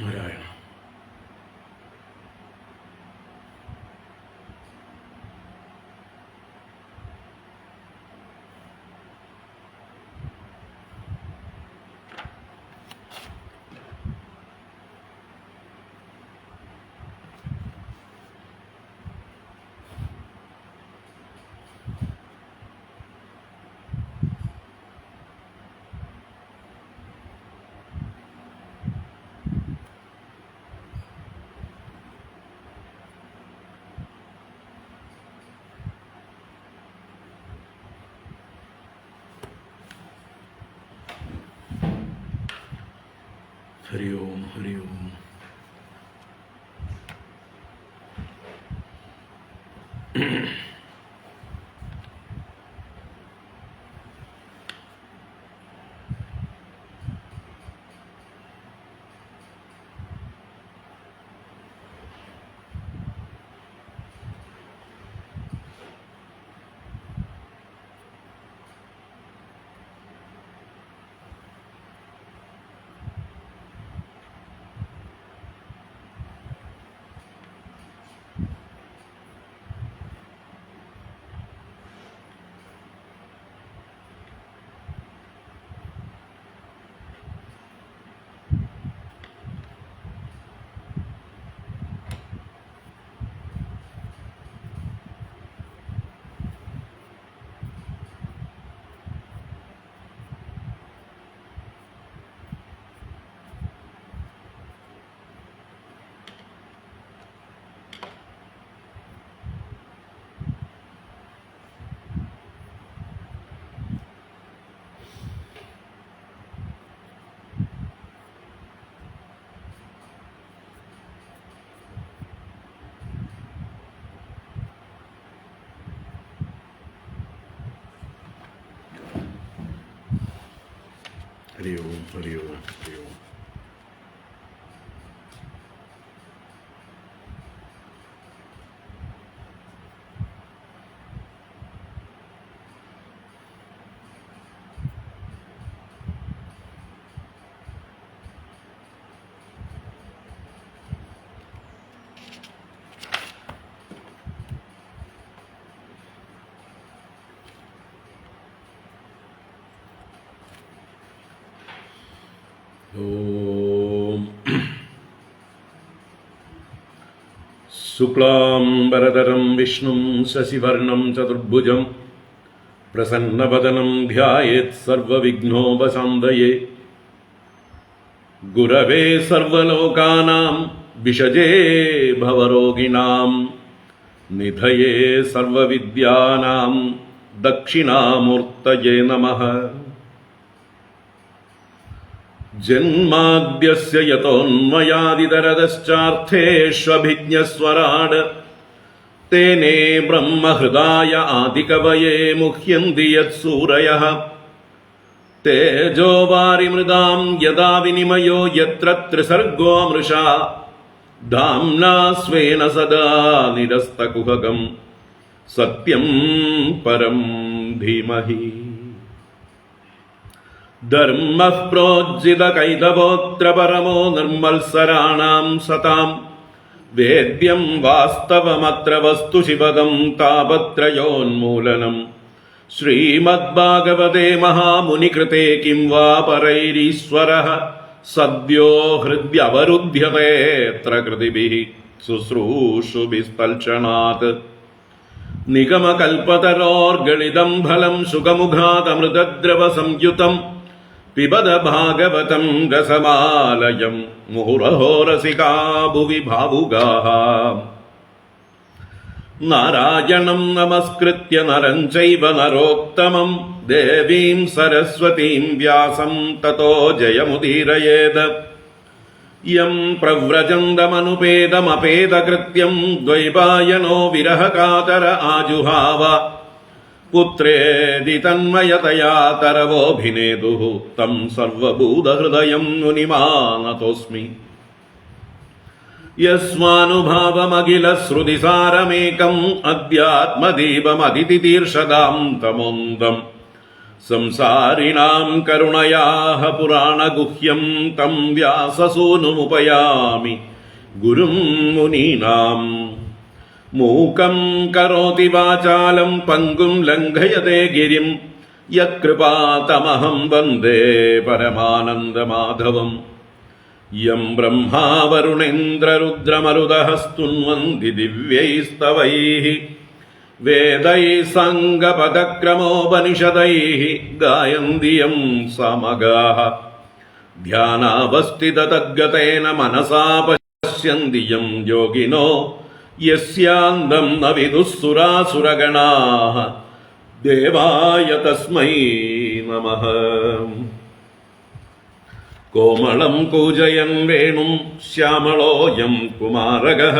നാരായണ. ഹരി ഓം ഹരി ഓം. ഹരി ഓം ഹരി ഓം ഹരി ഓം. ഓം. ശുക്ലാംബരധരം വിഷ്ണും ശശിവർണം ചതുർഭുജം പ്രസന്നവദനം ധ്യായേത് സർവവിഘ്നോപശാന്തയേ. ഗുരവേ സർവലോകാനാം വിഷജേ ഭവരോഗിണാം നിധയേ സർവവിദ്യാനാം ദക്ഷിണാമൂർത്തയേ നമഃ. ജന്മാദ്യസ്യ യതോന്മയാദിതരതശ്ചാർത്ഥേഷ്വഭിജ്ഞസ്വരാട് തേനേ ബ്രഹ്മഹൃദായ ആദികവയേ മുഹ്യന്തി യത്സൂരയഃ. തേജോ വാരിമൃതാം യദാ വിനിമയോ യത്ര ത്രിസർഗോ മൃഷാ ധാംനാ സ്വേന സദാ നിരസ്തകുഹകം സത്യം പരം ധീമഹി. ധർമ്മഃ പ്രോജ്ജിതകൈതവോऽത്ര പരമോ നിർമ്മത്സരാണാം സതാം വേദ്യം വാസ്തവമത്ര വസ്തു ശിവദം താപത്രയോന്മൂലനം. ശ്രീമദ്ഭാഗവതേ മഹാമുനികൃതേ കിം വാ പരൈരീശ്വരഃ സദ്യോ ഹൃദ്യവരുധ്യതേത്ര കൃതിഭിഃ ശുശ്രൂഷുഭിസ്തൽക്ഷണാത്. നിഗമകൽപതരോർഗളിതം ഫലം സുഖമുഖാദമൃതദ്രവ സംയുതം പിബത ഭാഗവതം രസമാലയം മുഹുരഹോ രസികാ ഭുവി ഭാവുകാഃ. നാരായണം നമസ്കൃത്യ നരം ചൈവ നരോത്തമം ദേവീം സരസ്വതീം വ്യാസം തതോ ജയമുദീരയേത്. യം പ്രവ്രജന്തമനുപേതമപേതകൃത്യം ദ്വൈപായനോ വിരഹകാതര ആജുഹാവ. പുത്രേതി തന്മയതയാ തരവോഭിനേതുഃ തം സർവഭൂതഹൃദയം മുനിമാനതോസ്മി. യസ്മാനുഭാവമഖിലശ്രുതിസാരമേകം അധ്യാത്മദീപമതിതിതീർഷതാം തമോന്തം സംസാരിണാം കരുണയാഹ പുരാണഗുഹ്യം തം വ്യാസസൂനുമുപയാമി ഗുരും മുനീനാം. മൂകം കരോതി വാചാലം പങ്കും ലംഘയതേ ഗിരിം യത്കൃപാതമഹം വന്ദേ പരമാനന്ദമാധവം. യം ബ്രഹ്മാ വരുണേന്ദ്രരുദ്രമരുതഃ സ്തുന്വന്തി ദിവ്യൈസ്തവൈഃ വേദൈഃ സാംഗപദക്രമോപനിഷദൈഃ ഗായന്തി യം സാമഗാഃ. ധ്യാനാവസ്ഥിതതദ്ഗതേന മനസാ പശ്യന്തി യം യോഗിനോ യസ്യാന്തം ന വിദുഃ സുരാസുരഗണാഃ. ദേവായ തസ്മൈ നമഃ. കോമളം കൂജയൻ വേണും ശ്യാമളോയം കുമാരകഃ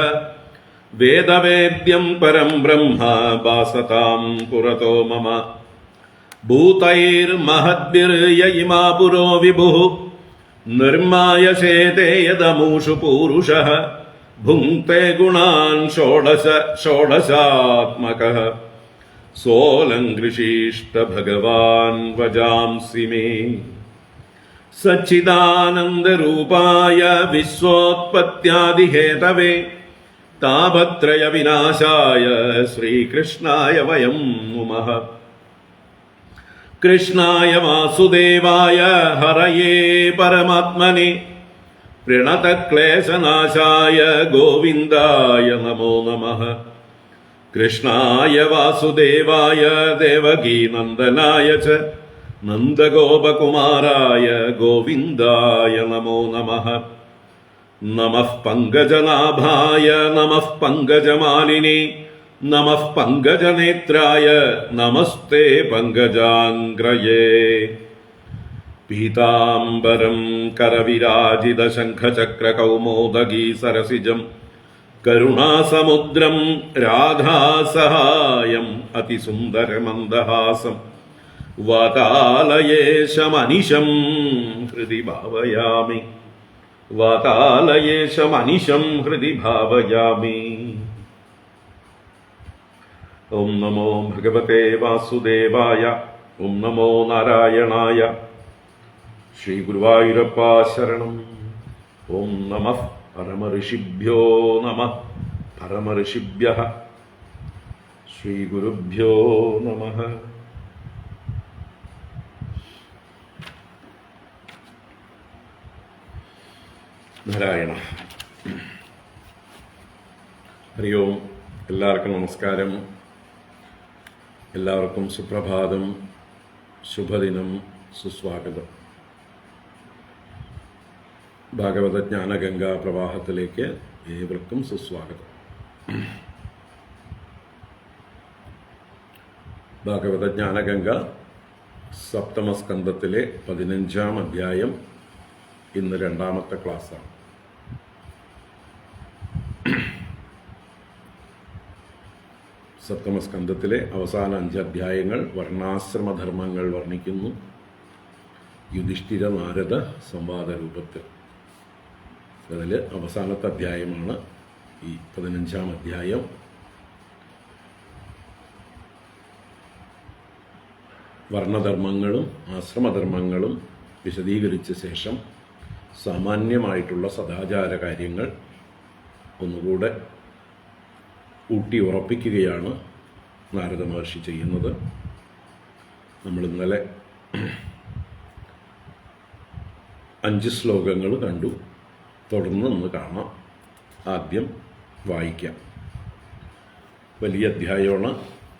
വേദവേദ്യം പരം ബ്രഹ്മ ഭാസതാം പുരതോ മമ. ഭൂതൈർമഹദ്ഭിർയ ഇമാ പുരോ വിഭുഃ നിർമായശേതേ യദമൂഷു പൂരുഷഃ. ഭുങ്ക്തേ ഗുണാൻ ഷോഡശാത്മകഃ സോലങ്കൃഷീഷ്ട ഭഗവാൻ വജാംസി മേ. സച്ചിദാനന്ദരൂപായ വിശ്വോത്പത്യാദിഹേതവേ താപത്രയ വിനാശായ ശ്രീകൃഷ്ണായ വയം നുമഃ. കൃഷ്ണായ വാസുദേവായ ഹരയേ പരമാത്മനെ പ്രണതക്ലേശനാശായ ഗോവിന്ദായ നമോ നമഃ. കൃഷ്ണായ വാസുദേവായ ദേവകീനന്ദനായ ച നന്ദഗോപകുമാരായ ഗോവിന്ദായ നമോ നമഃ. നമഃ പങ്കജനാഭായ നമഃ പങ്കജമാലിനേ നമഃ പങ്കജനേത്രായ നമസ്തേ പങ്കജാംഗ്രയേ. പീതാംബരം കരവിരാജിതശംഖചക്രകൗമോദഗീ സരസിജം കരുണാസമുദ്രം രാധാസഹായം അതിസുന്ദരമന്ദഹാസം. വാതാലയേശമനിശം ഹൃദി ഭാവയാമി. വാതാലയേശമനിശം ഹൃദി ഭാവയാമി. ഓം നമോ ഭഗവതേ വാസുദേവായ. ഓം നമോ നാരായണായ. ശ്രീ ഗുരുവായൂരപ്പ ശരണം. ഓം നമഃ പരമഋഷിഭ്യോ നമഃ. പരമഋഷിഭ്യഃ ശ്രീ ഗുരുഭ്യോ നമഃ. നാരായണ. ഹരി ഓം. എല്ലാവർക്കും നമസ്കാരം. എല്ലാവർക്കും സുപ്രഭാതം, ശുഭദിനം, സുസ്വാഗതം. ഭാഗവത ജ്ഞാനഗംഗാ പ്രവാഹത്തിലേക്ക് ഏവർക്കും സുസ്വാഗതം. ഭാഗവത ജ്ഞാനഗംഗ സപ്തമസ്കന്ധത്തിലെ 15-ാം അധ്യായം ഇന്ന് രണ്ടാമത്തെ ക്ലാസ്സാണ്. സപ്തമസ്കന്ധത്തിലെ അവസാന 5 അധ്യായങ്ങൾ വർണ്ണാശ്രമധർമ്മങ്ങൾ വർണ്ണിക്കുന്നു. യുധിഷ്ഠിര നാരദ സംവാദ രൂപത്തിൽ. അതിൽ അവസാനത്തെ അധ്യായമാണ് ഈ 15-ാം അധ്യായം. വർണ്ണധർമ്മങ്ങളും ആശ്രമധർമ്മങ്ങളും വിശദീകരിച്ച ശേഷം സാമാന്യമായിട്ടുള്ള സദാചാര കാര്യങ്ങൾ ഒന്നുകൂടെ ഊട്ടി ഉറപ്പിക്കുകയാണ് നാരദ മഹർഷി ചെയ്യുന്നത്. നമ്മൾ ഇന്നലെ 5 ശ്ലോകങ്ങൾ കണ്ടു. തുടർന്ന് ഒന്ന് കാണാം. ആദ്യം വായിക്കാം. വലിയ അധ്യായമാണ്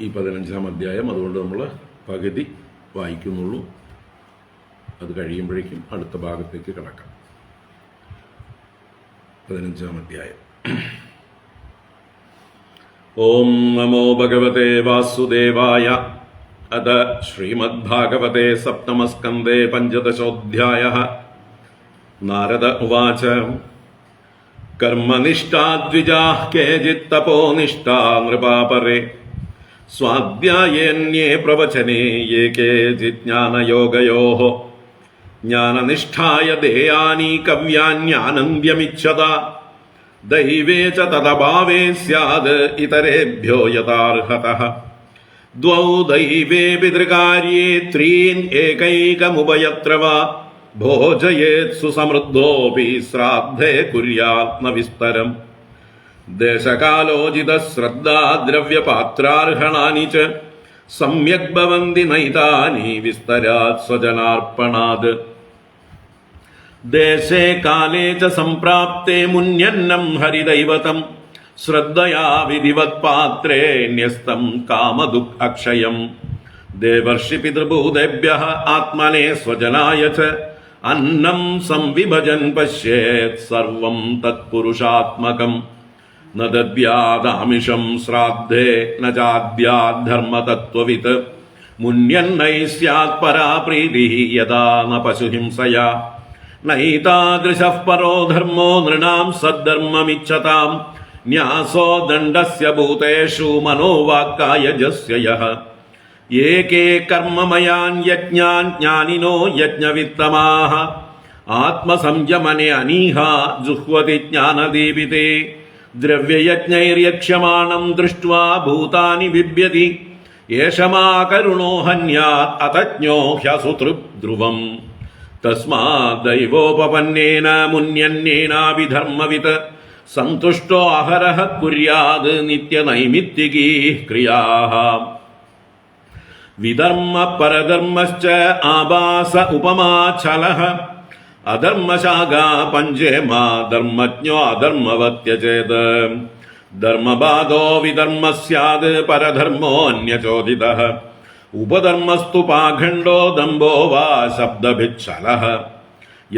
ഈ 15-ാം അധ്യായം. അതുകൊണ്ട് നമ്മൾ പകുതി വായിക്കുന്നുള്ളൂ. അത് കഴിയുമ്പോഴേക്കും അടുത്ത ഭാഗത്തേക്ക് കടക്കാം. 15-ാം അധ്യായം. ഓം നമോ ഭഗവതേ വാസുദേവായ. അത ശ്രീമദ്ഭാഗവതേ സപ്തമസ്കന്ധേ 15-ഓധ്യായഃ. നാരദ ഉവാച. കർമ്മനിഷ്ഠാദ്വിജാഃ കേചിത് തപോനിഷ്ഠാ നൃപാപരേ സ്വാധ്യായേന്യേ പ്രവചനേ യേ കേചിത് ജ്ഞാനയോഗയോഃ. ജ്ഞാനനിഷ്ഠായ ദേയാനി കവ്യാന്യാനന്ദ്യമിച്ഛത ദൈവേ ച തദഭാവേ സ്യാദ് ഇതരേഭ്യോ യഥാർഹതഃ. ദ്വൗ ദൈവേ പിതൃകാര്യേ ത്രീൻ ഏകൈകമുപയത്ര വാ ഭോജയേത് സുസമൃദ്ധോപി ശ്രാദ്ധേ കുര്യാത് ന വിസ്തരം. ദേശകാലോചിത ശ്രദ്ധാ ദ്രവ്യപാത്രാർഹണാനി ച സമ്യക് ഭവന്തി നൈതാനി വിസ്തരാത് സ്വജനാർപ്പണാത്. ദേശേ കാലേ ച സംപ്രാപ്തേ മുന്യന്നം ഹരിദൈവതം ശ്രദ്ധയാ വിധിവത് പാത്രേ ന്യസ്തം കാമദുഃഖ അക്ഷയം. ദേവർഷി പിതൃഭൂതേഭ്യഃ ആത്മനേ സ്വജനായ ച അന്നം സംവിഭജൻ പശ്യേത് സർവം തത്പുരുഷാത്മകം. ന ദദ്യാദാമിഷം ശ്രാദ്ധേ ന ചാദ്യാത് ധർമ്മതത്വവിത് മുന്യന്നൈ സ്യാത് പരാ പ്രീതിഃ യഥാ ന പശുഹിംസയാ. നൈതാദൃശഃ പരോ ധർമ്മോ നൃണാം സദ്ധർമ്മമിച്ഛതാം ന്യാസോ ദണ്ഡസ്യ ഭൂതേഷു മനോവാക്കായജസ്യ യഃ. ഏകേ കർമ്മമയാൻ യജ്ഞാൻ ജ്ഞാനിനോ യജ്ഞവിത്തമാഃ ആത്മസംയമനെ അനീഹാ ജുഹ്വതി ജ്ഞാനദീപിതേ. ദ്രവ്യയജ്ഞൈര്യക്ഷ്യമാണം ദൃഷ്ട്വാ ഭൂതാനി ബിഭ്യതി യേഷമാ കരുണോ ഹന്യാത് അതജ്ഞോ ഹ്യസുതൃ-ധ്രുവം. തസ്മാദൈവോപപന്നേന മുന്യന്യേനാപി ധർമ്മവിത് സന്തുഷ്ടോ അഹരഃ കുര്യാത് നിത്യനൈമിത്തികീഃ ക്രിയാഃ. വിധർമ്മ പരധർമ്മശ്ച ആഭാസ ഉപമാചലഃ അധർമ്മശാഖാ പഞ്ചേമാ ധർമ്മജ്ഞോ അധർമ്മവത് ത്യജേത്. ധർമ്മബാധോ വിധർമ്മ സ്യാത് പരധർമ്മോ അന്യചോദിതഃ ഉപധർമ്മസ്തു പാഖണ്ഡോ ദംഭോ വാ ശബ്ദഭിച്ഛലഃ.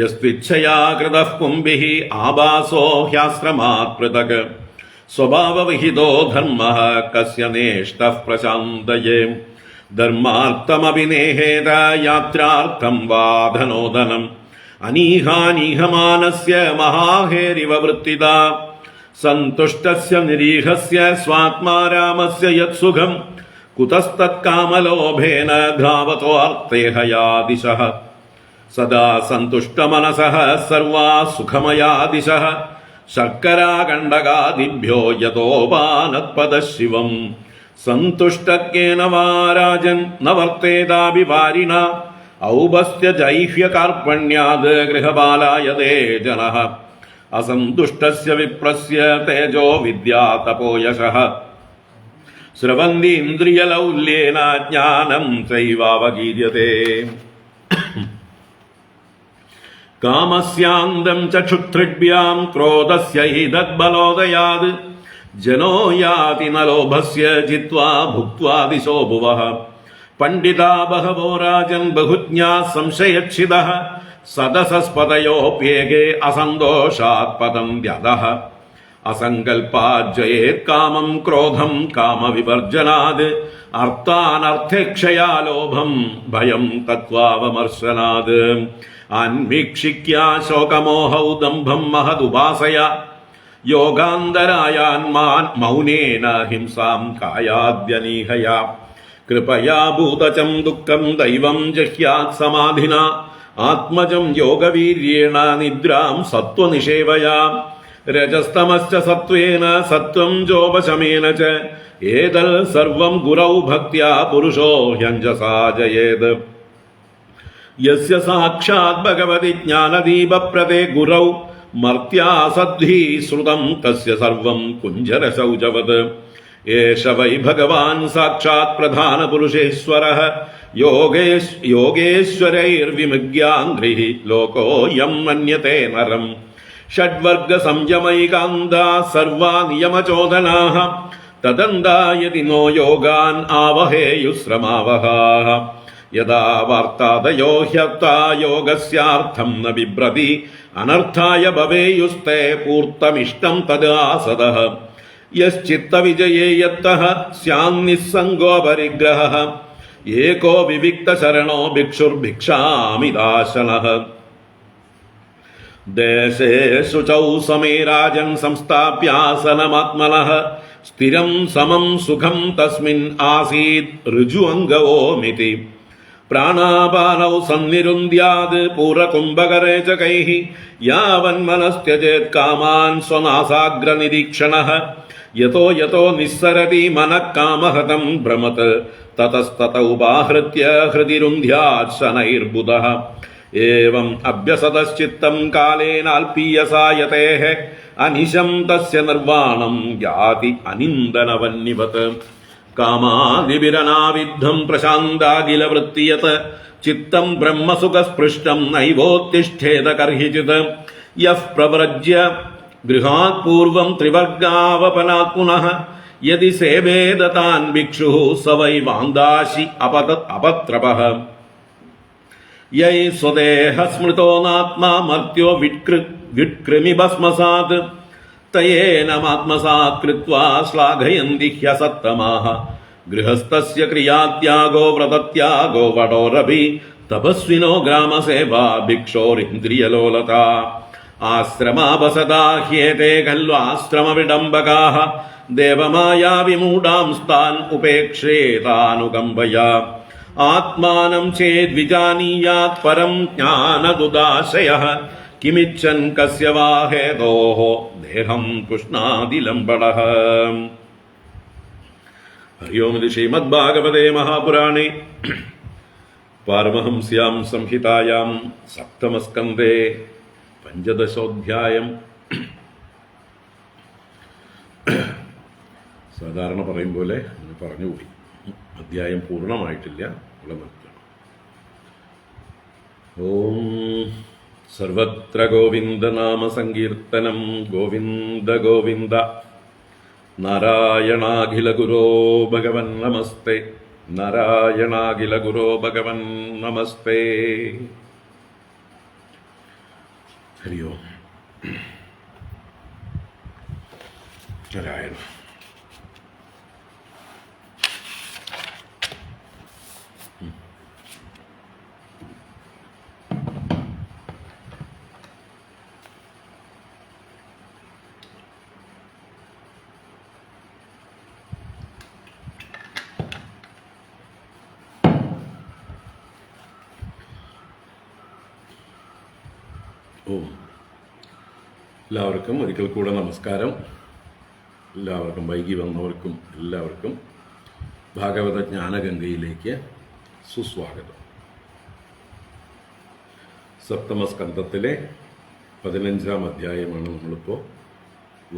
യസ്ത്വിച്ഛയാ കൃതഃ കുംഭിഃ ആഭാസോ ഹ്യാശ്രമാത് പൃഥക് സ്വഭാവവിഹിതോ ധർമ്മഃ കസ്യ നേഷ്ടഃ പ്രശാന്തയേ. ധർമാർത്ഥമപി നേഹേത യാത്രാർത്ഥം വാ ധനോധനം അനീഹാനീഹമാനസ്യ മഹാഹേരിവ വൃത്തിദാ. സന്തുഷ്ടസ്യ നിരീഹസ്യ സ്വാത്മാരാമസ്യ യത്സുഖം കുതസ്തത്കാമലോഭേന ധാവതോ അർത്ഥേഹയാ ദിശഃ. സദാ സന്തുഷ്ടമനസഃ സർവാ സുഖമയാ ദിശഃ ശർക്കരാകണ്ഡകാദിഭ്യോ യതോപാനത്പദഃ ശിവം. സന്തുഷ്ടക്കേന വാ രാജൻ ന വർത്തേതാപി വാരിണ ഔപസ്ഥ്യജൈഹ്യകാർപ്പണ്യാത് ഗൃഹപാലായതേ ജനഃ. അസന്തുഷ്ടസ്യ വിപ്രസ്യ തേജോ വിദ്യാ തപോ യശഃ. സ്രവന്തി ഇന്ദ്രിയലൗല്യേന ജ്ഞാനം ചൈവാവഗീര്യതേ. കാമസ്യാന്തം ചക്ഷുത്രിഭ്യാം ക്രോധസ്യ ഹി ജനോ യാതി ന ലോഭസ്യ ജിത്വാ ഭുക്ത്വാ ദിശോ ഭുവഃ. പണ്ഡിതാ ബഹവോ രാജൻ ബഹുജ്ഞാ സംശയച്ഛിദഃ സദസസ്പതയോപ്യേകേ അസന്തോഷാത് പദം വ്യദഃ. അസങ്കൽപ്പാത് ജയേത് കാമം ക്രോധം കാമവിവർജനാത് അർത്ഥാനർത്ഥേക്ഷയാ ലോഭം ഭയം തത്വാവമർശനാത്. അന്വീക്ഷിക്യാ ശോകമോഹൗ ദംഭം മഹദുപാസയ യോഗാന്തരായാന്മാൻ മൗനേന ഹിംസാം കായാദ്യനീഹയ. കൃപയാ ഭൂതചം ദുഃഖം ദൈവം ജഹ്യാത് സമാധിന ആത്മജം യോഗവീര്യേണ നിദ്രാം സത്വനിഷേവയാ. രജസ്തമശ്ച സത്വേന സത്വം ജോപശമേന ച ഏതൽ സർവം ഗുരൗ ഭക്ത്യാ പുരുഷോ ഹ്യഞ്ജസാ ജയേത്. യസ്യ സാക്ഷാത് ഭഗവതി ജ്ഞാനദീപപ്രദേ ഗുരൗ മർത്യാ സദ്ഭി ശ്രുതം തസ്യ സർവം കുഞ്ചരശൗചവത്. ഏഷ വൈ ഭഗവാൻ സാക്ഷാത് പ്രധാനപുരുഷേശ്വരഃ യോഗേശ്വരൈർവിമുഗ്യാംഘ്രിഃ ലോകോയം മന്യത്തെ നരം. ഷഡ്വർഗസംയമൈകാന്താ സർവാ നിയമചോദനാഃ തദന്തായതി നോ യോഗാൻ ആവഹേയുശ്രമാവഹാഃ. യഥാ വാർത്താദയോ ഹ്യർത്താ യോഗസ്യാർത്ഥം ന ബിഭ്രതി അനർത്ഥായ ഭവേയുസ്തേ പൂർത്തമിഷ്ടം തദാ സദഃ. യശ്ചിത്തവിജയേ യത്തഃ സ്യാന്നിസ്സംഗോ പരിഗ്രഹഃ ഏകോ വിവിക്തശരണോ ഭിക്ഷുർഭിക്ഷാമിദാശനഃ. ദേശേ ശുചൗ സമേ രാജൻ സംസ്ഥാപ്യാസനമാത്മനഃ സ്ഥിരം സമം സുഖം തസ്മിൻ ആസീത് ഋജു അംഗവോമിതി. പ്രാണാപാനൗ സന്നിരുന്ദ്യാത് പൂരകുംഭകരേ ച കൈഃ യാവന്മനസ്ത്യജേത് കാമാൻ സ്വനാസാഗ്രനിരീക്ഷണഃ യതോ യതോ നിസ്സരതി മനഃ കാമഹതം ഭ്രമത് തതസ്തത ഉപാഹൃത്യ ഹൃദിരുന്ധ്യാത് ശനൈർബുധഃ ഏവം അഭ്യസതശ്ചിത്തം കാലേനാൽപീയസായതേഃ അനിശം തസ്യ നിർവാണം യാതി അനിന്ദനവന്നിവത് കാമാദിവിരനാവിദ്ധം പ്രശാന്താഖിലവൃത്തിയത് ചിത്തം ബ്രഹ്മസുഖസ്പൃഷ്ടം നൈവോത്തിഷ്ഠേത കർഹിചിത് യഃ പ്രവ്രജ്യ ഗൃഹാത് പൂർവം ത്രിവർഗാവപനാത് പുനഃ യദി സേവേത താൻ ഭിക്ഷുഃ സ വൈ വാന്ദാശി അപത്രപഃ യൈ സ്വദേഹ സ്മൃതോ നാത്മാ മർത്യോ വിട്കൃമി ഭസ്മസാത് തയേനമാത്മസാത് കൃത്വാ ശ്ലാഘയന്തി ഹ്യസത്തമാഃ ഗൃഹസ്ഥസ്യ ക്രിയാത്യാഗോ വ്രതത്യാഗോ വടോരഭി തപസ്വിനോ ഗ്രാമസേവാ ഭിക്ഷോരിന്ദ്രിയലോലത ആശ്രമാവസതാ ഹ്യേതേ ഖല്ലു ആശ്രമവിഡംബകാഃ ദേവമായാവിമൂഢാംസ്താൻ ഉപേക്ഷേതാനുകമ്പയാ ആത്മാനം ചേദ്വിജാനീയാത് പരം ജ്ഞാനദുദാശയഃ കിമിച്ഛൻ കസ്യ വാ ഹേതോഃ ദേഹം പുഷ്ണാതിലംബടഃ. ഹരി ഓം. ഇത് ശ്രീമദ്ഭാഗവതേ മഹാപുരാണേ പാരമഹംസ്യാം സംഹിതായാം സപ്തമസ്കന്ധേ പഞ്ചദശോധ്യായം. സാധാരണ പറയും പോലെ പറഞ്ഞുപോയി, അധ്യായം പൂർണ്ണമായിട്ടില്ല. ഓം സർവത്ര ഗോവിന്ദനാമ സങ്കീർത്തനം. ഗോവിന്ദ ഗോവിന്ദ. നാരായണാഖില ഗുരോ ഭഗവൻ നമസ്തേ. നാരായണാഖില ഗുരോ ഭഗവൻ നമസ്തേ. ഹരി ഓം. നാരായണ. എല്ലാവർക്കും ഒരിക്കൽ കൂടെ നമസ്കാരം. എല്ലാവർക്കും വൈകി വന്നവർക്കും എല്ലാവർക്കും ഭാഗവത ജ്ഞാനഗംഗയിലേക്ക് സുസ്വാഗതം. സപ്തമസ്കന്ധത്തിലെ 15-ാം അധ്യായമാണ് നമ്മളിപ്പോൾ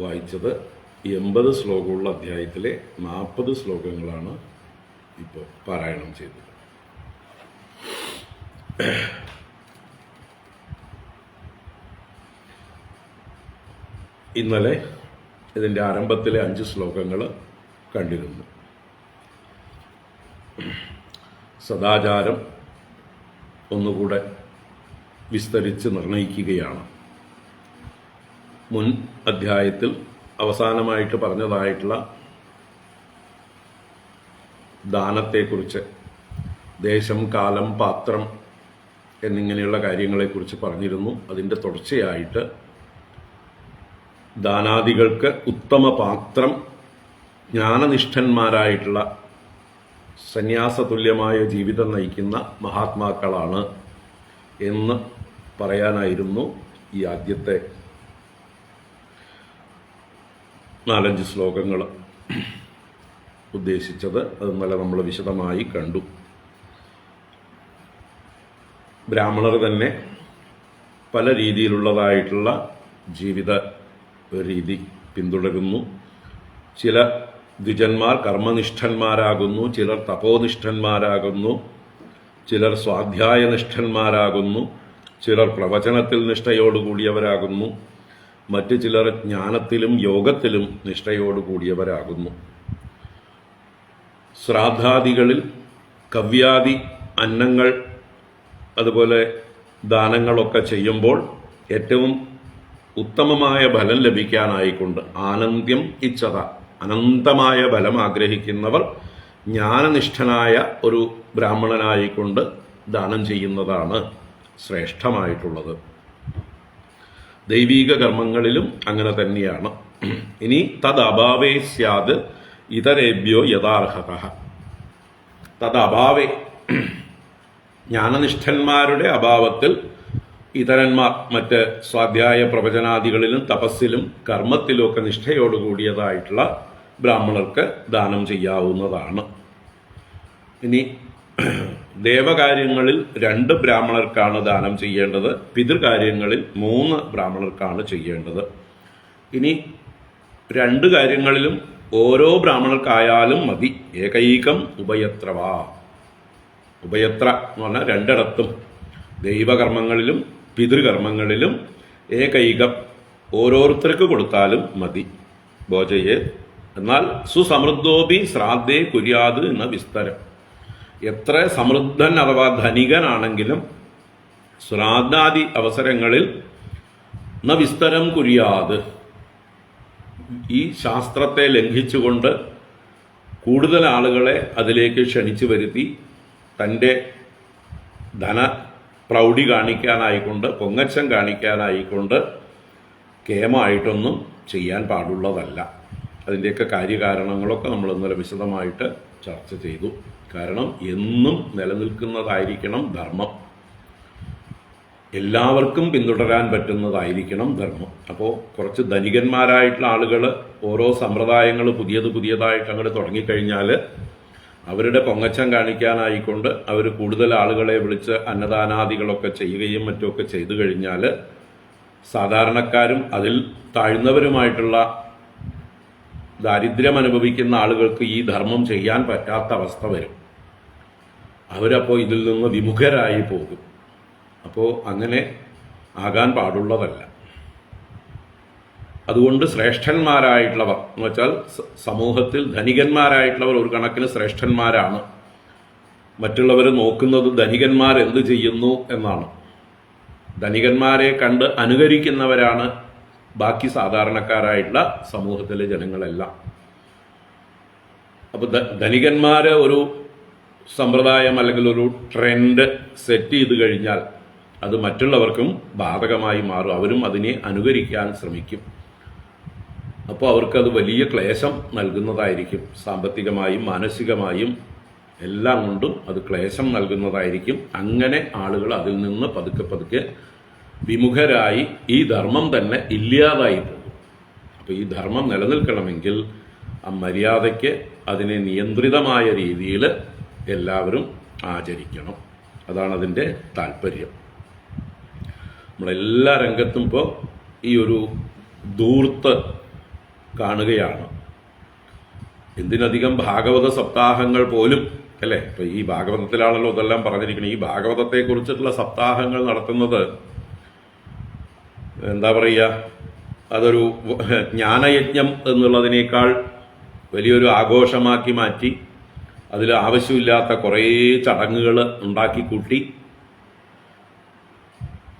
വായിച്ചത്. 80 ശ്ലോകമുള്ള അധ്യായത്തിലെ 40 ശ്ലോകങ്ങളാണ് ഇപ്പോൾ പാരായണം ചെയ്തത്. ഇന്നലെ ഇതിൻ്റെ ആരംഭത്തിലെ 5 ശ്ലോകങ്ങൾ കണ്ടിരുന്നു. സദാചാരം ഒന്നുകൂടെ വിസ്തരിച്ച് നിർണയിക്കുകയാണ്. മുൻ അധ്യായത്തിൽ അവസാനമായിട്ട് പറഞ്ഞതായിട്ടുള്ള ദാനത്തെക്കുറിച്ച്, ദേശം, കാലം, പാത്രം എന്നിങ്ങനെയുള്ള കാര്യങ്ങളെക്കുറിച്ച് പറഞ്ഞിരുന്നു. അതിൻ്റെ തുടർച്ചയായിട്ട് ദാനാദികൾക്ക് ഉത്തമ പാത്രം ജ്ഞാനനിഷ്ഠന്മാരായിട്ടുള്ള സന്യാസതുല്യമായ ജീവിതം നയിക്കുന്ന മഹാത്മാക്കളാണ് എന്ന് പറയാനായിരുന്നു ഈ ആദ്യത്തെ 4-5 ശ്ലോകങ്ങൾ ഉദ്ദേശിച്ചത്. അത് ഇന്നലെ നമ്മൾ വിശദമായി കണ്ടു. ബ്രാഹ്മണർ തന്നെ പല രീതിയിലുള്ളതായിട്ടുള്ള ജീവിത രീതി പിന്തുടരുന്നു. ചില ദ്വിജന്മാർ കർമ്മനിഷ്ഠന്മാരാകുന്നു, ചിലർ തപോനിഷ്ഠന്മാരാകുന്നു, ചിലർ സ്വാധ്യായനിഷ്ഠന്മാരാകുന്നു, ചിലർ പ്രവചനത്തിൽ നിഷ്ഠയോടുകൂടിയവരാകുന്നു, മറ്റു ചിലർ ജ്ഞാനത്തിലും യോഗത്തിലും നിഷ്ഠയോടുകൂടിയവരാകുന്നു. ശ്രാദ്ധാദികളിൽ കവ്യാദി അന്നങ്ങൾ അതുപോലെ ദാനങ്ങളൊക്കെ ചെയ്യുമ്പോൾ ഏറ്റവും ഉത്തമമായ ഫലം ലഭിക്കാനായിക്കൊണ്ട് ആനന്ദ്യം ഇച്ഛത, അനന്തമായ ഫലം ആഗ്രഹിക്കുന്നവർ ജ്ഞാനനിഷ്ഠനായ ഒരു ബ്രാഹ്മണനായിക്കൊണ്ട് ദാനം ചെയ്യുന്നതാണ് ശ്രേഷ്ഠമായിട്ടുള്ളത്. ദൈവീക കർമ്മങ്ങളിലും അങ്ങനെ തന്നെയാണ്. ഇനി തദഭാവേ സ്യാത് ഇതരേഭ്യോ യഥാർഹത. തദഭാവേ ജ്ഞാനനിഷ്ഠന്മാരുടെ അഭാവത്തിൽ ഇതരന്മാർ മറ്റ് സ്വാധ്യായ പ്രവചനാദികളിലും തപസ്സിലും കർമ്മത്തിലുമൊക്കെ നിഷ്ഠയോടുകൂടിയതായിട്ടുള്ള ബ്രാഹ്മണർക്ക് ദാനം ചെയ്യാവുന്നതാണ്. ഇനി ദേവകാര്യങ്ങളിൽ 2 ബ്രാഹ്മണർക്കാണ് ദാനം ചെയ്യേണ്ടത്. പിതൃകാര്യങ്ങളിൽ 3 ബ്രാഹ്മണർക്കാണ് ചെയ്യേണ്ടത്. ഇനി 2 കാര്യങ്ങളിലും ഓരോ ബ്രാഹ്മണർക്കായാലും മതി. ഏകൈകം ഉഭയത്രവാ. ഉഭയത്ര എന്ന് പറഞ്ഞാൽ 2ഇടത്തും ദൈവകർമ്മങ്ങളിലും പിതൃകർമ്മങ്ങളിലും ഏകൈകം ഓരോരുത്തർക്ക് കൊടുത്താലും മതി. ഭോജയെ എന്നാൽ സുസമൃദ്ധോപി ശ്രാദ്ധേ കുര്യാത് എന്ന വിസ്തരം. എത്ര സമൃദ്ധൻ അഥവാ ധനികനാണെങ്കിലും ശ്രാദ്ധാദി അവസരങ്ങളിൽ ന വിസ്തരം കുര്യാത്, ഈ ശാസ്ത്രത്തെ ലംഘിച്ചുകൊണ്ട് കൂടുതൽ ആളുകളെ അതിലേക്ക് ക്ഷണിച്ചു വരുത്തി തൻ്റെ ധന പ്രൗഢി കാണിക്കാനായിക്കൊണ്ട് പൊങ്ങച്ചം കാണിക്കാനായിക്കൊണ്ട് കേമായിട്ടൊന്നും ചെയ്യാൻ പാടുള്ളതല്ല. അതിൻ്റെയൊക്കെ കാര്യകാരണങ്ങളൊക്കെ നമ്മൾ ഇന്നലെ വിശദമായിട്ട് ചർച്ച ചെയ്തു. കാരണം എന്നും നിലനിൽക്കുന്നതായിരിക്കണം ധർമ്മം, എല്ലാവർക്കും പിന്തുടരാൻ പറ്റുന്നതായിരിക്കണം ധർമ്മം. അപ്പോൾ കുറച്ച് ധനികന്മാരായിട്ടുള്ള ആളുകൾ ഓരോ സമ്പ്രദായങ്ങൾ പുതിയതായിട്ട് അങ്ങോട്ട് തുടങ്ങിക്കഴിഞ്ഞാൽ അവരുടെ പൊങ്ങച്ചം കാണിക്കാനായിക്കൊണ്ട് അവർ കൂടുതൽ ആളുകളെ വിളിച്ച് അന്നദാനാദികളൊക്കെ ചെയ്യുകയും മറ്റുമൊക്കെ ചെയ്തു കഴിഞ്ഞാൽ സാധാരണക്കാരും അതിൽ താഴ്ന്നവരുമായിട്ടുള്ള ദാരിദ്ര്യം അനുഭവിക്കുന്ന ആളുകൾക്ക് ഈ ധർമ്മം ചെയ്യാൻ പറ്റാത്ത അവസ്ഥ വരും. അവരപ്പോൾ ഇതിൽ നിന്ന് വിമുഖരായി പോകും. അപ്പോൾ അങ്ങനെ ആകാൻ പാടുള്ളതല്ല. അതുകൊണ്ട് ശ്രേഷ്ഠന്മാരായിട്ടുള്ളവർ എന്ന് വെച്ചാൽ സമൂഹത്തിൽ ധനികന്മാരായിട്ടുള്ളവർ ഒരു കണക്കിന് ശ്രേഷ്ഠന്മാരാണ്. മറ്റുള്ളവർ നോക്കുന്നത് ധനികന്മാർ എന്ത് ചെയ്യുന്നു എന്നാണ്. ധനികന്മാരെ കണ്ട് അനുകരിക്കുന്നവരാണ് ബാക്കി സാധാരണക്കാരായിട്ടുള്ള സമൂഹത്തിലെ ജനങ്ങളെല്ലാം. അപ്പോൾ ധനികന്മാർ ഒരു സമ്പ്രദായം അല്ലെങ്കിൽ ഒരു ട്രെൻഡ് സെറ്റ് ചെയ്ത് കഴിഞ്ഞാൽ അത് മറ്റുള്ളവർക്കും ബാധകമായി മാറും. അവരും അതിനെ അനുകരിക്കാൻ ശ്രമിക്കും. അപ്പോൾ അവർക്കത് വലിയ ക്ലേശം നൽകുന്നതായിരിക്കും. സാമ്പത്തികമായും മാനസികമായും എല്ലാം കൊണ്ടും അത് ക്ലേശം നൽകുന്നതായിരിക്കും. അങ്ങനെ ആളുകൾ അതിൽ നിന്ന് പതുക്കെ വിമുഖരായി ഈ ധർമ്മം തന്നെ ഇല്ലാതായി പോകും. അപ്പോൾ ഈ ധർമ്മം നിലനിൽക്കണമെങ്കിൽ ആ മര്യാദയ്ക്ക് അതിനെ നിയന്ത്രിതമായ രീതിയിൽ എല്ലാവരും ആചരിക്കണം. അതാണ് അതിൻ്റെ താല്പര്യം. നമ്മളെല്ലാ രംഗത്തും ഇപ്പോൾ ഈ ഒരു ധൂർത്ത് കാണുകയാണ്. എന്തിനധികം ഭാഗവത സപ്താഹങ്ങൾ പോലും അല്ലേ, ഇപ്പം ഈ ഭാഗവതത്തിലാണല്ലോ ഇതെല്ലാം പറഞ്ഞിരിക്കുന്നത്. ഈ ഭാഗവതത്തെക്കുറിച്ചിട്ടുള്ള സപ്താഹങ്ങൾ നടത്തുന്നത് എന്താ പറയുക, അതൊരു ജ്ഞാനയജ്ഞം എന്നുള്ളതിനേക്കാൾ വലിയൊരു ആഘോഷമാക്കി മാറ്റി അതിൽ ആവശ്യമില്ലാത്ത കുറേ ചടങ്ങുകൾ ഉണ്ടാക്കിക്കൂട്ടി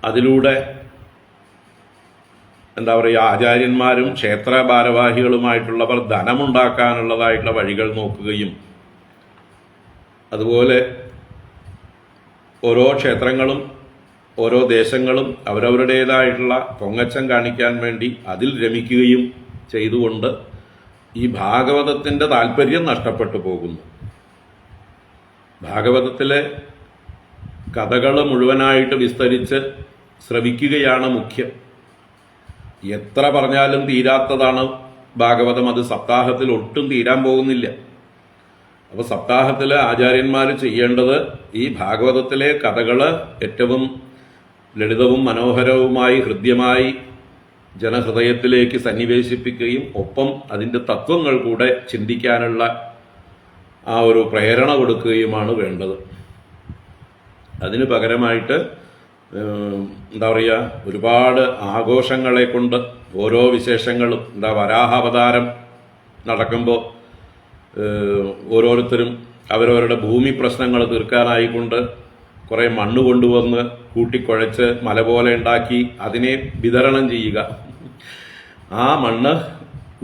അതിലൂടെ എന്താ പറയുക, ആചാര്യന്മാരും ക്ഷേത്ര ഭാരവാഹികളുമായിട്ടുള്ളവർ ധനമുണ്ടാക്കാനുള്ളതായിട്ടുള്ള വഴികൾ നോക്കുകയും അതുപോലെ ഓരോ ക്ഷേത്രങ്ങളും ഓരോ ദേശങ്ങളും അവരവരുടേതായിട്ടുള്ള പൊങ്ങച്ചം കാണിക്കാൻ വേണ്ടി അതിൽ രമിക്കുകയും ചെയ്തുകൊണ്ട് ഈ ഭാഗവതത്തിൻ്റെ താല്പര്യം നഷ്ടപ്പെട്ടു പോകുന്നു. ഭാഗവതത്തിലെ കഥകൾ മുഴുവനായിട്ട് വിസ്തരിച്ച് ശ്രവിക്കുകയാണ് മുഖ്യം. എത്ര പറഞ്ഞാലും തീരാത്തതാണ് ഭാഗവതം. അത് സപ്താഹത്തിൽ ഒട്ടും തീരാൻ പോകുന്നില്ല. അപ്പോൾ സപ്താഹത്തിൽ ആചാര്യന്മാർ ചെയ്യേണ്ടത് ഈ ഭാഗവതത്തിലെ കഥകൾ ഏറ്റവും ലളിതവും മനോഹരവുമായി ഹൃദ്യമായി ജനഹൃദയത്തിലേക്ക് സന്നിവേശിപ്പിക്കുകയും ഒപ്പം അതിൻ്റെ തത്വങ്ങൾ കൂടെ ചിന്തിക്കാനുള്ള ആ ഒരു പ്രേരണ കൊടുക്കുകയുമാണ് വേണ്ടത്. അതിന് പകരമായിട്ട് എന്താ പറയുക, ഒരുപാട് ആഘോഷങ്ങളെ കൊണ്ട് ഓരോ വിശേഷങ്ങളും വരാഹാവതാരം നടക്കുമ്പോൾ ഓരോരുത്തരും അവരവരുടെ ഭൂമി പ്രശ്നങ്ങൾ തീർക്കാനായിക്കൊണ്ട് കുറേ മണ്ണ് കൊണ്ടുവന്ന് കൂട്ടിക്കുഴച്ച് മല പോലെ ഉണ്ടാക്കി അതിനെ വിതരണം ചെയ്യുക. ആ മണ്ണ്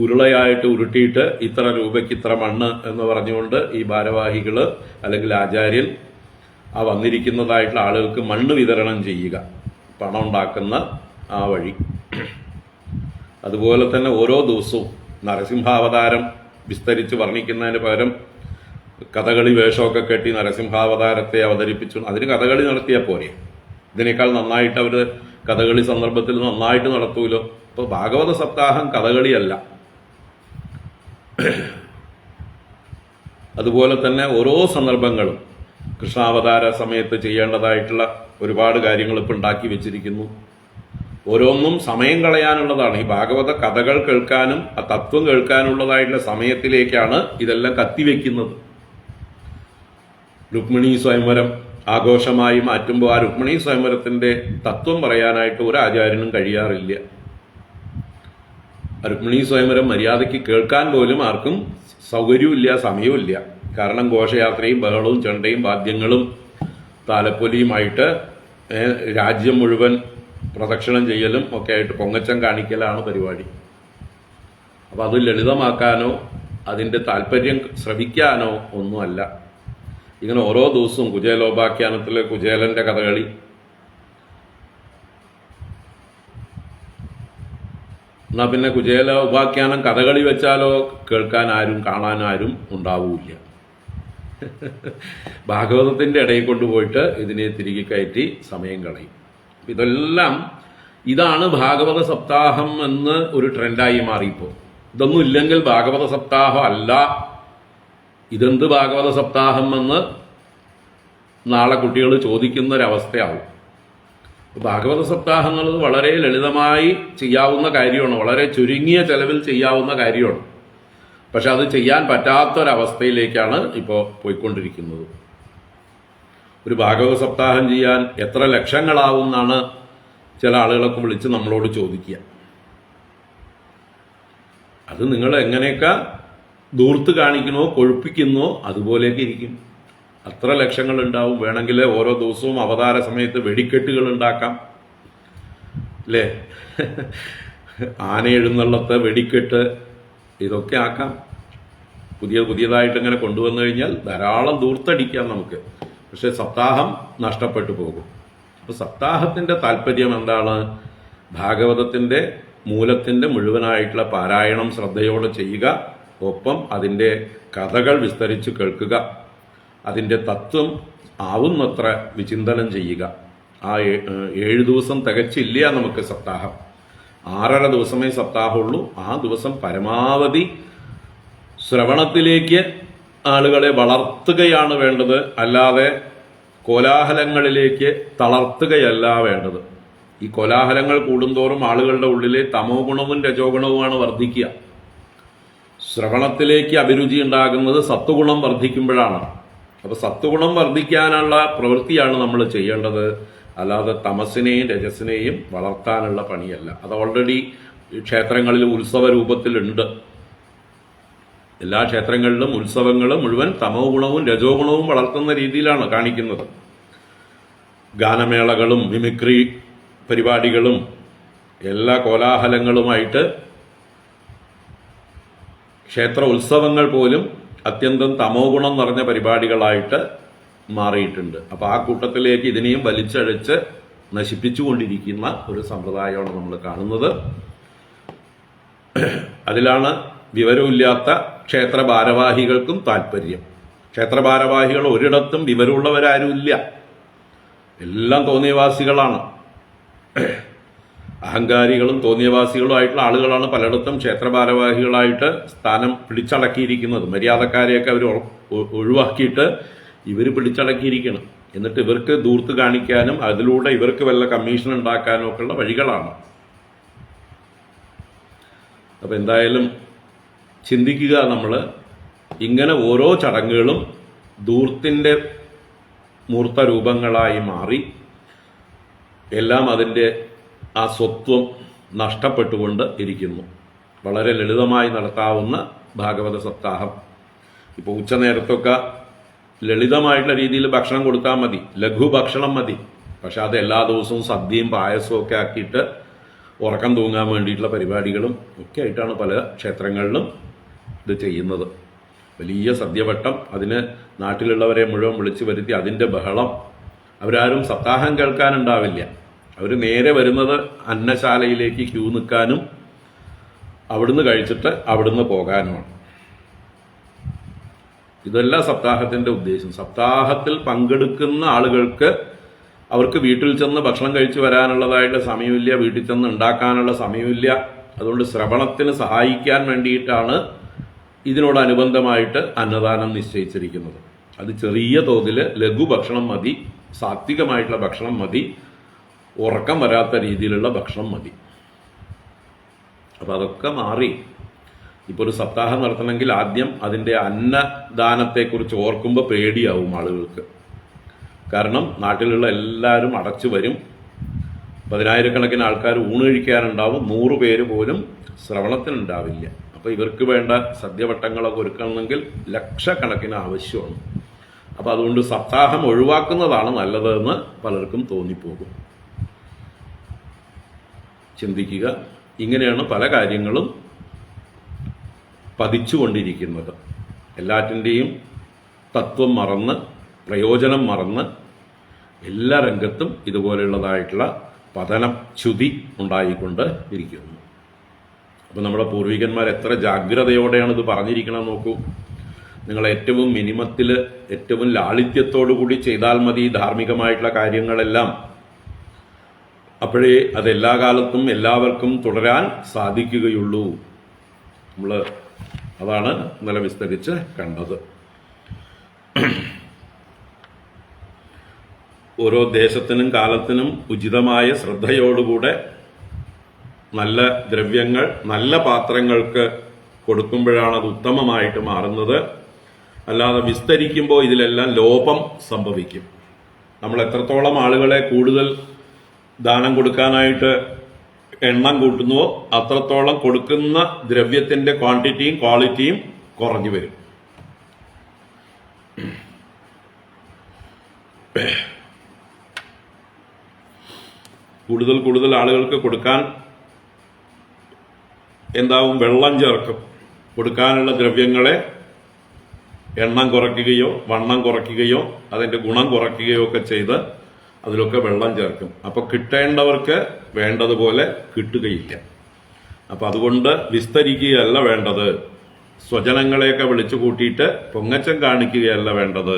ഉരുളയായിട്ട് ഉരുട്ടിയിട്ട് ഇത്ര രൂപയ്ക്ക് ഇത്ര മണ്ണ് എന്ന് പറഞ്ഞുകൊണ്ട് ഈ ഭാരവാഹികൾ അല്ലെങ്കിൽ ആചാര്യൻ ആ വന്നിരിക്കുന്നതായിട്ടുള്ള ആളുകൾക്ക് മണ്ണ് വിതരണം ചെയ്യുക, പണം ഉണ്ടാക്കുന്ന ആ വഴി. അതുപോലെ തന്നെ ഓരോ ദിവസവും നരസിംഹാവതാരം വിസ്തരിച്ച് വർണ്ണിക്കുന്നതിന് പകരം കഥകളി വേഷമൊക്കെ കെട്ടി നരസിംഹാവതാരത്തെ അവതരിപ്പിച്ചു. അതിന് കഥകളി നടത്തിയാൽ പോരെ? ഇതിനേക്കാൾ നന്നായിട്ട് അവർ കഥകളി സന്ദർഭത്തിൽ നന്നായിട്ട് നടത്തൂലോ. അപ്പോൾ ഭാഗവത സപ്താഹം കഥകളിയല്ല. അതുപോലെ തന്നെ ഓരോ സന്ദർഭങ്ങളും കൃഷ്ണാവതാര സമയത്ത് ചെയ്യേണ്ടതായിട്ടുള്ള ഒരുപാട് കാര്യങ്ങൾ ഇപ്പം ഉണ്ടാക്കി വെച്ചിരിക്കുന്നു. ഓരോന്നും സമയം കളയാനുള്ളതാണ്. ഈ ഭാഗവത കഥകൾ കേൾക്കാനും ആ തത്വം കേൾക്കാനുള്ളതായിട്ടുള്ള സമയത്തിലേക്കാണ് ഇതെല്ലാം കത്തിവെക്കുന്നത്. രുക്മിണി സ്വയംവരം ആഘോഷമായി മാറ്റുമ്പോൾ ആ രുക്മിണി സ്വയംവരത്തിന്റെ തത്വം പറയാനായിട്ട് ഒരു ആചാര്യനും കഴിയാറില്ല. രുക്മിണി സ്വയംവരം മര്യാദയ്ക്ക് കേൾക്കാൻ പോലും ആർക്കും സൗകര്യമില്ല, സമയവുമില്ല. കാരണം ഘോഷയാത്രയും ബഹളവും ചെണ്ടയും വാദ്യങ്ങളും താലപ്പൊലിയുമായിട്ട് രാജ്യം മുഴുവൻ പ്രദക്ഷിണം ചെയ്യലും ഒക്കെ ആയിട്ട് പൊങ്ങച്ചം കാണിക്കലാണ് പരിപാടി. അപ്പം അത് ലളിതമാക്കാനോ അതിൻ്റെ താല്പര്യം ശ്രവിക്കാനോ ഒന്നുമല്ല. ഇങ്ങനെ ഓരോ ദിവസവും കുചേലോപാഖ്യാനത്തിലെ കുചേലന്റെ കഥകളി, എന്നാ പിന്നെ കുചേല ഉപാഖ്യാനം കഥകളി വെച്ചാലോ കേൾക്കാൻ ആരും കാണാൻ ആരും ഉണ്ടാവില്ല. ഭാഗവതത്തിന്റെ ഇടയിൽ കൊണ്ടുപോയിട്ട് ഇതിനെ തിരികെ കയറ്റി സമയം കളയും. ഇതാണ് ഭാഗവത സപ്താഹം എന്ന് ഒരു ട്രെൻഡായി മാറിയപ്പോൾ. ഇതൊന്നും ഇല്ലെങ്കിൽ ഭാഗവത സപ്താഹം അല്ല, ഇതെന്ത് ഭാഗവത സപ്താഹം എന്ന് നാളെ കുട്ടികൾ ചോദിക്കുന്നൊരവസ്ഥയാവും. ഭാഗവത സപ്താഹം എന്നുള്ളത് വളരെ ലളിതമായി ചെയ്യാവുന്ന കാര്യമാണ്, വളരെ ചുരുങ്ങിയ ചെലവിൽ ചെയ്യാവുന്ന കാര്യമാണ്. പക്ഷെ അത് ചെയ്യാൻ പറ്റാത്തൊരവസ്ഥയിലേക്കാണ് ഇപ്പോൾ പോയിക്കൊണ്ടിരിക്കുന്നത്. ഒരു ഭാഗവത സപ്താഹം ചെയ്യാൻ എത്ര ലക്ഷങ്ങളാവും എന്നാണ് ചില ആളുകളൊക്കെ വിളിച്ച് നമ്മളോട് ചോദിക്കുക. അത് നിങ്ങൾ എങ്ങനെയൊക്കെ ദൂർത്ത് കാണിക്കണോ കൊഴുപ്പിക്കുന്നോ അതുപോലെയൊക്കെ ഇരിക്കും. അത്ര ലക്ഷങ്ങൾ ഉണ്ടാവും. വേണമെങ്കിൽ ഓരോ ദിവസവും അവതാര സമയത്ത് വെടിക്കെട്ടുകൾ ഉണ്ടാക്കാം, അല്ലേ? ആന എഴുന്നള്ളത്ത്, വെടിക്കെട്ട്, ഇതൊക്കെ ആക്കാം. പുതിയതായിട്ട് ഇങ്ങനെ കൊണ്ടുവന്നു കഴിഞ്ഞാൽ ധാരാളം ദൂർത്തടിക്കാം നമുക്ക്. പക്ഷെ സപ്താഹം നഷ്ടപ്പെട്ടു പോകും. അപ്പൊ സപ്താഹത്തിന്റെ താല്പര്യം എന്താണ്? ഭാഗവതത്തിന്റെ മൂലത്തിന്റെ മുഴുവനായിട്ടുള്ള പാരായണം ശ്രദ്ധയോടെ ചെയ്യുക, ഒപ്പം അതിൻ്റെ കഥകൾ വിസ്തരിച്ച് കേൾക്കുക, അതിൻ്റെ തത്വം ആവുന്നത്ര വിചിന്തനം ചെയ്യുക. ആ 7 ദിവസം തികച്ചില്ല നമുക്ക് സപ്താഹം. 6.5 ദിവസമേ സപ്താഹമുള്ളൂ. ആ ദിവസം പരമാവധി ശ്രവണത്തിലേക്ക് ആളുകളെ വളർത്തുകയാണ് വേണ്ടത്, അല്ലാതെ കോലാഹലങ്ങളിലേക്ക് തളർത്തുകയല്ല വേണ്ടത്. ഈ കോലാഹലങ്ങൾ കൂടുന്തോറും ആളുകളുടെ ഉള്ളിലെ തമോ ഗുണവും രജോ ഗുണവുമാണ് വർദ്ധിക്കുക. ശ്രവണത്തിലേക്ക് അഭിരുചി ഉണ്ടാകുന്നത് സത്വഗുണം വർദ്ധിക്കുമ്പോഴാണ്. അപ്പൊ സത്വഗുണം വർദ്ധിക്കാനുള്ള പ്രവൃത്തിയാണ് നമ്മൾ ചെയ്യേണ്ടത്, അല്ലാതെ തമസിനെയും രജസിനെയും വളർത്താനുള്ള പണിയല്ല. അത് ഓൾറെഡി ക്ഷേത്രങ്ങളിൽ ഉത്സവ രൂപത്തിലുണ്ട്. എല്ലാ ക്ഷേത്രങ്ങളിലും ഉത്സവങ്ങൾ മുഴുവൻ തമോ ഗുണവും രജോ ഗുണവും വളർത്തുന്ന രീതിയിലാണ് കാണിക്കുന്നത്. ഗാനമേളകളും മിമിക്രി പരിപാടികളും എല്ലാ കോലാഹലങ്ങളുമായിട്ട് ക്ഷേത്ര ഉത്സവങ്ങൾ പോലും അത്യന്തം തമോ ഗുണം നിറഞ്ഞ പരിപാടികളായിട്ട് മാറിയിട്ടുണ്ട്. അപ്പൊ ആ കൂട്ടത്തിലേക്ക് ഇതിനെയും വലിച്ചഴച്ച് നശിപ്പിച്ചുകൊണ്ടിരിക്കുന്ന ഒരു സമ്പ്രദായമാണ് നമ്മൾ കാണുന്നത്. അതിലാണ് വിവരമില്ലാത്ത ക്ഷേത്ര ഭാരവാഹികൾക്കും താല്പര്യം. ക്ഷേത്ര ഭാരവാഹികൾ ഒരിടത്തും വിവരമുള്ളവരാരുമില്ല, എല്ലാം തോന്നിയവാസികളാണ്. അഹങ്കാരികളും തോന്നിയവാസികളും ആയിട്ടുള്ള ആളുകളാണ് പലയിടത്തും ക്ഷേത്ര ഭാരവാഹികളായിട്ട് സ്ഥാനം പിടിച്ചടക്കിയിരിക്കുന്നത്. മര്യാദക്കാരെയൊക്കെ അവർ ഒഴിവാക്കിയിട്ട് ഇവർ പിടിച്ചടക്കിയിരിക്കണം. എന്നിട്ട് ഇവർക്ക് ദൂർത്ത് കാണിക്കാനും അതിലൂടെ ഇവർക്ക് വല്ല കമ്മീഷൻ ഉണ്ടാക്കാനും ഒക്കെ ഉള്ള വഴികളാണ്. അപ്പം എന്തായാലും ചിന്തിക്കുക, നമ്മൾ ഇങ്ങനെ ഓരോ ചടങ്ങുകളും ദൂർത്തിൻ്റെ മൂർത്ത രൂപങ്ങളായി മാറി എല്ലാം അതിൻ്റെ ആ സ്വത്വം നഷ്ടപ്പെട്ടുകൊണ്ട് ഇരിക്കുന്നു. വളരെ ലളിതമായി നടത്താവുന്ന ഭാഗവത സപ്താഹം, ഇപ്പോൾ ഉച്ചനേരത്തൊക്കെ ലളിതമായിട്ടുള്ള രീതിയിൽ ഭക്ഷണം കൊടുത്താൽ മതി, ലഘു ഭക്ഷണം മതി. പക്ഷെ അത് എല്ലാ ദിവസവും സദ്യയും പായസവും ഒക്കെ ആക്കിയിട്ട് ഉറക്കം തൂങ്ങാൻ വേണ്ടിയിട്ടുള്ള പരിപാടികളും ഒക്കെ ആയിട്ടാണ് പല ക്ഷേത്രങ്ങളിലും ഇത് ചെയ്യുന്നത്. വലിയ സദ്യവട്ടം, അതിന് നാട്ടിലുള്ളവരെ മുഴുവൻ വിളിച്ചു വരുത്തി അതിൻ്റെ ബഹളം. അവരാരും സപ്താഹം കേൾക്കാനുണ്ടാവില്ല. അവർ നേരെ വരുന്നത് അന്നശാലയിലേക്ക് ക്യൂ നിൽക്കാനും അവിടുന്ന് കഴിച്ചിട്ട് അവിടുന്ന് പോകാനുമാണ്. ഇതല്ല സപ്താഹത്തിന്റെ ഉദ്ദേശം. സപ്താഹത്തിൽ പങ്കെടുക്കുന്ന ആളുകൾക്ക് അവർക്ക് വീട്ടിൽ ചെന്ന് ഭക്ഷണം കഴിച്ചു വരാനുള്ളതായിട്ട് സമയമില്ല, വീട്ടിൽ ചെന്ന് ഉണ്ടാക്കാനുള്ള സമയമില്ല. അതുകൊണ്ട് ശ്രവണത്തിന് സഹായിക്കാൻ വേണ്ടിയിട്ടാണ് ഇതിനോടനുബന്ധമായിട്ട് അന്നദാനം നിശ്ചയിച്ചിരിക്കുന്നത്. അത് ചെറിയ തോതിൽ ലഘു ഭക്ഷണം മതി, സാത്വികമായിട്ടുള്ള ഭക്ഷണം മതി, ഉറക്കം വരാത്ത രീതിയിലുള്ള ഭക്ഷണം മതി. അപ്പം അതൊക്കെ മാറി. ഇപ്പോൾ ഒരു സപ്താഹം നടത്തണമെങ്കിൽ ആദ്യം അതിൻ്റെ അന്നദാനത്തെക്കുറിച്ച് ഓർക്കുമ്പോൾ പേടിയാവും ആളുകൾക്ക്. കാരണം നാട്ടിലുള്ള എല്ലാവരും അടച്ചു വരും, 10,000-കണക്കിന് ആൾക്കാർ ഊണ് കഴിക്കാനുണ്ടാവും, 100 പേര് പോലും ശ്രവണത്തിനുണ്ടാവില്ല. അപ്പോൾ ഇവർക്ക് വേണ്ട സദ്യവട്ടങ്ങളൊക്കെ ഒരുക്കണമെങ്കിൽ ലക്ഷക്കണക്കിന് ആവശ്യമാണ്. അപ്പോൾ അതുകൊണ്ട് സപ്താഹം ഒഴിവാക്കുന്നതാണ് നല്ലതെന്ന് പലർക്കും തോന്നിപ്പോകും. ചിന്തിക്കുക. ഇങ്ങനെയാണ് പല കാര്യങ്ങളും പതിച്ചുകൊണ്ടിരിക്കുന്നത്. എല്ലാറ്റിൻ്റെയും തത്വം മറന്ന്, പ്രയോജനം മറന്ന് എല്ലാ രംഗത്തും ഇതുപോലെയുള്ളതായിട്ടുള്ള പതനം, ച്യുതി ഉണ്ടായിക്കൊണ്ട് ഇരിക്കുന്നു. അപ്പോൾ നമ്മുടെ പൂർവികന്മാർ എത്ര ജാഗ്രതയോടെയാണ് ഇത് പറഞ്ഞിരിക്കണം നോക്കൂ. നിങ്ങൾ ഏറ്റവും മിനിമത്തിൽ, ഏറ്റവും ലാളിത്യത്തോടു കൂടി ചെയ്താൽ മതി ധാർമ്മികമായിട്ടുള്ള കാര്യങ്ങളെല്ലാം. അപ്പോഴേ അതെല്ലാ കാലത്തും എല്ലാവർക്കും തുടരാൻ സാധിക്കുകയുള്ളൂ. അതാണ് ഇന്നലെ വിസ്തരിച്ച് കണ്ടത്. ഓരോ ദേശത്തിനും കാലത്തിനും ഉചിതമായ ശ്രദ്ധയോടുകൂടെ നല്ല ദ്രവ്യങ്ങൾ നല്ല പാത്രങ്ങൾക്ക് കൊടുക്കുമ്പോഴാണ് അത് ഉത്തമമായിട്ട് മാറുന്നത്. അല്ലാതെ വിസ്തരിക്കുമ്പോൾ ഇതിലെല്ലാം ലോപം സംഭവിക്കും. നമ്മൾ എത്രത്തോളം ആളുകളെ കൂടുതൽ ദാനം കൊടുക്കാനായിട്ട് എണ്ണം കൂട്ടുന്നുവോ അത്രത്തോളം കൊടുക്കുന്ന ദ്രവ്യത്തിന്റെ ക്വാണ്ടിറ്റിയും ക്വാളിറ്റിയും കുറഞ്ഞു വരും. കൂടുതൽ കൂടുതൽ ആളുകൾക്ക് കൊടുക്കാൻ എന്താവും, വെള്ളം ചേർക്കും. കൊടുക്കാനുള്ള ദ്രവ്യങ്ങളെ എണ്ണം കുറയ്ക്കുകയോ വണ്ണം കുറയ്ക്കുകയോ അതിൻ്റെ ഗുണം കുറയ്ക്കുകയോ ഒക്കെ ചെയ്ത് അതിലൊക്കെ വെള്ളം ചേർക്കും. അപ്പോൾ കിട്ടേണ്ടവർക്ക് വേണ്ടതുപോലെ കിട്ടുകയില്ല. അപ്പം അതുകൊണ്ട് വിസ്തരിക്കുകയല്ല വേണ്ടത്, സ്വജനങ്ങളെയൊക്കെ വിളിച്ചു കൂട്ടിയിട്ട് പൊങ്ങച്ചം കാണിക്കുകയല്ല വേണ്ടത്.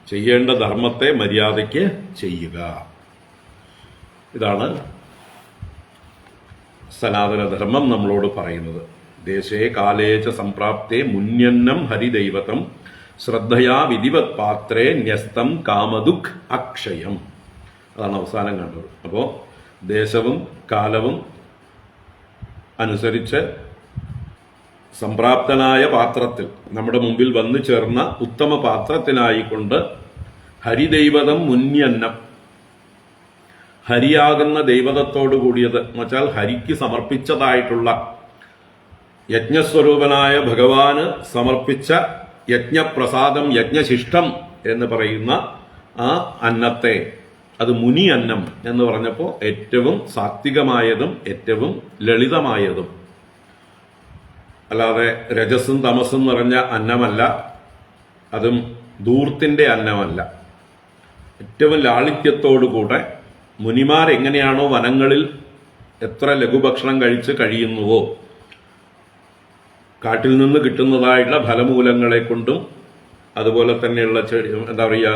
ചെയ്യേണ്ട ധർമ്മത്തെ മര്യാദയ്ക്ക് ചെയ്യുക. ഇതാണ് സനാതനധർമ്മം നമ്മളോട് പറയുന്നത്. ദേശേ കാലേച സംപ്രാപ്തേ മുന്യന്നം ഹരിദൈവതം ശ്രദ്ധയാ വിധിവത് പാത്രേ ന്യസ്തം കാമദുഃഖ് അക്ഷയം. അതാണ് അവസാനം കണ്ടത്. അപ്പോൾ ദേശവും കാലവും അനുസരിച്ച് സംപ്രാപ്തനായ പാത്രത്തിൽ നമ്മുടെ മുമ്പിൽ വന്നു ചേർന്ന ഉത്തമ പാത്രത്തിനായിക്കൊണ്ട് ഹരിദൈവതം മുന്യന്നം, ഹരിയാകുന്ന ദൈവതത്തോടു കൂടിയത് എന്ന് വെച്ചാൽ ഹരിക്ക് സമർപ്പിച്ചതായിട്ടുള്ള യജ്ഞസ്വരൂപനായ ഭഗവാന് സമർപ്പിച്ച യജ്ഞപ്രസാദം, യജ്ഞശിഷ്ടം എന്ന് പറയുന്ന ആ അന്നത്തെ, അത് മുനി അന്നം എന്ന് പറഞ്ഞപ്പോൾ ഏറ്റവും സാത്വികമായതും ഏറ്റവും ലളിതമായതും, അല്ലാതെ രജസും തമസും നിറഞ്ഞ അന്നമല്ല, അതും ധൂർത്തിന്റെ അന്നമല്ല. ഏറ്റവും ലാളിത്യത്തോടുകൂടെ മുനിമാർ എങ്ങനെയാണോ വനങ്ങളിൽ എത്ര ലഘുഭക്ഷണം കഴിച്ച് കഴിയുന്നുവോ, കാട്ടിൽ നിന്ന് കിട്ടുന്നതായിട്ടുള്ള ഫലമൂലങ്ങളെ കൊണ്ടും അതുപോലെ തന്നെയുള്ള എന്താ പറയുക,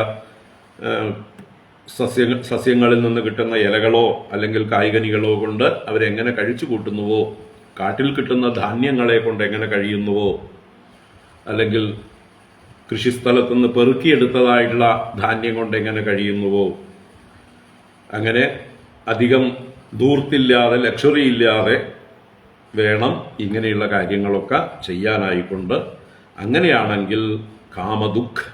സസ്യങ്ങളിൽ നിന്ന് കിട്ടുന്ന ഇലകളോ അല്ലെങ്കിൽ കായ്കനികളോ കൊണ്ട് അവരെങ്ങനെ കഴിച്ചു കൂട്ടുന്നുവോ, കാട്ടിൽ കിട്ടുന്ന ധാന്യങ്ങളെ കൊണ്ട് എങ്ങനെ കഴിയുന്നുവോ, അല്ലെങ്കിൽ കൃഷിസ്ഥലത്തുനിന്ന് പെറുക്കിയെടുത്തതായിട്ടുള്ള ധാന്യം കൊണ്ട് എങ്ങനെ കഴിയുന്നുവോ, അങ്ങനെ അധികം ധൂർത്തില്ലാതെ ലക്ഷറി ഇല്ലാതെ വേണം ഇങ്ങനെയുള്ള കാര്യങ്ങളൊക്കെ ചെയ്യാനായിക്കൊണ്ട്. അങ്ങനെയാണെങ്കിൽ കാമദുഃഖ്,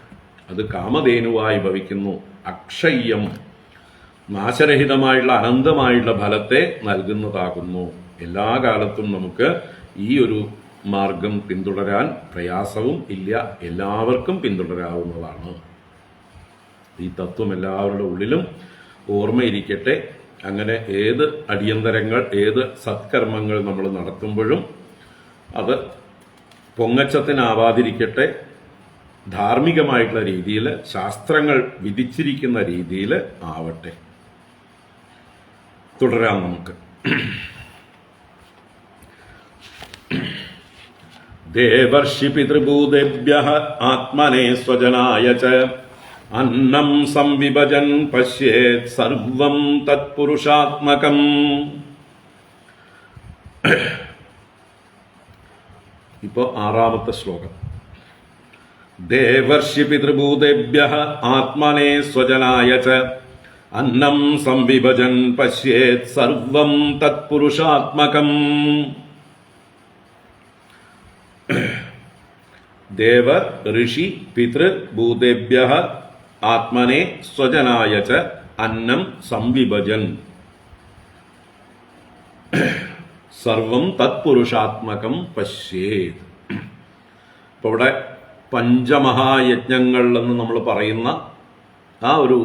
അത് കാമധേനുവായി ഭവിക്കുന്നു. അക്ഷയ്യം, നാശരഹിതമായിട്ടുള്ള അനന്തമായിട്ടുള്ള ഫലത്തെ നൽകുന്നതാകുന്നു. എല്ലാ കാലത്തും നമുക്ക് ഈ ഒരു മാർഗം പിന്തുടരാൻ പ്രയാസവും ഇല്ല, എല്ലാവർക്കും പിന്തുടരാവുന്നതാണ്. ഈ തത്വം എല്ലാവരുടെ ഉള്ളിലും ഓർമ്മയിരിക്കട്ടെ. അങ്ങനെ ഏത് അടിയന്തരങ്ങൾ, ഏത് സത്കർമ്മങ്ങൾ നമ്മൾ നടത്തുമ്പോഴും അത് പൊങ്ങച്ചത്തിനാവാതിരിക്കട്ടെ, ധാർമ്മികമായിട്ടുള്ള രീതിയിൽ, ശാസ്ത്രങ്ങൾ വിധിച്ചിരിക്കുന്ന രീതിയിൽ ആവട്ടെ. തുടരാം നമുക്ക്. ദേവർഷി പിതൃഭൂതേഭ്യഃ ആത്മനേ സ്വജനായ ച അന്നം സംവിഭജൻ പശ്യേത് സർവം തത്പുരുഷാത്മകം. ഇപ്പോ ആറാമത്തെ ശ്ലോകം. ദേവർഷി പിതൃഭൂതേഭ്യഃ ആത്മനേ സ്വജനായ ച അന്നം സംവിഭജൻ പശ്യേത് സർവം തത്പുരുഷാത്മകം. ദേവ ഋഷി പിതൃ ഭൂതേഭ്യഃ ആത്മനേ സ്വജനായ ച അന്നം സംവിഭജൻ സർവം തത്പുരുഷാത്മകം പശ്യേത്. ഇപ്പൊ ഇവിടെ പഞ്ചമഹായജ്ഞങ്ങൾ എന്ന് നമ്മൾ പറയുന്ന ആ ഒരു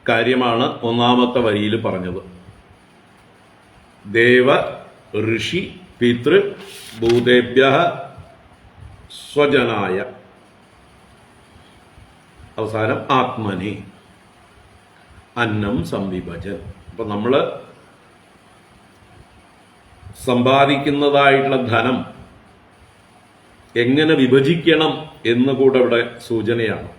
കാര്യമാണ് ഒന്നാമത്തെ വരിയിൽ പറഞ്ഞത്. ദേവ ഋഷി പിതൃ ഭൂതേഭ്യഃ സ്വജനായ, അവസാനം ആത്മനി അന്നം സംവിഭജൻ. അപ്പൊ നമ്മള് സമ്പാദിക്കുന്നതായിട്ടുള്ള ധനം എങ്ങനെ വിഭജിക്കണം എന്ന് കൂടെ ഇവിടെ സൂചനയാണ്.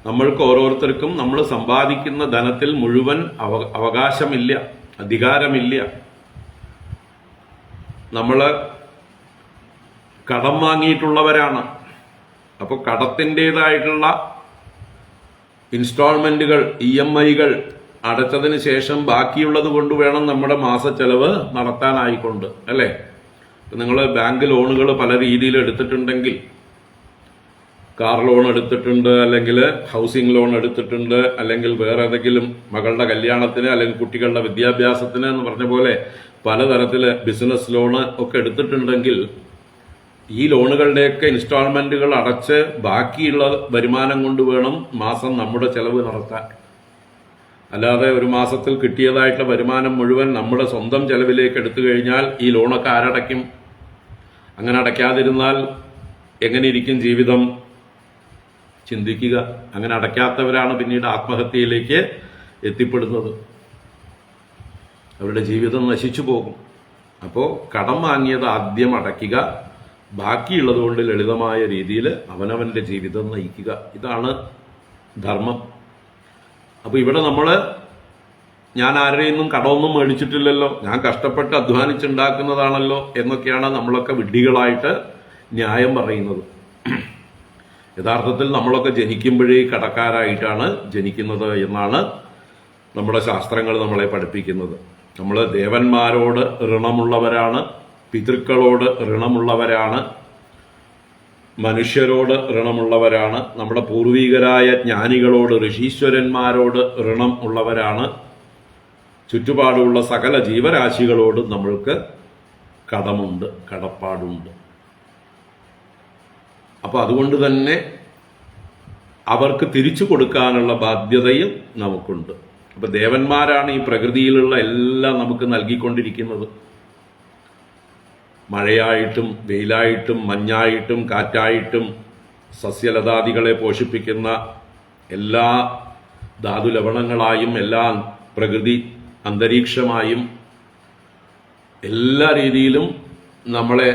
നമ്മൾക്ക് ഓരോരുത്തർക്കും നമ്മൾ സമ്പാദിക്കുന്ന ധനത്തിൽ മുഴുവൻ അവകാശമില്ല, അധികാരമില്ല. നമ്മള് കടം വാങ്ങിയിട്ടുള്ളവരാണ്. അപ്പോൾ കടത്തിൻ്റെതായിട്ടുള്ള ഇൻസ്റ്റാൾമെന്റുകൾ, EMI-കൾ അടച്ചതിന് ശേഷം ബാക്കിയുള്ളത് കൊണ്ട് വേണം നമ്മുടെ മാസച്ചെലവ് നടത്താനായിക്കൊണ്ട്, അല്ലേ? നിങ്ങൾ ബാങ്ക് ലോണുകൾ പല രീതിയിൽ എടുത്തിട്ടുണ്ടെങ്കിൽ, കാർ ലോൺ എടുത്തിട്ടുണ്ട്, അല്ലെങ്കിൽ ഹൗസിംഗ് ലോൺ എടുത്തിട്ടുണ്ട്, അല്ലെങ്കിൽ വേറെ ഏതെങ്കിലും മകളുടെ കല്യാണത്തിന് അല്ലെങ്കിൽ കുട്ടികളുടെ വിദ്യാഭ്യാസത്തിന് എന്ന് പറഞ്ഞ പോലെ പലതരത്തില് ബിസിനസ് ലോണ് ഒക്കെ എടുത്തിട്ടുണ്ടെങ്കിൽ ഈ ലോണുകളുടെയൊക്കെ ഇൻസ്റ്റാൾമെന്റുകൾ അടച്ച് ബാക്കിയുള്ള വരുമാനം കൊണ്ട് വേണം മാസം നമ്മുടെ ചെലവ് നടത്താൻ. അല്ലാതെ ഒരു മാസത്തിൽ കിട്ടിയതായിട്ടുള്ള വരുമാനം മുഴുവൻ നമ്മുടെ സ്വന്തം ചെലവിലേക്ക് എടുത്തു കഴിഞ്ഞാൽ ഈ ലോണൊക്കെ ആരടയ്ക്കും? അങ്ങനെ അടയ്ക്കാതിരുന്നാൽ എങ്ങനെ ഇരിക്കും ജീവിതം? ചിന്തിക്കുക. അങ്ങനെ അടയ്ക്കാത്തവരാണ് പിന്നീട് ആത്മഹത്യയിലേക്ക് എത്തിപ്പെടുന്നത്. അവരുടെ ജീവിതം നശിച്ചു പോകും. അപ്പോൾ കടം വാങ്ങിയത് ആദ്യം അടയ്ക്കുക, ബാക്കിയുള്ളത് കൊണ്ട് ലളിതമായ രീതിയിൽ അവനവന്റെ ജീവിതം നയിക്കുക. ഇതാണ് ധർമ്മം. അപ്പൊ ഇവിടെ ഞാൻ ആരുടെയൊന്നും കടമൊന്നും മേടിച്ചിട്ടില്ലല്ലോ, ഞാൻ കഷ്ടപ്പെട്ട് അധ്വാനിച്ചുണ്ടാക്കുന്നതാണല്ലോ എന്നൊക്കെയാണ് നമ്മളൊക്കെ വിഡ്ഢികളായിട്ട് ന്യായം പറയുന്നത്. യഥാർത്ഥത്തിൽ നമ്മളൊക്കെ ജനിക്കുമ്പോഴേ കടക്കാരായിട്ടാണ് ജനിക്കുന്നത് എന്നാണ് നമ്മുടെ ശാസ്ത്രങ്ങൾ നമ്മളെ പഠിപ്പിക്കുന്നത്. നമ്മൾ ദേവന്മാരോട് ഋണമുള്ളവരാണ്, പിതൃക്കളോട് ഋണമുള്ളവരാണ്, മനുഷ്യരോട് ഋണമുള്ളവരാണ്, നമ്മുടെ പൂർവികരായ ജ്ഞാനികളോട്, ഋഷീശ്വരന്മാരോട് ഋണം ഉള്ളവരാണ്. ചുറ്റുപാടുള്ള സകല ജീവരാശികളോട് നമ്മൾക്ക് കടമുണ്ട്, കടപ്പാടുണ്ട്. അപ്പൊ അതുകൊണ്ട് തന്നെ അവർക്ക് തിരിച്ചു കൊടുക്കാനുള്ള ബാധ്യതയും നമുക്കുണ്ട്. അപ്പൊ ദേവന്മാരാണ് ഈ പ്രകൃതിയിലുള്ള എല്ലാം നമുക്ക് നൽകിക്കൊണ്ടിരിക്കുന്നത്. മഴയായിട്ടും വെയിലായിട്ടും മഞ്ഞായിട്ടും കാറ്റായിട്ടും സസ്യലതാദികളെ പോഷിപ്പിക്കുന്ന എല്ലാ ധാതുലവണങ്ങളായും എല്ലാ പ്രകൃതി അന്തരീക്ഷമായും എല്ലാ രീതിയിലും നമ്മളെ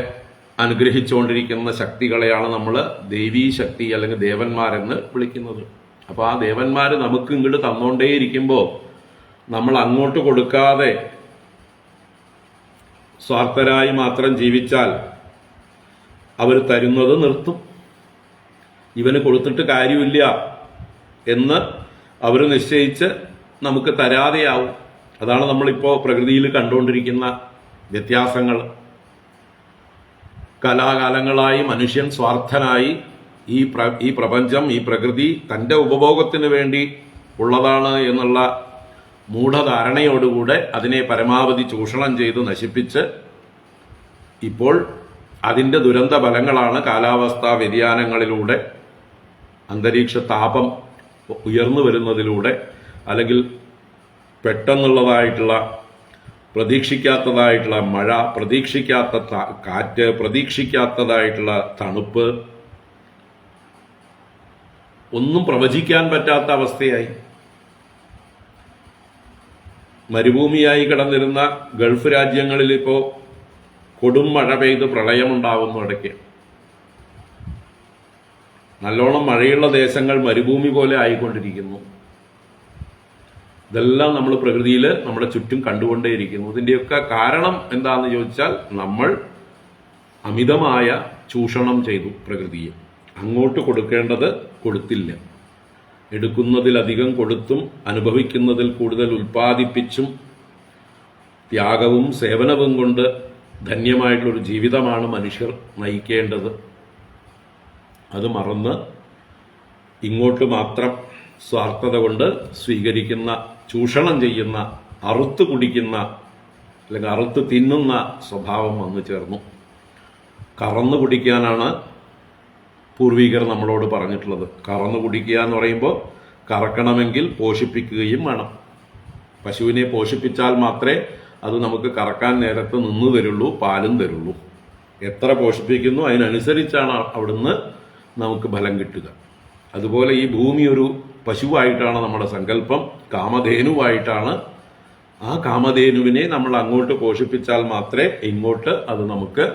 അനുഗ്രഹിച്ചുകൊണ്ടിരിക്കുന്ന ശക്തികളെയാണ് നമ്മൾ ദൈവീ ശക്തി അല്ലെങ്കിൽ ദേവന്മാരെന്ന് വിളിക്കുന്നത്. അപ്പോൾ ആ ദേവന്മാർ നമുക്ക് ഇങ്ങോട്ട് തന്നുകൊണ്ടേയിരിക്കുമ്പോൾ നമ്മൾ അങ്ങോട്ട് കൊടുക്കാതെ സ്വാർത്ഥരായി മാത്രം ജീവിച്ചാൽ അവർ തരുന്നത് നിർത്തും. ഇവന് കൊടുത്തിട്ട് കാര്യമില്ല എന്ന് അവർ നിശ്ചയിച്ച് നമുക്ക് തരാതെയാവും. അതാണ് നമ്മളിപ്പോൾ പ്രകൃതിയിൽ കണ്ടുകൊണ്ടിരിക്കുന്ന വ്യത്യാസങ്ങൾ. കലാകാലങ്ങളായി മനുഷ്യൻ സ്വാർത്ഥനായി ഈ പ്രപഞ്ചം, ഈ പ്രകൃതി തൻ്റെ ഉപഭോഗത്തിന് വേണ്ടി ഉള്ളതാണ് എന്നുള്ള മൂഢധാരണയോടുകൂടെ അതിനെ പരമാവധി ചൂഷണം ചെയ്ത് നശിപ്പിച്ച് ഇപ്പോൾ അതിൻ്റെ ദുരന്ത ഫലങ്ങളാണ് കാലാവസ്ഥാ വ്യതിയാനങ്ങളിലൂടെ, അന്തരീക്ഷ താപം ഉയർന്നു വരുന്നതിലൂടെ, അല്ലെങ്കിൽ പെട്ടെന്നുള്ളതായിട്ടുള്ള പ്രതീക്ഷിക്കാത്തതായിട്ടുള്ള മഴ, പ്രതീക്ഷിക്കാത്ത കാറ്റ്, പ്രതീക്ഷിക്കാത്തതായിട്ടുള്ള തണുപ്പ്, ഒന്നും പ്രവചിക്കാൻ പറ്റാത്ത അവസ്ഥയായി. മരുഭൂമിയായി കിടന്നിരുന്ന ഗൾഫ് രാജ്യങ്ങളിൽ ഇപ്പോൾ കൊടും മഴ പെയ്ത് പ്രളയമുണ്ടാവുന്നു ഇടയ്ക്ക്. നല്ലോണം മഴയുള്ള ദേശങ്ങൾ മരുഭൂമി പോലെ ആയിക്കൊണ്ടിരിക്കുന്നു. ഇതെല്ലാം നമ്മൾ പ്രകൃതിയിൽ നമ്മുടെ ചുറ്റും കണ്ടുകൊണ്ടേയിരിക്കുന്നു. ഇതിൻ്റെയൊക്കെ കാരണം എന്താണെന്ന് ചോദിച്ചാൽ നമ്മൾ അമിതമായ ചൂഷണം ചെയ്തു പ്രകൃതിയെ. അങ്ങോട്ട് കൊടുക്കേണ്ടത് കൊടുത്തില്ല. എടുക്കുന്നതിലധികം കൊടുത്തും അനുഭവിക്കുന്നതിൽ കൂടുതൽ ഉൽപ്പാദിപ്പിച്ചും ത്യാഗവും സേവനവും കൊണ്ട് ധന്യമായിട്ടുള്ളൊരു ജീവിതമാണ് മനുഷ്യർ നയിക്കേണ്ടത്. അത് മറന്ന് ഇങ്ങോട്ട് മാത്രം സ്വാർത്ഥത കൊണ്ട് സ്വീകരിക്കുന്ന, ചൂഷണം ചെയ്യുന്ന, അറുത്ത് കുടിക്കുന്ന അല്ലെങ്കിൽ അറുത്ത് തിന്നുന്ന സ്വഭാവം വന്നു ചേർന്നു. കറന്നു കുടിക്കാനാണ് പൂർവികർ നമ്മളോട് പറഞ്ഞിട്ടുള്ളത്. കറന്നു കുടിക്കുക എന്ന് പറയുമ്പോൾ കറക്കണമെങ്കിൽ പോഷിപ്പിക്കുകയും വേണം. പശുവിനെ പോഷിപ്പിച്ചാൽ മാത്രമേ അത് നമുക്ക് കറക്കാൻ നേരത്ത് നിന്ന് തരുള്ളൂ, പാലും തരുള്ളൂ. എത്ര പോഷിപ്പിക്കുന്നു അതിനനുസരിച്ചാണ് അവിടുന്ന് നമുക്ക് ഫലം കിട്ടുക. അതുപോലെ ഈ ഭൂമി ഒരു പശുവായിട്ടാണ് നമ്മുടെ സങ്കല്പം, കാമധേനുവായിട്ടാണ്. ആ കാമധേനുവിനെ നമ്മൾ അങ്ങോട്ട് പോഷിപ്പിച്ചാൽ മാത്രമേ ഇങ്ങോട്ട് അത് നമുക്ക്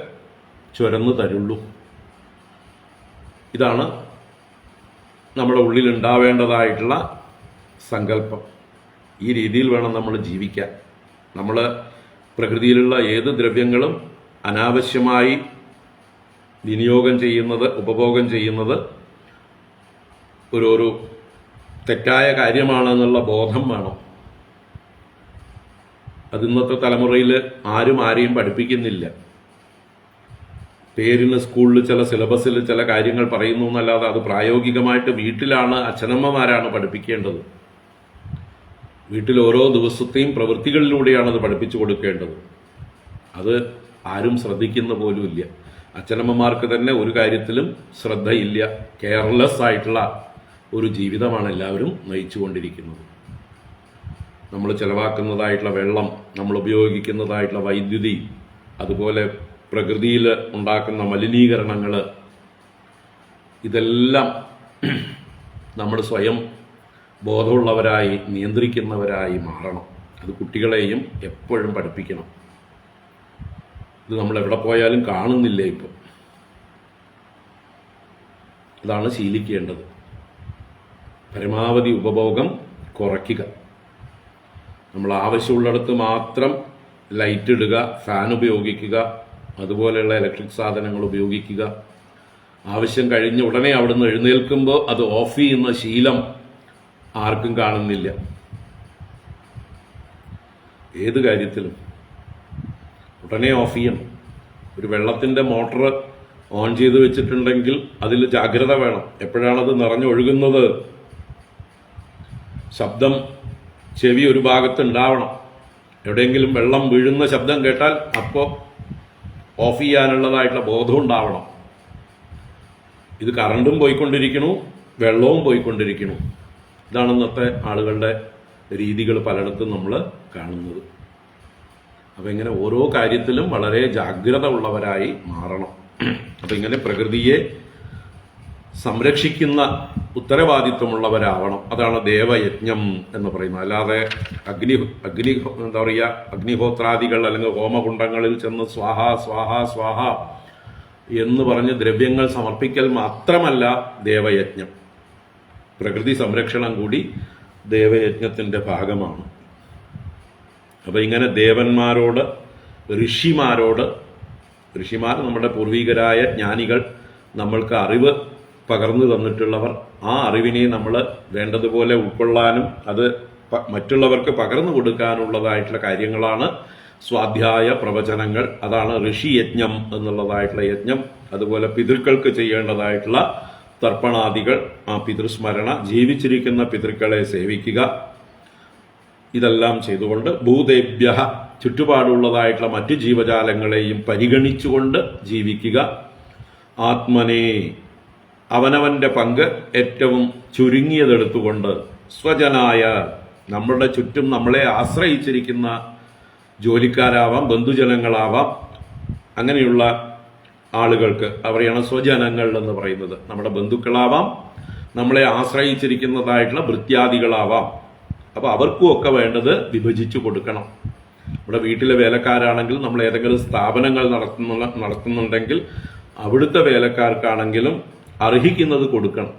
ചുരന്നു തരുള്ളൂ. ഇതാണ് നമ്മുടെ ഉള്ളിൽ ഉണ്ടാവേണ്ടതായിട്ടുള്ള സങ്കല്പം. ഈ രീതിയിൽ വേണം നമ്മൾ ജീവിക്കാൻ. നമ്മൾ പ്രകൃതിയിലുള്ള ഏത് ദ്രവ്യങ്ങളും അനാവശ്യമായി വിനിയോഗം ചെയ്യുന്നത്, ഉപഭോഗം ചെയ്യുന്നത് ഒരു തെറ്റായ കാര്യമാണെന്നുള്ള ബോധം വേണം. അത് ഇന്നത്തെ തലമുറയിൽ ആരും ആരെയും പഠിപ്പിക്കുന്നില്ല. പേരിന് സ്കൂളിൽ ചില സിലബസിൽ ചില കാര്യങ്ങൾ പറയുന്നു എന്നല്ലാതെ അത് പ്രായോഗികമായിട്ട് വീട്ടിലാണ് അച്ഛനമ്മമാരാണ് പഠിപ്പിക്കേണ്ടത്. വീട്ടിൽ ഓരോ ദിവസത്തെയും പ്രവൃത്തികളിലൂടെയാണ് അത് പഠിപ്പിച്ചു കൊടുക്കേണ്ടത്. അത് ആരും ശ്രദ്ധിക്കുന്ന പോലുമില്ല. അച്ഛനമ്മമാർക്ക് തന്നെ ഒരു കാര്യത്തിലും ശ്രദ്ധയില്ല. കെയർലെസ് ആയിട്ടുള്ള ഒരു ജീവിതമാണ് എല്ലാവരും നയിച്ചുകൊണ്ടിരിക്കുന്നത്. നമ്മൾ ചെലവാക്കുന്നതായിട്ടുള്ള വെള്ളം, നമ്മൾ ഉപയോഗിക്കുന്നതായിട്ടുള്ള വൈദ്യുതി, അതുപോലെ പ്രകൃതിയിൽ ഉണ്ടാക്കുന്ന മലിനീകരണങ്ങൾ, ഇതെല്ലാം നമ്മൾ സ്വയം ബോധമുള്ളവരായി നിയന്ത്രിക്കുന്നവരായി മാറണം. അത് കുട്ടികളെയും എപ്പോഴും പഠിപ്പിക്കണം. ഇത് നമ്മൾ എവിടെ പോയാലും കാണുന്നില്ല ഇപ്പം. ഇതാണ് ശീലിക്കേണ്ടത്. പരമാവധി ഉപഭോഗം കുറയ്ക്കുക. നമ്മൾ ആവശ്യമുള്ളിടത്ത് മാത്രം ലൈറ്റ് ഇടുക, ഫാൻ ഉപയോഗിക്കുക, അതുപോലെയുള്ള ഇലക്ട്രിക് സാധനങ്ങൾ ഉപയോഗിക്കുക. ആവശ്യം കഴിഞ്ഞ ഉടനെ അവിടുന്ന് എഴുന്നേൽക്കുമ്പോൾ അത് ഓഫ് ചെയ്യുന്ന ശീലം ആർക്കും കാണുന്നില്ല. ഏത് കാര്യത്തിലും ഉടനെ ഓഫ് ചെയ്യണം. ഒരു വെള്ളത്തിൻ്റെ മോട്ടർ ഓൺ ചെയ്ത് വെച്ചിട്ടുണ്ടെങ്കിൽ അതിൽ ജാഗ്രത വേണം. എപ്പോഴാണത് നിറഞ്ഞൊഴുകുന്നത്, ശബ്ദം ചെവി ഒരു ഭാഗത്ത് ഉണ്ടാവണം. എവിടെയെങ്കിലും വെള്ളം വീഴുന്ന ശബ്ദം കേട്ടാൽ അപ്പോൾ ഓഫ് ചെയ്യാനുള്ളതായിട്ടുള്ള ബോധം ഉണ്ടാവണം. ഇത് കറണ്ടും പോയിക്കൊണ്ടിരിക്കണു, വെള്ളവും പോയിക്കൊണ്ടിരിക്കണു. ഇതാണ് ഇന്നത്തെ ആളുകളുടെ രീതികൾ പലയിടത്തും നമ്മൾ കാണുന്നത്. അപ്പം ഇങ്ങനെ ഓരോ കാര്യത്തിലും വളരെ ജാഗ്രത ഉള്ളവരായി മാറണം. അപ്പം ഇങ്ങനെ പ്രകൃതിയെ സംരക്ഷിക്കുന്ന ഉത്തരവാദിത്വമുള്ളവരാവണം. അതാണ് ദേവയജ്ഞം എന്ന് പറയുന്നത്. അല്ലാതെ എന്താ പറയുക, അഗ്നിഹോത്രാദികൾ അല്ലെങ്കിൽ ഹോമകുണ്ടങ്ങളിൽ ചെന്ന് സ്വാഹ സ്വാഹ സ്വാഹ എന്ന് പറഞ്ഞ് ദ്രവ്യങ്ങൾ സമർപ്പിക്കൽ മാത്രമല്ല ദേവയജ്ഞം. പ്രകൃതി സംരക്ഷണം കൂടി ദേവയജ്ഞത്തിൻ്റെ ഭാഗമാണ്. അപ്പം ഇങ്ങനെ ദേവന്മാരോട്, ഋഷിമാർ നമ്മുടെ പൂർവികരായ ജ്ഞാനികൾ, നമ്മൾക്ക് അറിവ് പകർന്നു തന്നിട്ടുള്ളവർ, ആ അറിവിനെ നമ്മൾ വേണ്ടതുപോലെ ഉൾക്കൊള്ളാനും അത് മറ്റുള്ളവർക്ക് പകർന്നു കൊടുക്കാനുള്ളതായിട്ടുള്ള കാര്യങ്ങളാണ് സ്വാധ്യായ പ്രവചനങ്ങൾ. അതാണ് ഋഷിയജ്ഞം എന്നുള്ളതായിട്ടുള്ള യജ്ഞം. അതുപോലെ പിതൃക്കൾക്ക് ചെയ്യേണ്ടതായിട്ടുള്ള തർപ്പണാദികൾ, ആ പിതൃസ്മരണ, ജീവിച്ചിരിക്കുന്ന പിതൃക്കളെ സേവിക്കുക, ഇതെല്ലാം ചെയ്തുകൊണ്ട് ഭൂതേഭ്യ, ചുറ്റുപാടുള്ളതായിട്ടുള്ള മറ്റു ജീവജാലങ്ങളെയും പരിഗണിച്ചുകൊണ്ട് ജീവിക്കുക. ആത്മനെ, അവനവൻ്റെ പങ്ക് ഏറ്റവും ചുരുങ്ങിയതെടുത്തുകൊണ്ട്, സ്വജനായ, നമ്മളുടെ ചുറ്റും നമ്മളെ ആശ്രയിച്ചിരിക്കുന്ന ജോലിക്കാരാവാം, ബന്ധുജനങ്ങളാവാം, അങ്ങനെയുള്ള ആളുകൾക്ക് അവരെയാണ് സ്വജനങ്ങൾ എന്ന് പറയുന്നത്. നമ്മുടെ ബന്ധുക്കളാവാം, നമ്മളെ ആശ്രയിച്ചിരിക്കുന്നതായിട്ടുള്ള ഭൃത്യാദികളാവാം. അപ്പോൾ അവർക്കും ഒക്കെ വേണ്ടത് വിഭജിച്ചു കൊടുക്കണം. ഇവിടെ വീട്ടിലെ വേലക്കാരാണെങ്കിൽ നമ്മൾ ഏതെങ്കിലും സ്ഥാപനങ്ങൾ നടത്തുന്നുണ്ടെങ്കിൽ അവിടുത്തെ വേലക്കാർക്കാണെങ്കിലും അർഹിക്കുന്നത് കൊടുക്കണം.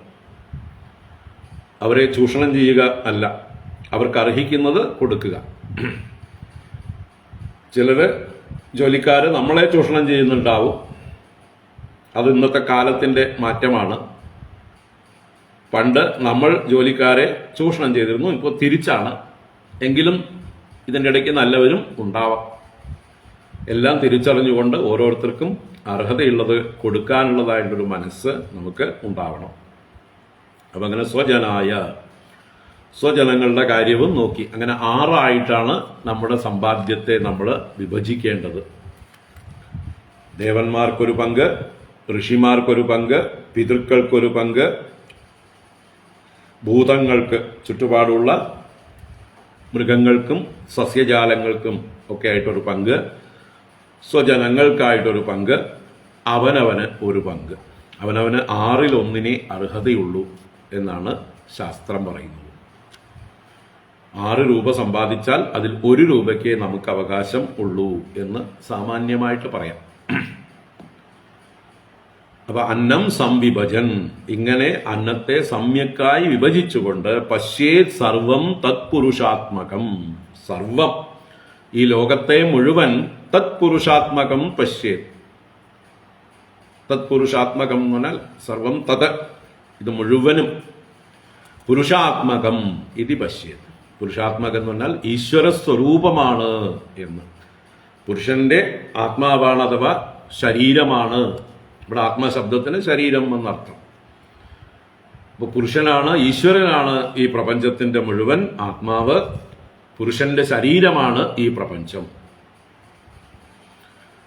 അവരെ ചൂഷണം ചെയ്യുക അല്ല, അവർക്ക് അർഹിക്കുന്നത് കൊടുക്കുക. ചിലർ ജോലിക്കാർ നമ്മളെ ചൂഷണം ചെയ്യുന്നുണ്ടാവും. അത് ഇന്നത്തെ കാലത്തിൻ്റെ മാറ്റമാണ്. പണ്ട് നമ്മൾ ജോലിക്കാരെ ചൂഷണം ചെയ്തിരുന്നു, ഇപ്പോൾ തിരിച്ചാണ്. എങ്കിലും ഇതിൻ്റെ ഇടയ്ക്ക് നല്ലവരും ഉണ്ടാവാം. എല്ലാം തിരിച്ചറിഞ്ഞുകൊണ്ട് ഓരോരുത്തർക്കും അർഹതയുള്ളത് കൊടുക്കാനുള്ളതായിട്ടൊരു മനസ്സ് നമുക്ക് ഉണ്ടാവണം. അപ്പം അങ്ങനെ സ്വജനങ്ങളുടെ കാര്യവും നോക്കി അങ്ങനെ 6 ആയിട്ടാണ് നമ്മുടെ സമ്പാദ്യത്തെ നമ്മൾ വിഭജിക്കേണ്ടത്. ദേവന്മാർക്കൊരു പങ്ക്, ഋഷിമാർക്കൊരു പങ്ക്, പിതൃക്കൾക്കൊരു പങ്ക്, ഭൂതങ്ങൾക്ക് ചുറ്റുപാടുള്ള മൃഗങ്ങൾക്കും സസ്യജാലങ്ങൾക്കും ഒക്കെ ആയിട്ടൊരു പങ്ക്, സ്വജനങ്ങൾക്കായിട്ടൊരു പങ്ക്, അവനവന് ഒരു പങ്ക്. അവനവന് 6-1 അർഹതയുള്ളൂ എന്നാണ് ശാസ്ത്രം പറയുന്നത്. 6 രൂപ സമ്പാദിച്ചാൽ അതിൽ 1 രൂപയ്ക്ക് നമുക്ക് അവകാശം ഉള്ളൂ എന്ന് സാമാന്യമായിട്ട് പറയാം. അപ്പൊ അന്നം സംവിഭജൻ, ഇങ്ങനെ അന്നത്തെ സമ്യക്കായി വിഭജിച്ചുകൊണ്ട് പശ്യേത് സർവം തത്പുരുഷാത്മകം, സർവം ഈ ലോകത്തെ മുഴുവൻ തത്പുരുഷാത്മകം പശ്യേത്. തത്പുരുഷാത്മകം എന്ന് പറഞ്ഞാൽ സർവം തത്, ഇത് മുഴുവനും, പുരുഷാത്മകം ഇത് പശ്യേത്. പുരുഷാത്മകം എന്ന് പറഞ്ഞാൽ ഈശ്വര സ്വരൂപമാണ് എന്ന്. പുരുഷന്റെ ആത്മാവാണ് അഥവാ ശരീരമാണ്. ഇവിടെ ആത്മശബ്ദത്തിന് ശരീരം എന്നർത്ഥം. അപ്പോൾ പുരുഷനാണ്, ഈശ്വരനാണ് ഈ പ്രപഞ്ചത്തിന്റെ മുഴുവൻ ആത്മാവ്. പുരുഷന്റെ ശരീരമാണ് ഈ പ്രപഞ്ചം.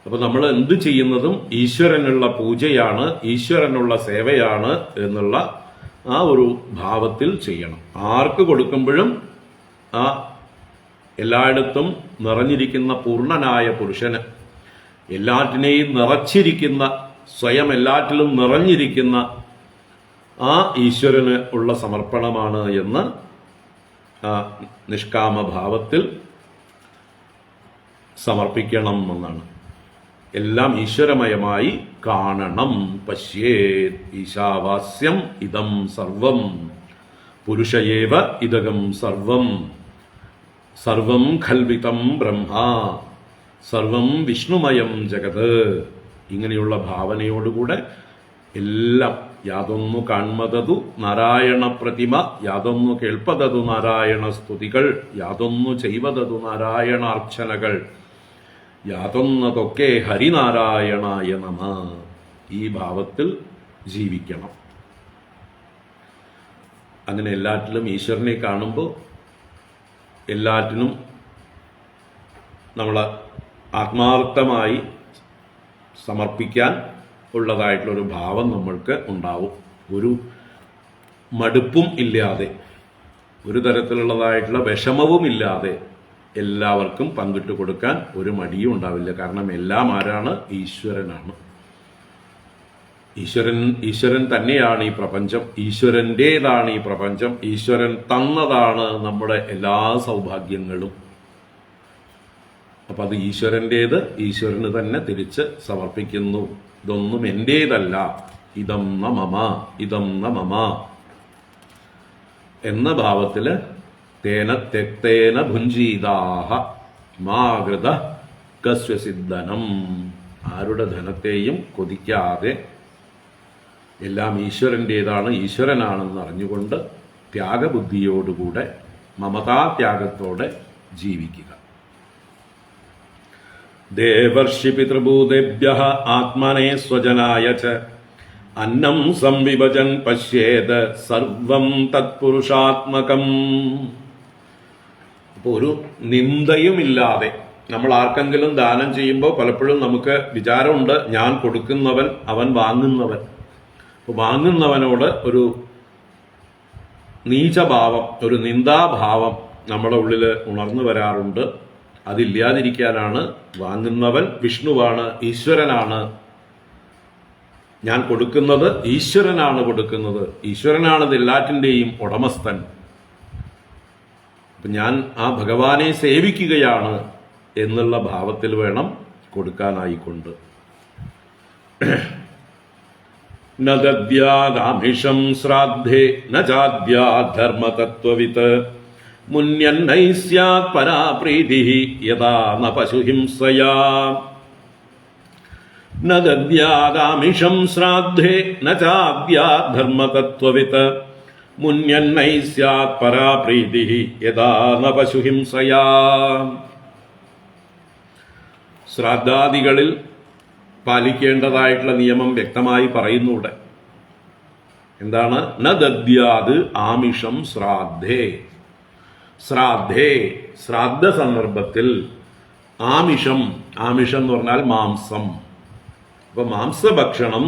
അപ്പൊ നമ്മൾ എന്ത് ചെയ്യുന്നതും ഈശ്വരനുള്ള പൂജയാണ്, ഈശ്വരനുള്ള സേവയാണ് എന്നുള്ള ആ ഒരു ഭാവത്തിൽ ചെയ്യണം. ആർക്ക് കൊടുക്കുമ്പോഴും ആ എല്ലായിടത്തും നിറഞ്ഞിരിക്കുന്ന പൂർണ്ണനായ പുരുഷന്, എല്ലാറ്റിനെയും നിറച്ചിരിക്കുന്ന, സ്വയം എല്ലാറ്റിലും നിറഞ്ഞിരിക്കുന്ന ആ ഈശ്വരന് ഉള്ള സമർപ്പണമാണ് എന്ന് നിഷ്കാമഭാവത്തിൽ സമർപ്പിക്കണം എന്നാണ്. എല്ലാം ഈശ്വരമയമായി കാണണം. പശ്യേത് ഈശാവാസ്യം ഇദം സർവം പുരുഷയേവ ഇദകം സർവം സർവം ഖൽവിതം ബ്രഹ്മ സർവം വിഷ്ണുമയം ജഗത്. ഇങ്ങനെയുള്ള ഭാവനയോടുകൂടെ എല്ലാം, യാതൊന്നു കാൺമതതു നാരായണ പ്രതിമ, യാതൊന്നു കേൾപ്പതതു നാരായണ സ്തുതികൾ, യാതൊന്നു ചെയ്വതതു നാരായണാർച്ചനകൾ, യാതൊന്നതൊക്കെ ഹരിനാരായണായ നമ. ഈ ഭാവത്തിൽ ജീവിക്കണം. അങ്ങനെ എല്ലാറ്റിലും ഈശ്വരനെ കാണുമ്പോൾ എല്ലാറ്റിനും നമ്മൾ ആത്മാർത്ഥമായി സമർപ്പിക്കാൻ ഉള്ളതായിട്ടുള്ളൊരു ഭാവം നമ്മൾക്ക് ഉണ്ടാവും. ഒരു മടുപ്പും ഇല്ലാതെ, ഒരു തരത്തിലുള്ളതായിട്ടുള്ള വിഷമവും ഇല്ലാതെ എല്ലാവർക്കും പങ്കിട്ട് കൊടുക്കാൻ ഒരു മടിയും ഉണ്ടാവില്ല. കാരണം എല്ലാം ആരാണ്? ഈശ്വരനാണ്. ഈശ്വരൻ തന്നെയാണ് ഈ പ്രപഞ്ചം, ഈശ്വരൻ്റേതാണ് ഈ പ്രപഞ്ചം, ഈശ്വരൻ തന്നതാണ് നമ്മുടെ എല്ലാ സൗഭാഗ്യങ്ങളും. അപ്പം അത് ഈശ്വരൻ്റേത് ഈശ്വരന് തന്നെ തിരിച്ച് സമർപ്പിക്കുന്നു. ഇതൊന്നും എൻ്റേതല്ല, ഇതം ന മമ, ഇതം ന മമ എന്ന ഭാവത്തില് തേന തെക്തേന ഭുഞ്ചീതാഹ മാകൃത കസ്വസിദ്ധനം. ആരുടെ ധനത്തെയും കൊതിക്കാതെ എല്ലാം ഈശ്വരൻ്റേതാണ്, ഈശ്വരനാണെന്ന് അറിഞ്ഞുകൊണ്ട് ത്യാഗബുദ്ധിയോടുകൂടെ മമതാത്യാഗത്തോടെ ജീവിക്കുക. ദേവർഷി പിതൃഭൂതേഭ്യഃ ആത്മനേ സ്വജനായ ച അന്നം സംവിഭജൻ പശ്യേത് സർവം തത്പുരുഷാത്മകം. അപ്പോൾ ഒരു നിന്ദയുമില്ലാതെ നമ്മൾ ആർക്കെങ്കിലും ദാനം ചെയ്യുമ്പോൾ പലപ്പോഴും നമുക്ക് വിചാരമുണ്ട്, ഞാൻ കൊടുക്കുന്നവൻ അവൻ വാങ്ങുന്നവൻ. അപ്പോൾ വാങ്ങുന്നവനോട് ഒരു നീചഭാവം, ഒരു നിന്ദാഭാവം നമ്മുടെ ഉള്ളിൽ ഉണർന്നു വരാറുണ്ട്. അതില്ലാതിരിക്കാനാണ് വാങ്ങുന്നവൻ വിഷ്ണുവാണ്, ഈശ്വരനാണ്. ഞാൻ കൊടുക്കുന്നത് ഈശ്വരനാണ് കൊടുക്കുന്നത്, ഈശ്വരനാണത് എല്ലാറ്റിൻ്റെയും ഉടമസ്ഥൻ. അപ്പം ഞാൻ ആ ഭഗവാനെ സേവിക്കുകയാണ് എന്നുള്ള ഭാവത്തിൽ വേണം കൊടുക്കാനായിക്കൊണ്ട്. ന ദദ്യാദാമിഷം ശ്രാദ്ധേ ന ചാദ്യാത് ധർമ്മതത്വവിത് മുന്യന്നൈ സ്യാത് പരാ പ്രീതിഃ യഥാ ന പശുഹിംസയാ. ന ദദ്യാദാമിഷം ശ്രാദ്ധേ ന ചാദ്യാത് ധർമ്മതത്വവിത് മുന്യന്നൈ സ്യാത് പരാ പ്രീതിഃ യഥാ ന പശുഹിംസയാ. ശ്രാദ്ധാദികളിൽ പാലിക്കേണ്ടതായിട്ടുള്ള നിയമം വ്യക്തമായി പറയുന്നുണ്ട്. എന്താണ്? ന ദദ്യാത് ആമിഷം ശ്രാദ്ധേ. ശ്രാദ്ധേ, ശ്രാദ്ധ സന്ദർഭത്തിൽ ആമിഷം, ആമിഷം എന്ന് പറഞ്ഞാൽ മാംസം. അപ്പൊ മാംസഭക്ഷണം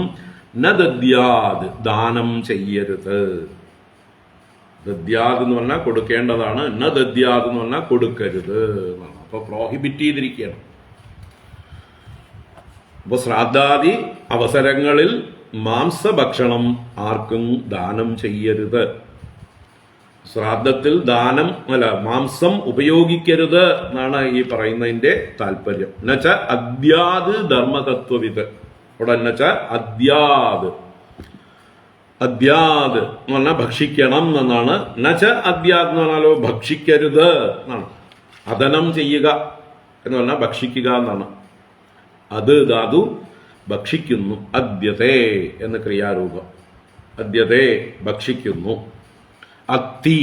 ന ദദ്യാത്, ദാനം ചെയ്യരുത്. ദദ്യാത് എന്ന് പറഞ്ഞാൽ കൊടുക്കേണ്ടതാണ്, ന ദദ്യാത് എന്ന് പറഞ്ഞാൽ കൊടുക്കരുത് എന്നാണ്. അപ്പൊ പ്രോഹിബിറ്റ് ചെയ്തിരിക്കുകയാണ്. അപ്പൊ ശ്രാദ്ധാദി അവസരങ്ങളിൽ മാംസഭക്ഷണം ആർക്കും ദാനം ചെയ്യരുത്. ശ്രാദ്ധത്തിൽ ദാനം മാംസം ഉപയോഗിക്കരുത് എന്നാണ് ഈ പറയുന്നതിന്റെ താല്പര്യം. എന്നുവെച്ച അദ്യാത് ധർമ്മതത്വവിത്. അവിടെ എന്നുവെച്ച അദ്യാത്, അദ്യാത് എന്ന് പറഞ്ഞാൽ ഭക്ഷിക്കണം എന്നാണ്. നച്ച അദ്യാത് എന്ന് പറഞ്ഞാലോ ഭക്ഷിക്കരുത് എന്നാണ്. അദനം ചെയ്യുക എന്ന് പറഞ്ഞാൽ ഭക്ഷിക്കുക എന്നാണ്. അത് ധാതു ഭക്ഷിക്കുന്നു. അദ്യതേ എന്ന് ക്രിയാരൂപം. അദ്യതേ ഭക്ഷിക്കുന്നു. അത്തി,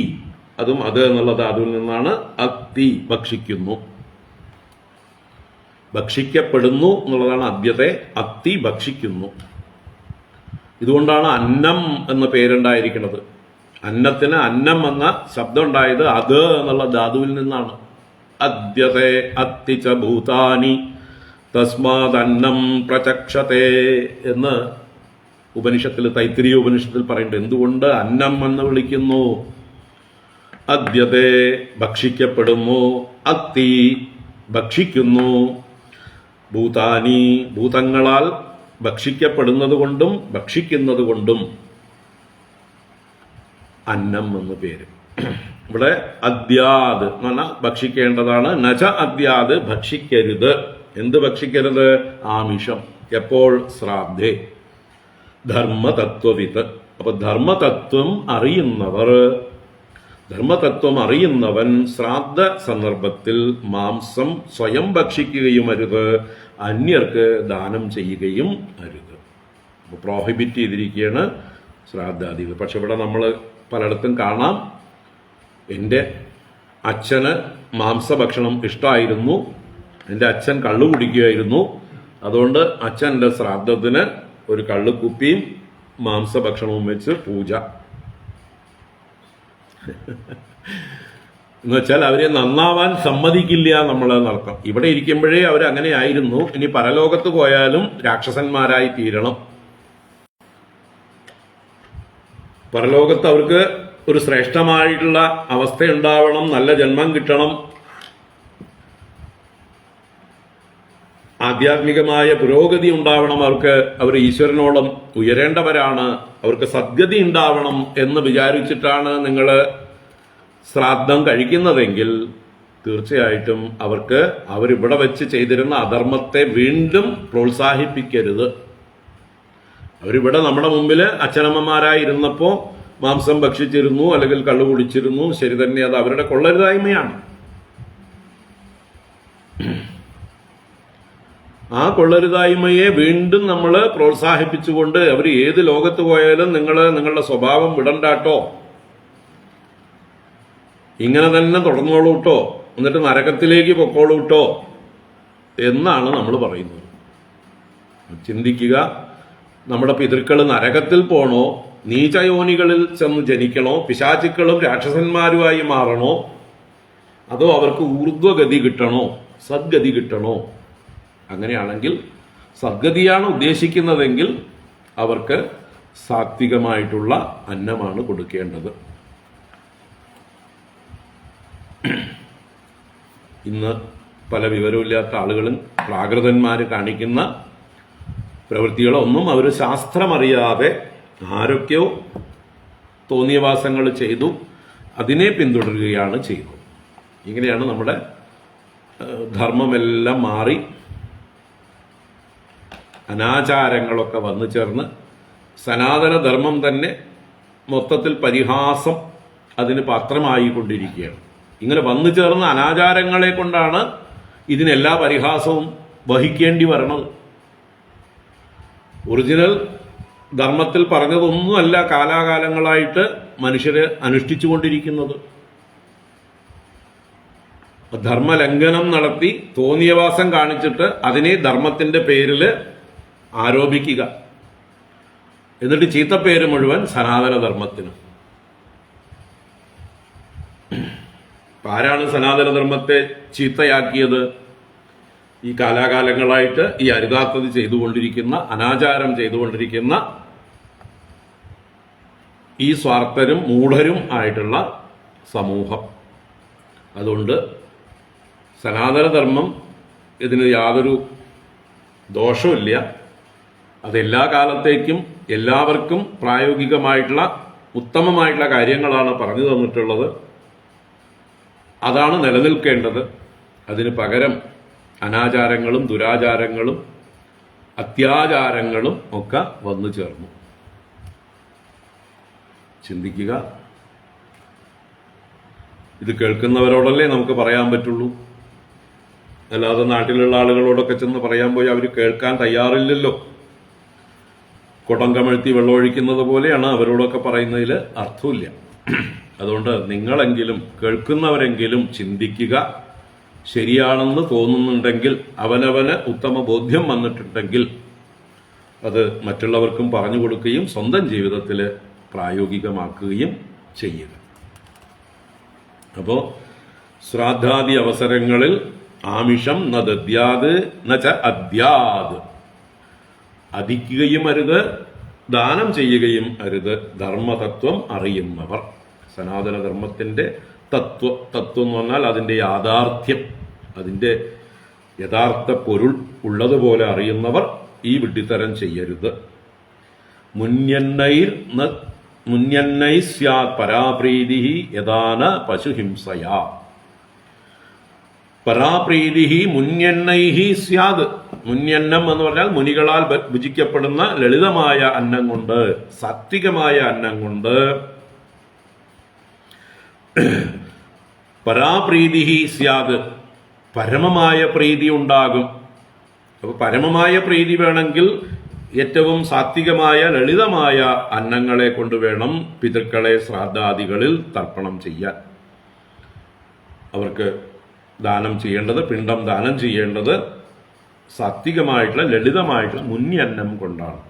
അതും അത് എന്നുള്ള ധാതുവിൽ നിന്നാണ്. അത്തി ഭക്ഷിക്കുന്നു, ഭക്ഷിക്കപ്പെടുന്നു എന്നുള്ളതാണ് അദ്യത്തെ. അത്തി ഭക്ഷിക്കുന്നു. ഇതുകൊണ്ടാണ് അന്നം എന്ന പേരുണ്ടായിരിക്കുന്നത്. അന്നത്തിന് അന്നം എന്ന ശബ്ദം ഉണ്ടായത് അത് എന്നുള്ള ധാതുവിൽ നിന്നാണ്. അദ്യത്തെ അത്തി ച ഭൂതാനി തസ്മാദന്നം പ്രചക്ഷത്തെ എന്ന് ഉപനിഷത്തിൽ, തൈത്തിരീയ ഉപനിഷത്തിൽ പറയുന്നുണ്ട്. എന്തുകൊണ്ട് അന്നം എന്ന് വിളിക്കുന്നു? അദ്യത്തെ ഭക്ഷിക്കപ്പെടുന്നു, അത്തി ഭക്ഷിക്കുന്നു, ഭൂതാനി ഭൂതങ്ങളാൽ ഭക്ഷിക്കപ്പെടുന്നത് കൊണ്ടും ഭക്ഷിക്കുന്നത് കൊണ്ടും അന്നം എന്ന് പേര്. ഇവിടെ അദ്യാത് എന്ന് പറഞ്ഞാൽ ഭക്ഷിക്കേണ്ടതാണ്. നച അദ്യാത് ഭക്ഷിക്കരുത്. എന്ത് ഭക്ഷിക്കരുത്? ആമിഷം. എപ്പോൾ? ശ്രാദ്ധേ. ധർമ്മതത്വവിത്ത്. അപ്പൊ ധർമ്മതത്വം അറിയുന്നവൻ ശ്രാദ്ധ സന്ദർഭത്തിൽ മാംസം സ്വയം ഭക്ഷിക്കുകയും അരുത്, അന്യർക്ക് ദാനം ചെയ്യുകയും അരുത്. അപ്പൊ പ്രോഹിബിറ്റ് ചെയ്തിരിക്കുകയാണ് ശ്രാദ്ധാദികൾ. പക്ഷെ ഇവിടെ നമ്മൾ പലയിടത്തും കാണാം, എൻ്റെ അച്ഛന് മാംസഭക്ഷണം ഇഷ്ടമായിരുന്നു, എൻ്റെ അച്ഛൻ കള്ളു കുടിക്കുകയായിരുന്നു, അതുകൊണ്ട് അച്ഛൻ്റെ ശ്രാദ്ധത്തിന് ഒരു കള്ളുക്കുപ്പിയും മാംസഭക്ഷണവും വെച്ച് പൂജ. എന്ന് വെച്ചാൽ അവരെ നന്നാവാൻ സമ്മതിക്കില്ല നമ്മളെന്നർത്ഥം. ഇവിടെ ഇരിക്കുമ്പോഴേ അവരങ്ങനെ ആയിരുന്നു. ഇനി പരലോകത്ത് പോയാലും രാക്ഷസന്മാരായി തീരണം. പരലോകത്ത് അവർക്ക് ഒരു ശ്രേഷ്ഠമായിട്ടുള്ള അവസ്ഥ ഉണ്ടാവണം, നല്ല ജന്മം കിട്ടണം, ആധ്യാത്മികമായ പുരോഗതി ഉണ്ടാവണം അവർക്ക്, അവർ ഈശ്വരനോളം ഉയരേണ്ടവരാണ്, അവർക്ക് സദ്ഗതി ഉണ്ടാവണം എന്ന് വിചാരിച്ചിട്ടാണ് നിങ്ങൾ ശ്രാദ്ധം കഴിക്കുന്നതെങ്കിൽ തീർച്ചയായിട്ടും അവരിവിടെ വെച്ച് ചെയ്തിരുന്ന അധർമ്മത്തെ വീണ്ടും പ്രോത്സാഹിപ്പിക്കരുത്. അവരിവിടെ നമ്മുടെ മുമ്പിൽ അച്ഛനമ്മമാരായിരുന്നപ്പോൾ മാംസം ഭക്ഷിച്ചിരുന്നു, അല്ലെങ്കിൽ കള്ളു കുടിച്ചിരുന്നു, ശരി തന്നെ, അത് അവരുടെ കൊള്ളരുതായ്മയാണ്. ആ കൊള്ളരുതായ്മയെ വീണ്ടും നമ്മൾ പ്രോത്സാഹിപ്പിച്ചുകൊണ്ട് അവർ ഏത് ലോകത്ത് പോയാലും നിങ്ങളുടെ സ്വഭാവം വിടണ്ടാട്ടോ, ഇങ്ങനെ തന്നെ തുടർന്നോളൂട്ടോ, എന്നിട്ട് നരകത്തിലേക്ക് പൊക്കോളൂട്ടോ എന്നാണ് നമ്മൾ പറയുന്നത്. ചിന്തിക്കുക, നമ്മുടെ പിതൃക്കൾ നരകത്തിൽ പോണോ, നീചയോനികളിൽ ചെന്ന് ജനിക്കണോ, പിശാചുക്കളും രാക്ഷസന്മാരുമായി മാറണോ, അതോ അവർക്ക് ഊർധ്വഗതി കിട്ടണോ, സദ്ഗതി കിട്ടണോ? അങ്ങനെയാണെങ്കിൽ സദ്ഗതിയാണ് ഉദ്ദേശിക്കുന്നതെങ്കിൽ അവർക്ക് സാത്വികമായിട്ടുള്ള അന്നമാണ് കൊടുക്കേണ്ടത്. ഇന്ന് പല വിവരമില്ലാത്ത ആളുകളും പ്രാകൃതന്മാർ കാണിക്കുന്ന പ്രവൃത്തികളൊന്നും അവർ ശാസ്ത്രമറിയാതെ ആരൊക്കെയോ തോന്നിയവാസങ്ങൾ ചെയ്തു അതിനെ പിന്തുടരുകയാണ് ചെയ്യുന്നത്. ഇങ്ങനെയാണ് നമ്മുടെ ധർമ്മമെല്ലാം മാറി അനാചാരങ്ങളൊക്കെ വന്നു ചേർന്ന് സനാതനധർമ്മം തന്നെ മൊത്തത്തിൽ പരിഹാസം അതിന് പാത്രമായിക്കൊണ്ടിരിക്കുകയാണ്. ഇങ്ങനെ വന്നു ചേർന്ന അനാചാരങ്ങളെ കൊണ്ടാണ് ഇതിനെല്ലാ പരിഹാസവും വഹിക്കേണ്ടി വരണത്. ഒറിജിനൽ ധർമ്മത്തിൽ പറഞ്ഞതൊന്നുമല്ല കാലാകാലങ്ങളായിട്ട് മനുഷ്യരെ അനുഷ്ഠിച്ചുകൊണ്ടിരിക്കുന്നത്. ധർമ്മലംഘനം നടത്തി തോന്നിയവാസം കാണിച്ചിട്ട് അതിനെ ധർമ്മത്തിന്റെ പേരിൽ ആരോപിക്കുക, എന്നിട്ട് ചീത്തപ്പേര് മുഴുവൻ സനാതനധർമ്മത്തിന്. ആരാണ് സനാതനധർമ്മത്തെ ചീത്തയാക്കിയത്? ഈ കാലാകാലങ്ങളായിട്ട് ഈ അരുതാത്തത് ചെയ്തുകൊണ്ടിരിക്കുന്ന, അനാചാരം ചെയ്തുകൊണ്ടിരിക്കുന്ന ഈ സ്വാർത്ഥരും മൂഢരും ആയിട്ടുള്ള സമൂഹം. അതുകൊണ്ട് സനാതനധർമ്മം ഇതിന് യാതൊരു ദോഷമില്ല. അതെല്ലാ കാലത്തേക്കും എല്ലാവർക്കും പ്രായോഗികമായിട്ടുള്ള ഉത്തമമായിട്ടുള്ള കാര്യങ്ങളാണ് പറഞ്ഞു തന്നിട്ടുള്ളത്. അതാണ് നിലനിൽക്കേണ്ടത്. അതിന് പകരം അനാചാരങ്ങളും ദുരാചാരങ്ങളും അത്യാചാരങ്ങളും ഒക്കെ വന്നു ചേർന്നു. ചിന്തിക്കുക. ഇത് കേൾക്കുന്നവരോടല്ലേ നമുക്ക് പറയാൻ പറ്റുള്ളൂ. അല്ലാതെ നാട്ടിലുള്ള ആളുകളോടൊക്കെ ചെന്ന് പറയാൻ പോയി അവർ കേൾക്കാൻ തയ്യാറില്ലല്ലോ. കുടം കമഴ്ത്തി വെള്ളമൊഴിക്കുന്നത് പോലെയാണ് അവരോടൊക്കെ പറയുന്നതിൽ അർത്ഥമില്ല. അതുകൊണ്ട് നിങ്ങളെങ്കിലും കേൾക്കുന്നവരെങ്കിലും ചിന്തിക്കുക. ശരിയാണെന്ന് തോന്നുന്നുണ്ടെങ്കിൽ, അവനവന് ഉത്തമ ബോധ്യം വന്നിട്ടുണ്ടെങ്കിൽ അത് മറ്റുള്ളവർക്കും പറഞ്ഞു കൊടുക്കുകയും സ്വന്തം ജീവിതത്തിൽ പ്രായോഗികമാക്കുകയും ചെയ്യുക. അപ്പോൾ ശ്രാദ്ധാദി അവസരങ്ങളിൽ ആമിഷം ന ദദ്യാത് ന ച അദ്യാത്, അധിക്കുകയും അരുത്, ദാനം ചെയ്യുകയും അരുത്. ധർമ്മതത്വം അറിയുന്നവർ, സനാതനധർമ്മത്തിന്റെ തത്വം എന്ന് പറഞ്ഞാൽ അതിന്റെ യാഥാർത്ഥ്യം, അതിന്റെ യഥാർത്ഥ പൊരുൾ ഉള്ളതുപോലെ അറിയുന്നവർ ഈ വിഡ്ഢിത്തരം ചെയ്യരുത്. മുന്യന്നൈ സ്യാത് പരാപ്രീതി യഥാന പശുഹിംസയാ. പരാപ്രീതി മുന്യന്നൈ സ്യാത്. മുന്യന്നം എന്ന് പറഞ്ഞാൽ മുനികളാൽ ഭുജിക്കപ്പെടുന്ന ലളിതമായ അന്നം കൊണ്ട്, സാത്വികമായ അന്നം കൊണ്ട് പരാപ്രീതി സ്യാത്, പരമമായ പ്രീതി ഉണ്ടാകും. അപ്പൊ പരമമായ പ്രീതി വേണമെങ്കിൽ ഏറ്റവും സാത്വികമായ ലളിതമായ അന്നങ്ങളെ കൊണ്ട് വേണം പിതൃക്കളെ ശ്രാദ്ധാദികളിൽ തർപ്പണം ചെയ്യാൻ. അവർക്ക് ദാനം ചെയ്യേണ്ടത്, പിണ്ഡം ദാനം ചെയ്യേണ്ടത് സാത്വികമായിട്ടുള്ള ലളിതമായിട്ടുള്ള മുന്യന്നം കൊണ്ടാണ്.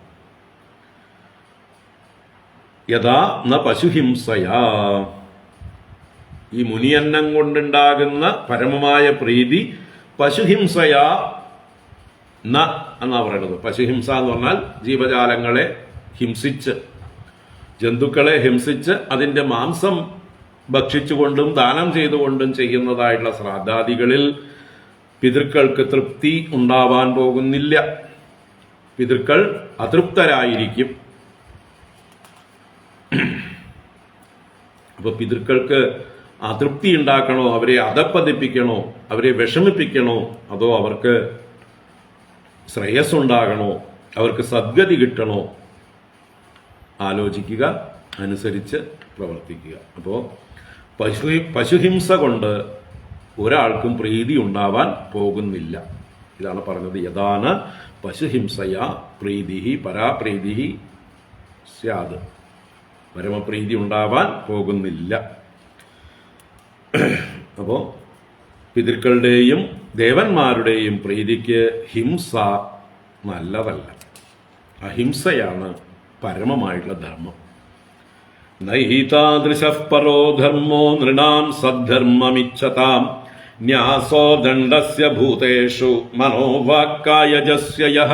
യഥാ ന പശുഹിംസയാ. ഈ മുനിയന്നം കൊണ്ടുണ്ടാകുന്ന പരമമായ പ്രീതി പശുഹിംസയാ ന എന്നാ പറയുന്നത്. പശുഹിംസ എന്ന് പറഞ്ഞാൽ ജീവജാലങ്ങളെ ഹിംസിച്ച്, ജന്തുക്കളെ ഹിംസിച്ച് അതിന്റെ മാംസം ഭക്ഷിച്ചുകൊണ്ടും ദാനം ചെയ്തുകൊണ്ടും ചെയ്യുന്നതായിട്ടുള്ള ശ്രാദ്ധാദികളിൽ പിതൃക്കൾക്ക് തൃപ്തി ഉണ്ടാവാൻ പോകുന്നില്ല. പിതൃക്കൾ അതൃപ്തരായിരിക്കും. അപ്പൊ പിതൃക്കൾക്ക് അതൃപ്തി ഉണ്ടാക്കണോ, അവരെ അധപ്പതിപ്പിക്കണോ, അവരെ വിഷമിപ്പിക്കണോ, അതോ അവർക്ക് ശ്രേയസ്സുണ്ടാകണോ, അവർക്ക് സദ്ഗതി കിട്ടണോ, ആലോചിക്കുക, അനുസരിച്ച് പ്രവർത്തിക്കുക. അപ്പോൾ പശുഹിംസ കൊണ്ട് ഒരാൾക്കും പ്രീതി ഉണ്ടാവാൻ പോകുന്നില്ല. ഇതാണ് പറഞ്ഞത്. യഥാന പശുഹിംസയാ പ്രീതി പരാപ്രീതി സ്യാത്. പരമപ്രീതി ഉണ്ടാവാൻ പോകുന്നില്ല. അപ്പോ പിതൃക്കളുടെയും ദേവന്മാരുടെയും പ്രീതിക്ക് ഹിംസ നല്ലതല്ല. അഹിംസയാണ് പരമമായിട്ടുള്ള ധർമ്മം. നൈതാദൃശഃ പരോ ധർമ്മോ നൃണാം സദ്ധർമ്മമിച്ഛതാം ന്യാസോ ദണ്ഡസ്യ ഭൂതേഷു മനോവാക്കായജസ്യ യഃ.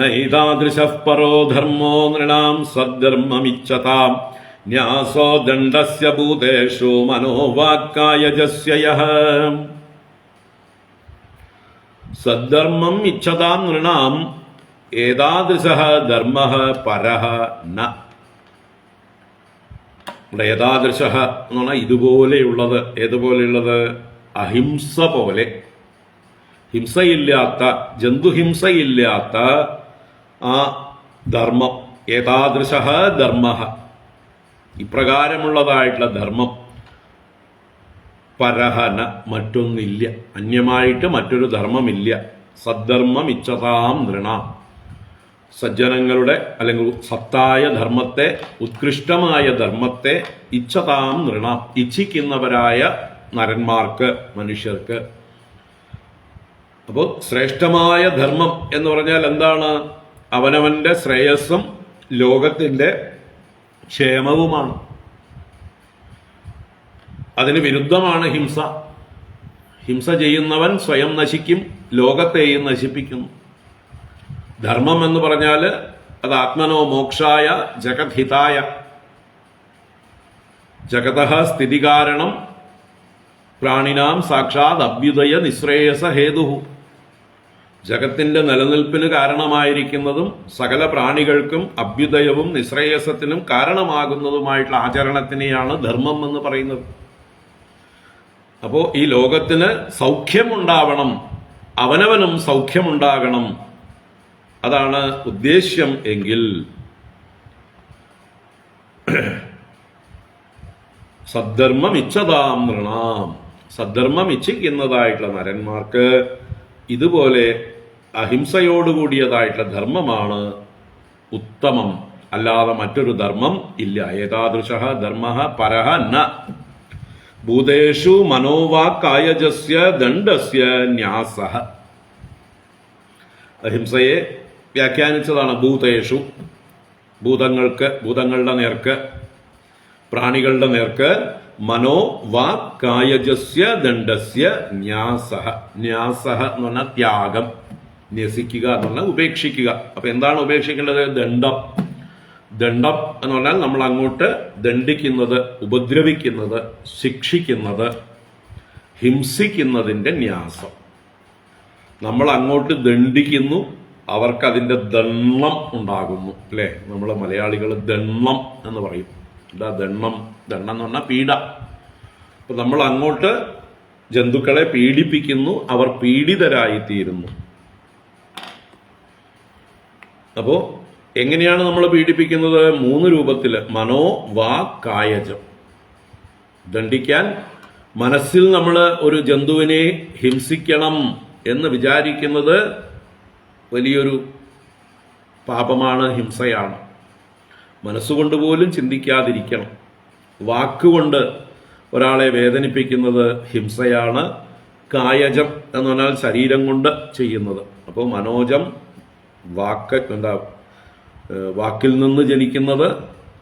നൈതാദൃശഃ പരോ ധർമ്മോ നൃണാം സദ്ധർമ്മമിച്ഛതാം ന്യാസോ ദണ്ഡസ്യ ഭൂതേഷു മനോവാക്കായജസ്യ യഃ. സദ്ധർമ്മം ഇച്ഛതാം നൃണാം ഏതാദൃശഃ ധർമ്മഃ പരഃ ന. ഇവിടെ ഏതാദൃശഃ എന്ന് പറഞ്ഞാൽ ഇതുപോലെയുള്ളത്. ഏതുപോലെയുള്ളത്? അഹിംസ പോലെ ഹിംസയില്ലാത്ത, ജന്തുഹിംസയില്ലാത്ത ആ ധർമ്മം, ഏതാദൃശ ധർമ്മ, ഇപ്രകാരമുള്ളതായിട്ടുള്ള ധർമ്മം, പരഹന, മറ്റൊന്നില്ല, അന്യമായിട്ട് മറ്റൊരു ധർമ്മമില്ല. സദ്ധർമ്മം ഇച്ഛതാം നൃണാം, സജ്ജനങ്ങളുടെ അല്ലെങ്കിൽ സത്തായ ധർമ്മത്തെ, ഉത്കൃഷ്ടമായ ധർമ്മത്തെ ഇച്ഛതാം നൃണാം, ഇച്ഛിക്കുന്നവരായ നരന്മാർക്ക്, മനുഷ്യർക്ക്. അപ്പോൾ ശ്രേഷ്ഠമായ ധർമ്മം എന്ന് പറഞ്ഞാൽ എന്താണ്? അവനവന്റെ ശ്രേയസ്സും ലോകത്തിന്റെ ക്ഷേമവുമാണ്. അതിന് വിരുദ്ധമാണ് ഹിംസ. ഹിംസ ചെയ്യുന്നവൻ സ്വയം നശിക്കും, ലോകത്തെയും നശിപ്പിക്കുന്നു. ധർമ്മം എന്ന് പറഞ്ഞാൽ അത് ആത്മനോ മോക്ഷായ ജഗത് ഹിതായ, ജഗതഃ സ്ഥിതികാരണം പ്രാണിനാം സാക്ഷാത് അഭ്യുദയ നിശ്രേയസ ഹേതുഹു. ജഗത്തിന്റെ നിലനിൽപ്പിന് കാരണമായിരിക്കുന്നതും സകല പ്രാണികൾക്കും അഭ്യുദയവും നിശ്രേയസത്തിനും കാരണമാകുന്നതുമായിട്ടുള്ള ആചരണത്തിനെയാണ് ധർമ്മം എന്ന് പറയുന്നത്. അപ്പോ ഈ ലോകത്തിന് സൗഖ്യമുണ്ടാവണം, അവനവനും സൗഖ്യമുണ്ടാകണം, അതാണ് ഉദ്ദേശ്യം എങ്കിൽ സദ്ധർമ്മം ഇച്ഛതാം നൃണാം, സദ്ധർമ്മം ഇച്ഛിക്കുന്നതായിട്ടുള്ള നരന്മാർക്ക് ഇതുപോലെ അഹിംസയോടുകൂടിയതായിട്ടുള്ള ധർമ്മമാണ് ഉത്തമം, അല്ലാതെ മറ്റൊരു ധർമ്മം ഇല്ല. ഏതാദൃശ ധർമ്മ പരഹ ന ഭൂതേഷു മനോവാക്കായജസ്യ ദണ്ഡസ്യ ന്യാസഃ. അഹിംസയെ വ്യാഖ്യാനിച്ചതാണ് ഭൂതേഷു, ഭൂതങ്ങൾക്ക്, ഭൂതങ്ങളുടെ നേർക്ക്, പ്രാണികളുടെ നേർക്ക്, മനോ വാക്കായജസ്യ ദണ്ഡസ്യ ന്യാസഃ. ന്യാസഃ എന്ന് പറഞ്ഞാൽ ത്യാഗം, ന്യസിക്കുക എന്ന് പറഞ്ഞാൽ ഉപേക്ഷിക്കുക. അപ്പൊ എന്താണ് ഉപേക്ഷിക്കേണ്ടത്? ദണ്ഡം. ദണ്ഡം എന്ന് പറഞ്ഞാൽ നമ്മൾ അങ്ങോട്ട് ദണ്ഡിക്കുന്നത്, ഉപദ്രവിക്കുന്നത്, ശിക്ഷിക്കുന്നത്, ഹിംസിക്കുന്നതിന്റെ ന്യാസം. നമ്മൾ അങ്ങോട്ട് ദണ്ഡിക്കുന്നു, അവർക്കതിന്റെ ദണ്ണം ഉണ്ടാകുന്നു. അല്ലേ? നമ്മൾ മലയാളികൾ ദണ്ണം എന്ന് പറയും. എന്താ ദണ്ണം? ദണ്ണം എന്ന് പറഞ്ഞാൽ പീഡ. അപ്പൊ നമ്മൾ അങ്ങോട്ട് ജന്തുക്കളെ പീഡിപ്പിക്കുന്നു, അവർ പീഡിതരായിത്തീരുന്നു. അപ്പോ എങ്ങനെയാണ് നമ്മൾ പീഡിപ്പിക്കുന്നത്? 3 രൂപത്തില്. മനോ വാ കായജം. ദണ്ഡിക്കാൻ മനസ്സിൽ നമ്മൾ ഒരു ജന്തുവിനെ ഹിംസിക്കണം എന്ന് വിചാരിക്കുന്നത് വലിയൊരു പാപമാണ്, ഹിംസയാണ്. മനസ്സുകൊണ്ട് പോലും ചിന്തിക്കാതിരിക്കണം. വാക്കുകൊണ്ട് ഒരാളെ വേദനിപ്പിക്കുന്നത് ഹിംസയാണ്. കായജം എന്ന് പറഞ്ഞാൽ ശരീരം കൊണ്ട് ചെയ്യുന്നത്. അപ്പോൾ മനോജം വാക്കിൽ നിന്ന് ജനിക്കുന്നത്,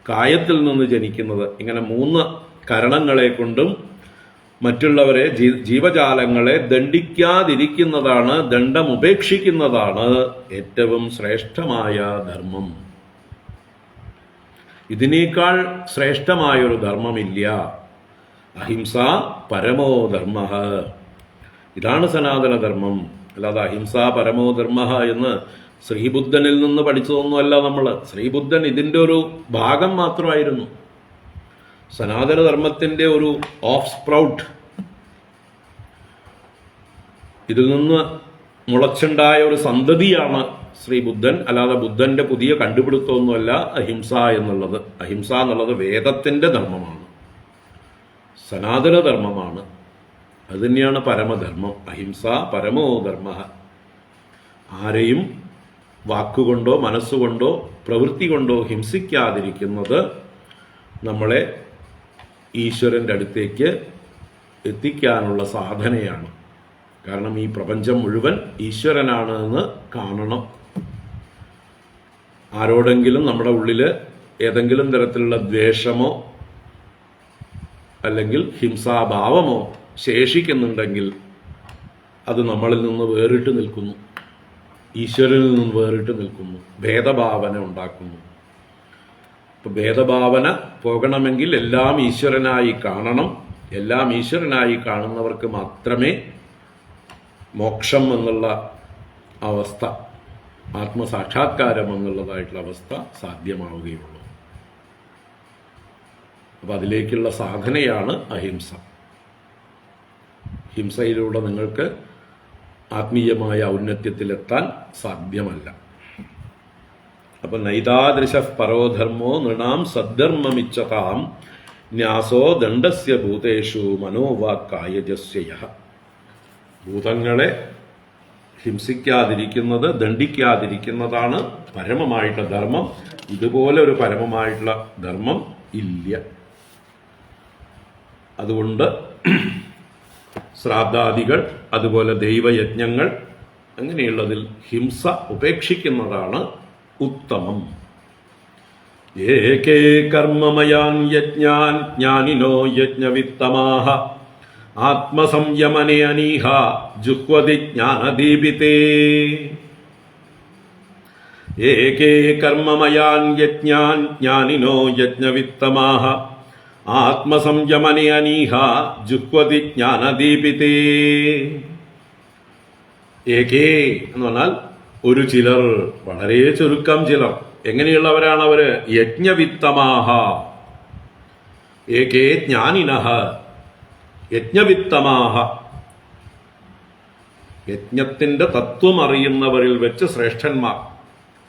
കായത്തിൽ നിന്ന് ജനിക്കുന്നത്, ഇങ്ങനെ 3 കരണങ്ങളെ കൊണ്ടും മറ്റുള്ളവരെ, ജീവജാലങ്ങളെ ദണ്ഡിക്കാതിരിക്കുന്നതാണ്, ദണ്ഡം ഉപേക്ഷിക്കുന്നതാണ് ഏറ്റവും ശ്രേഷ്ഠമായ ധർമ്മം. ഇതിനേക്കാൾ ശ്രേഷ്ഠമായൊരു ധർമ്മമില്ല. അഹിംസ പരമോ ധർമ്മ. ഇതാണ് സനാതനധർമ്മം. അല്ലാതെ അഹിംസ പരമോ ധർമ്മ എന്ന് ശ്രീബുദ്ധനിൽ നിന്ന് പഠിച്ചതൊന്നുമല്ല നമ്മൾ. ശ്രീബുദ്ധൻ ഇതിൻ്റെ ഒരു ഭാഗം മാത്രമായിരുന്നു. സനാതനധർമ്മത്തിന്റെ ഒരു ഓഫ് സ്പ്രൗട്ട്, ഇതിൽ നിന്ന് മുളച്ചുണ്ടായ ഒരു സന്തതിയാണ് ശ്രീബുദ്ധൻ. അല്ലാതെ ബുദ്ധന്റെ പുതിയ കണ്ടുപിടുത്തമൊന്നുമല്ല അഹിംസ എന്നുള്ളത്. അഹിംസ എന്നുള്ളത് വേദത്തിന്റെ ധർമ്മമാണ്, സനാതനധർമ്മമാണ്. അത് തന്നെയാണ് പരമധർമ്മം. അഹിംസ പരമോ ധർമ്മ. ആരെയും വാക്കുകൊണ്ടോ മനസ്സുകൊണ്ടോ പ്രവൃത്തി കൊണ്ടോ ഹിംസിക്കാതിരിക്കുന്നത് നമ്മളെ ഈശ്വരൻ്റെ അടുത്തേക്ക് എത്തിക്കാനുള്ള സാധനയാണ്. കാരണം ഈ പ്രപഞ്ചം മുഴുവൻ ഈശ്വരനാണ് എന്ന് കാണണം. ആരോടെങ്കിലും നമ്മുടെ ഉള്ളിൽ ഏതെങ്കിലും തരത്തിലുള്ള ദ്വേഷമോ അല്ലെങ്കിൽ ഹിംസാഭാവമോ ശേഷിക്കുന്നുണ്ടെങ്കിൽ അത് നമ്മളിൽ നിന്ന് വേറിട്ട് നിൽക്കുന്നു, ഈശ്വരനിൽ നിന്ന് വേറിട്ട് നിൽക്കുന്നു, ഭേദഭാവന ഉണ്ടാക്കുന്നു. ഇപ്പൊ ഭേദഭാവന പോകണമെങ്കിൽ എല്ലാം ഈശ്വരനായി കാണണം. എല്ലാം ഈശ്വരനായി കാണുന്നവർക്ക് മാത്രമേ മോക്ഷം എന്നുള്ള അവസ്ഥ, ആത്മസാക്ഷാത്കാരം എന്നുള്ളതായിട്ടുള്ള അവസ്ഥ സാധ്യമാവുകയുള്ളൂ. അപ്പൊ അതിലേക്കുള്ള സാധനയാണ് അഹിംസ. ഹിംസയിലൂടെ നിങ്ങൾക്ക് ആത്മീയമായ ഔന്നത്യത്തിലെത്താൻ സാധ്യമല്ല. അപ്പം നൈതാദൃശ പരോധർമ്മോ നൃണാം സദ്ധർമ്മമിച്ഛതാം ന്യാസോ ദണ്ഡസ്യ ഭൂതേഷു മനോവാക്കായജസ്യ. ഭൂതങ്ങളെ ഹിംസിക്കാതിരിക്കുന്നത്, ദണ്ഡിക്കാതിരിക്കുന്നതാണ് പരമമായിട്ടുള്ള ധർമ്മം. ഇതുപോലെ ഒരു പരമമായിട്ടുള്ള ധർമ്മം ഇല്ല. അതുകൊണ്ട് ശ്രാദ്ധാദികൾ, അതുപോലെ ദൈവയജ്ഞങ്ങൾ, അങ്ങനെയുള്ളതിൽ ഹിംസ ഉപേക്ഷിക്കുന്നതാണ് ഉത്തമം. ഏകേ കർമ്മമയാൻ യജ്ഞാൻ ജ്ഞാനിനോ യജ്ഞവിത്തമാഹ ആത്മസംയമനേ അനീഹ ജുഹ്വതി ജ്ഞാനദീപിതേ. ഏകേ കർമ്മമയാൻ യജ്ഞാൻ ജ്ഞാനിനോ യജ്ഞവിത്തമാഹ ആത്മസംയമനേ അനീഹ ജുഹ്വതി ജ്ഞാനദീപിതേ. ഏകേ എന്ന് പറഞ്ഞാൽ ഒരു ചിലർ, വളരെ ചുരുക്കം ചിലർ. എങ്ങനെയുള്ളവരാണ് അവര്? യജ്ഞവിത്തമാഹ. ഏകേ ജ്ഞാനിനഃ യജ്ഞവിത്തമാഹ. യജ്ഞത്തിന്റെ തത്വം അറിയുന്നവരിൽ വെച്ച് ശ്രേഷ്ഠന്മാർ.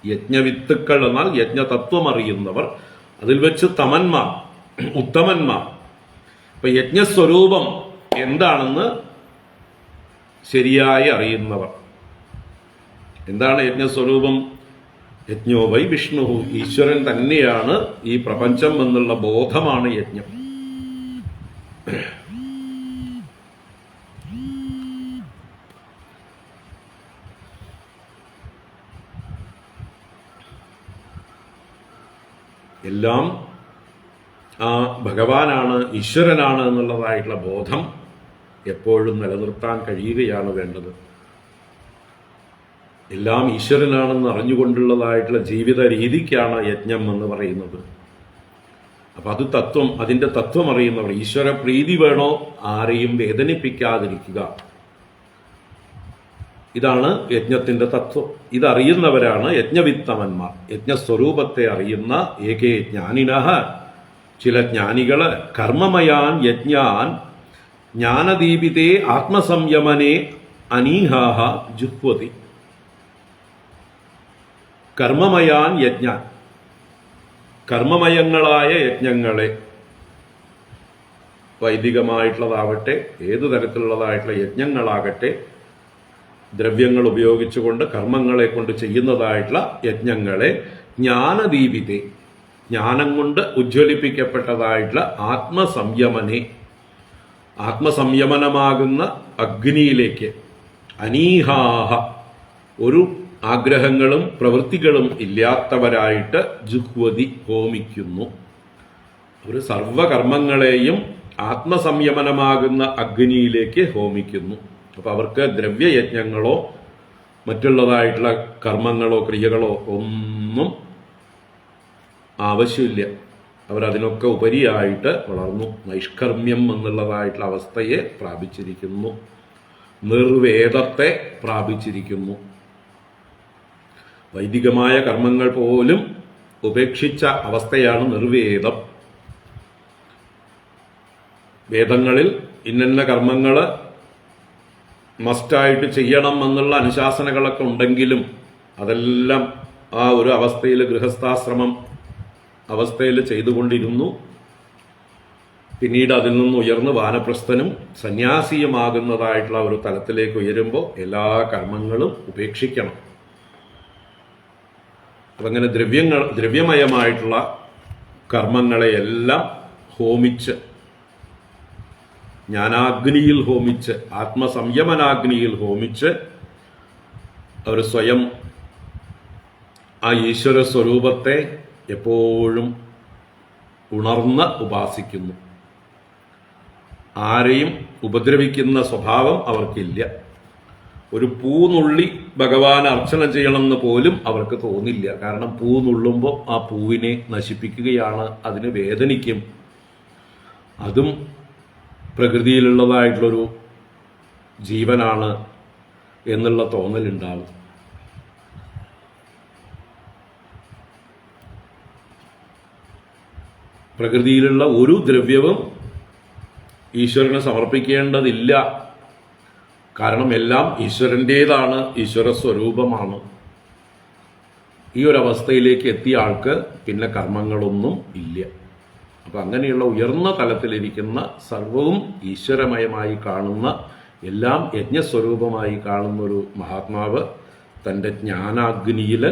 യജ്ഞവിത്തുക്കൾ എന്നാൽ യജ്ഞതത്വം അറിയുന്നവർ, അതിൽ വെച്ച് തമന്മാർ, ഉത്തമന്മാർ. ഇപ്പൊ യജ്ഞസ്വരൂപം എന്താണെന്ന് ശരിയായി അറിയുന്നവർ. എന്താണ് യജ്ഞസ്വരൂപം? യജ്ഞോ വൈ വിഷ്ണു, ഈശ്വരൻ തന്നെയാണ് ഈ പ്രപഞ്ചം എന്നുള്ള ബോധമാണ് യജ്ഞം. എല്ലാം ആ ഭഗവാനാണ്, ഈശ്വരനാണ് എന്നുള്ളതായിട്ടുള്ള ബോധം എപ്പോഴും നിലനിർത്താൻ കഴിയുകയാണ് വേണ്ടത്. എല്ലാം ഈശ്വരനാണെന്ന് അറിഞ്ഞുകൊണ്ടുള്ളതായിട്ടുള്ള ജീവിത രീതിക്കാണ് യജ്ഞം എന്ന് പറയുന്നത്. അപ്പം അത് തത്വം, അതിൻ്റെ തത്വം അറിയുന്നവർ. ഈശ്വര പ്രീതി വേണോ? ആരെയും വേദനിപ്പിക്കാതിരിക്കുക. ഇതാണ് യജ്ഞത്തിന്റെ തത്വം. ഇതറിയുന്നവരാണ് യജ്ഞവിത്തമന്മാർ. യജ്ഞസ്വരൂപത്തെ അറിയുന്ന ഏകേ ജ്ഞാനിനഃ, ചില ജ്ഞാനികള് കർമ്മമയാൻ യജ്ഞാൻ ജ്ഞാനദീപിതേ ആത്മസംയമനേ അനീഹാഹ ജുഹ്വതി. കർമ്മമയാൻ യജ്ഞാൻ, കർമ്മമയങ്ങളായ യജ്ഞങ്ങളെ, വൈദികമായിട്ടുള്ളതാവട്ടെ ഏതു തരത്തിലുള്ളതായിട്ടുള്ള യജ്ഞങ്ങളാകട്ടെ, ദ്രവ്യങ്ങൾ ഉപയോഗിച്ചുകൊണ്ട് കർമ്മങ്ങളെ കൊണ്ട് ചെയ്യുന്നതായിട്ടുള്ള യജ്ഞങ്ങളെ ജ്ഞാനദീപിതേ, ജ്ഞാനം കൊണ്ട് ഉജ്ജ്വലിപ്പിക്കപ്പെട്ടതായിട്ടുള്ള ആത്മസംയമനെ, ആത്മസംയമനമാകുന്ന അഗ്നിയിലേക്ക്, അനീഹാഹ, ഒരു ആഗ്രഹങ്ങളും പ്രവൃത്തികളും ഇല്ലാത്തവരായിട്ട് ജുഹ്വതി, ഹോമിക്കുന്നു. അവർ സർവകർമ്മങ്ങളെയും ആത്മസംയമനമാകുന്ന അഗ്നിയിലേക്ക് ഹോമിക്കുന്നു. അപ്പം അവർക്ക് ദ്രവ്യയജ്ഞങ്ങളോ മറ്റുള്ളതായിട്ടുള്ള കർമ്മങ്ങളോ ക്രിയകളോ ഒന്നും ആവശ്യമില്ല. അവരതിനൊക്കെ ഉപരിയായിട്ട് വളർന്നു നൈഷ്കർമ്മ്യം എന്നുള്ളതായിട്ടുള്ള അവസ്ഥയെ പ്രാപിച്ചിരിക്കുന്നു, നിർവേദത്തെ പ്രാപിച്ചിരിക്കുന്നു. വൈദികമായ കർമ്മങ്ങൾ പോലും ഉപേക്ഷിച്ച അവസ്ഥയാണ് നിർവേദം. വേദങ്ങളിൽ ഇന്ന കർമ്മങ്ങൾ മസ്റ്റായിട്ട് ചെയ്യണം എന്നുള്ള അനുശാസനകളൊക്കെ ഉണ്ടെങ്കിലും അതെല്ലാം ആ ഒരു അവസ്ഥയിൽ, ഗൃഹസ്ഥാശ്രമം അവസ്ഥയിൽ ചെയ്തുകൊണ്ടിരുന്നു. പിന്നീട് അതിൽ നിന്ന് ഉയർന്ന് വാനപ്രസ്ഥനും സന്യാസിയുമാകുന്നതായിട്ടുള്ള ഒരു തലത്തിലേക്ക് ഉയരുമ്പോൾ എല്ലാ കർമ്മങ്ങളും ഉപേക്ഷിക്കണം. അതങ്ങനെ ദ്രവ്യമയമായിട്ടുള്ള കർമ്മങ്ങളെയെല്ലാം ഹോമിച്ച്, ജ്ഞാനാഗ്നിയിൽ ഹോമിച്ച്, ആത്മസംയമനാഗ്നിയിൽ ഹോമിച്ച് അവർ സ്വയം ആ ഈശ്വര സ്വരൂപത്തെ എപ്പോഴും ഉണർന്ന് ഉപാസിക്കുന്നു. ആരെയും ഉപദ്രവിക്കുന്ന സ്വഭാവം അവർക്കില്ല. ഒരു പൂനുള്ളി ഭഗവാൻ അർച്ചന ചെയ്യണമെന്ന് പോലും അവർക്ക് തോന്നില്ല. കാരണം പൂനുള്ളുമ്പോൾ ആ പൂവിനെ നശിപ്പിക്കുകയാണ്, അതിന് വേദനിക്കും. അതും പ്രകൃതിയിലുള്ളതായിട്ടുള്ളൊരു ജീവനാണ് എന്നുള്ള തോന്നലുണ്ടാവും. പ്രകൃതിയിലുള്ള ഒരു ദ്രവ്യവും ഈശ്വരന് സമർപ്പിക്കേണ്ടതില്ല കാരണം എല്ലാം ഈശ്വരൻ്റേതാണ്, ഈശ്വര സ്വരൂപമാണ്. ഈ ഒരു അവസ്ഥയിലേക്ക് എത്തിയ ആൾക്ക് പിന്നെ കർമ്മങ്ങളൊന്നും ഇല്ല. അപ്പം അങ്ങനെയുള്ള ഉയർന്ന തലത്തിലിരിക്കുന്ന സർവവും ഈശ്വരമയമായി കാണുന്ന, എല്ലാം യജ്ഞസ്വരൂപമായി കാണുന്ന ഒരു മഹാത്മാവ് തൻ്റെ ജ്ഞാനാഗ്നിയിൽ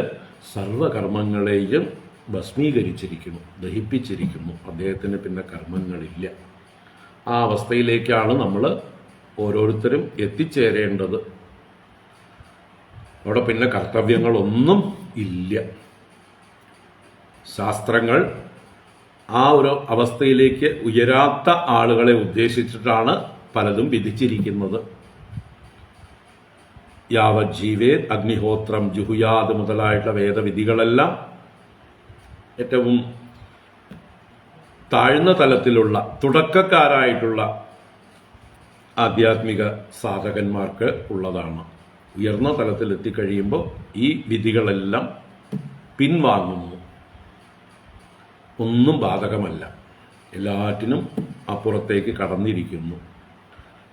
സർവകർമ്മങ്ങളെയും ഭസ്മീകരിച്ചിരിക്കുന്നു, ദഹിപ്പിച്ചിരിക്കുന്നു. അദ്ദേഹത്തിന് പിന്നെ കർമ്മങ്ങളില്ല. ആ അവസ്ഥയിലേക്കാണ് നമ്മൾ ഓരോരുത്തരും എത്തിച്ചേരേണ്ടത്. അവിടെ പിന്നെ കർത്തവ്യങ്ങളൊന്നും ഇല്ല. ശാസ്ത്രങ്ങൾ ആ ഒരു അവസ്ഥയിലേക്ക് ഉയരാത്ത ആളുകളെ ഉദ്ദേശിച്ചിട്ടാണ് പലതും വിധിച്ചിരിക്കുന്നത്. യാവത് ജീവേത് അഗ്നിഹോത്രം ജുഹുയാത് മുതലായിട്ടുള്ള വേദവിധികളെല്ലാം ഏറ്റവും താഴ്ന്ന തലത്തിലുള്ള തുടക്കക്കാരായിട്ടുള്ള ആധ്യാത്മിക സാധകന്മാർക്ക് ഉള്ളതാണ്. ഉയർന്ന തലത്തിൽ എത്തിക്കഴിയുമ്പോൾ ഈ വിധികളെല്ലാം പിൻവാങ്ങുന്നു. ഒന്നും ബാധകമല്ല, എല്ലാറ്റിനും അപ്പുറത്തേക്ക് കടന്നിരിക്കുന്നു.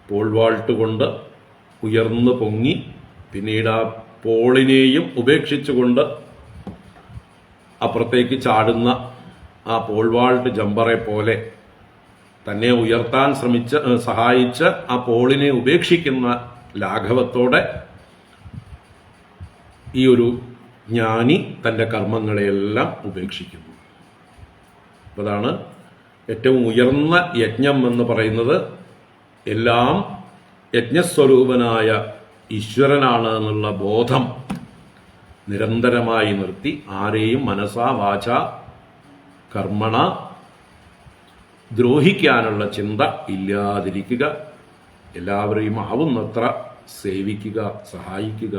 പോൾ വാൾട്ട് കൊണ്ട് ഉയർന്നു പൊങ്ങി പിന്നീട് ആ പോളിനെയും ഉപേക്ഷിച്ചുകൊണ്ട് അപ്പുറത്തേക്ക് ചാടുന്ന ആ പോൾ വാൾട്ട് ജമ്പറെ പോലെ തന്നെ ഉയർത്താൻ സഹായിച്ച് ആ പോളിനെ ഉപേക്ഷിക്കുന്ന ലാഘവത്തോടെ ഈ ഒരു ജ്ഞാനി തൻ്റെ കർമ്മങ്ങളെയെല്ലാം ഉപേക്ഷിക്കുന്നു. അതാണ് ഏറ്റവും ഉയർന്ന യജ്ഞം എന്ന് പറയുന്നത്. എല്ലാം യജ്ഞസ്വരൂപനായ ഈശ്വരനാണ് എന്നുള്ള ബോധം നിരന്തരമായി നിർത്തി ആരെയും മനസാ വാച കർമ്മണ ദ്രോഹിക്കാനുള്ള ചിന്ത ഇല്ലാതിരിക്കുക, എല്ലാവരെയും ആവുന്നത്ര സേവിക്കുക, സഹായിക്കുക,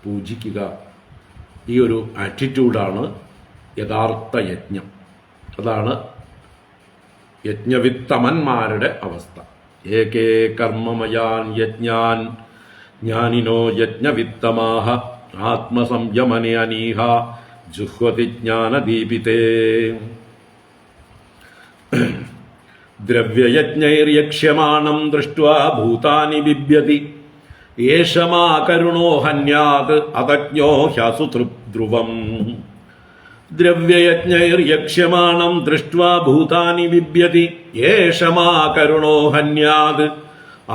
പൂജിക്കുക. ഈ ഒരു ആറ്റിറ്റ്യൂഡാണ് യഥാർത്ഥ യജ്ഞം. അതാണ് യജ്ഞവിത്തമന്മാരുടെ അവസ്ഥ. ഏകേ കർമ്മമയാൻ യജ്ഞാൻ ജ്ഞാനിനോ യജ്ഞവിത്തമാഹ ആത്മസംയമനേ അനീഹ ജുഹ്വതി ജ്ഞാനദീപിതേ. ദ്രവ്യയജ്ഞൈര്യക്ഷ്യമാണം ദൃഷ്ട്വാ ഭൂതാനി ബിഭ്യതി യേഷമാ കരുണോ ഹന്യാത് അതജ്ഞോ ഹ്യസുതൃപ്ധ്രുവം. ദ്രവ്യയജ്ഞൈര്യക്ഷ്യമാണം ദൃഷ്ട്വാ ഭൂതാനി ബിഭ്യതി യേഷമാ കരുണോ ഹന്യാത്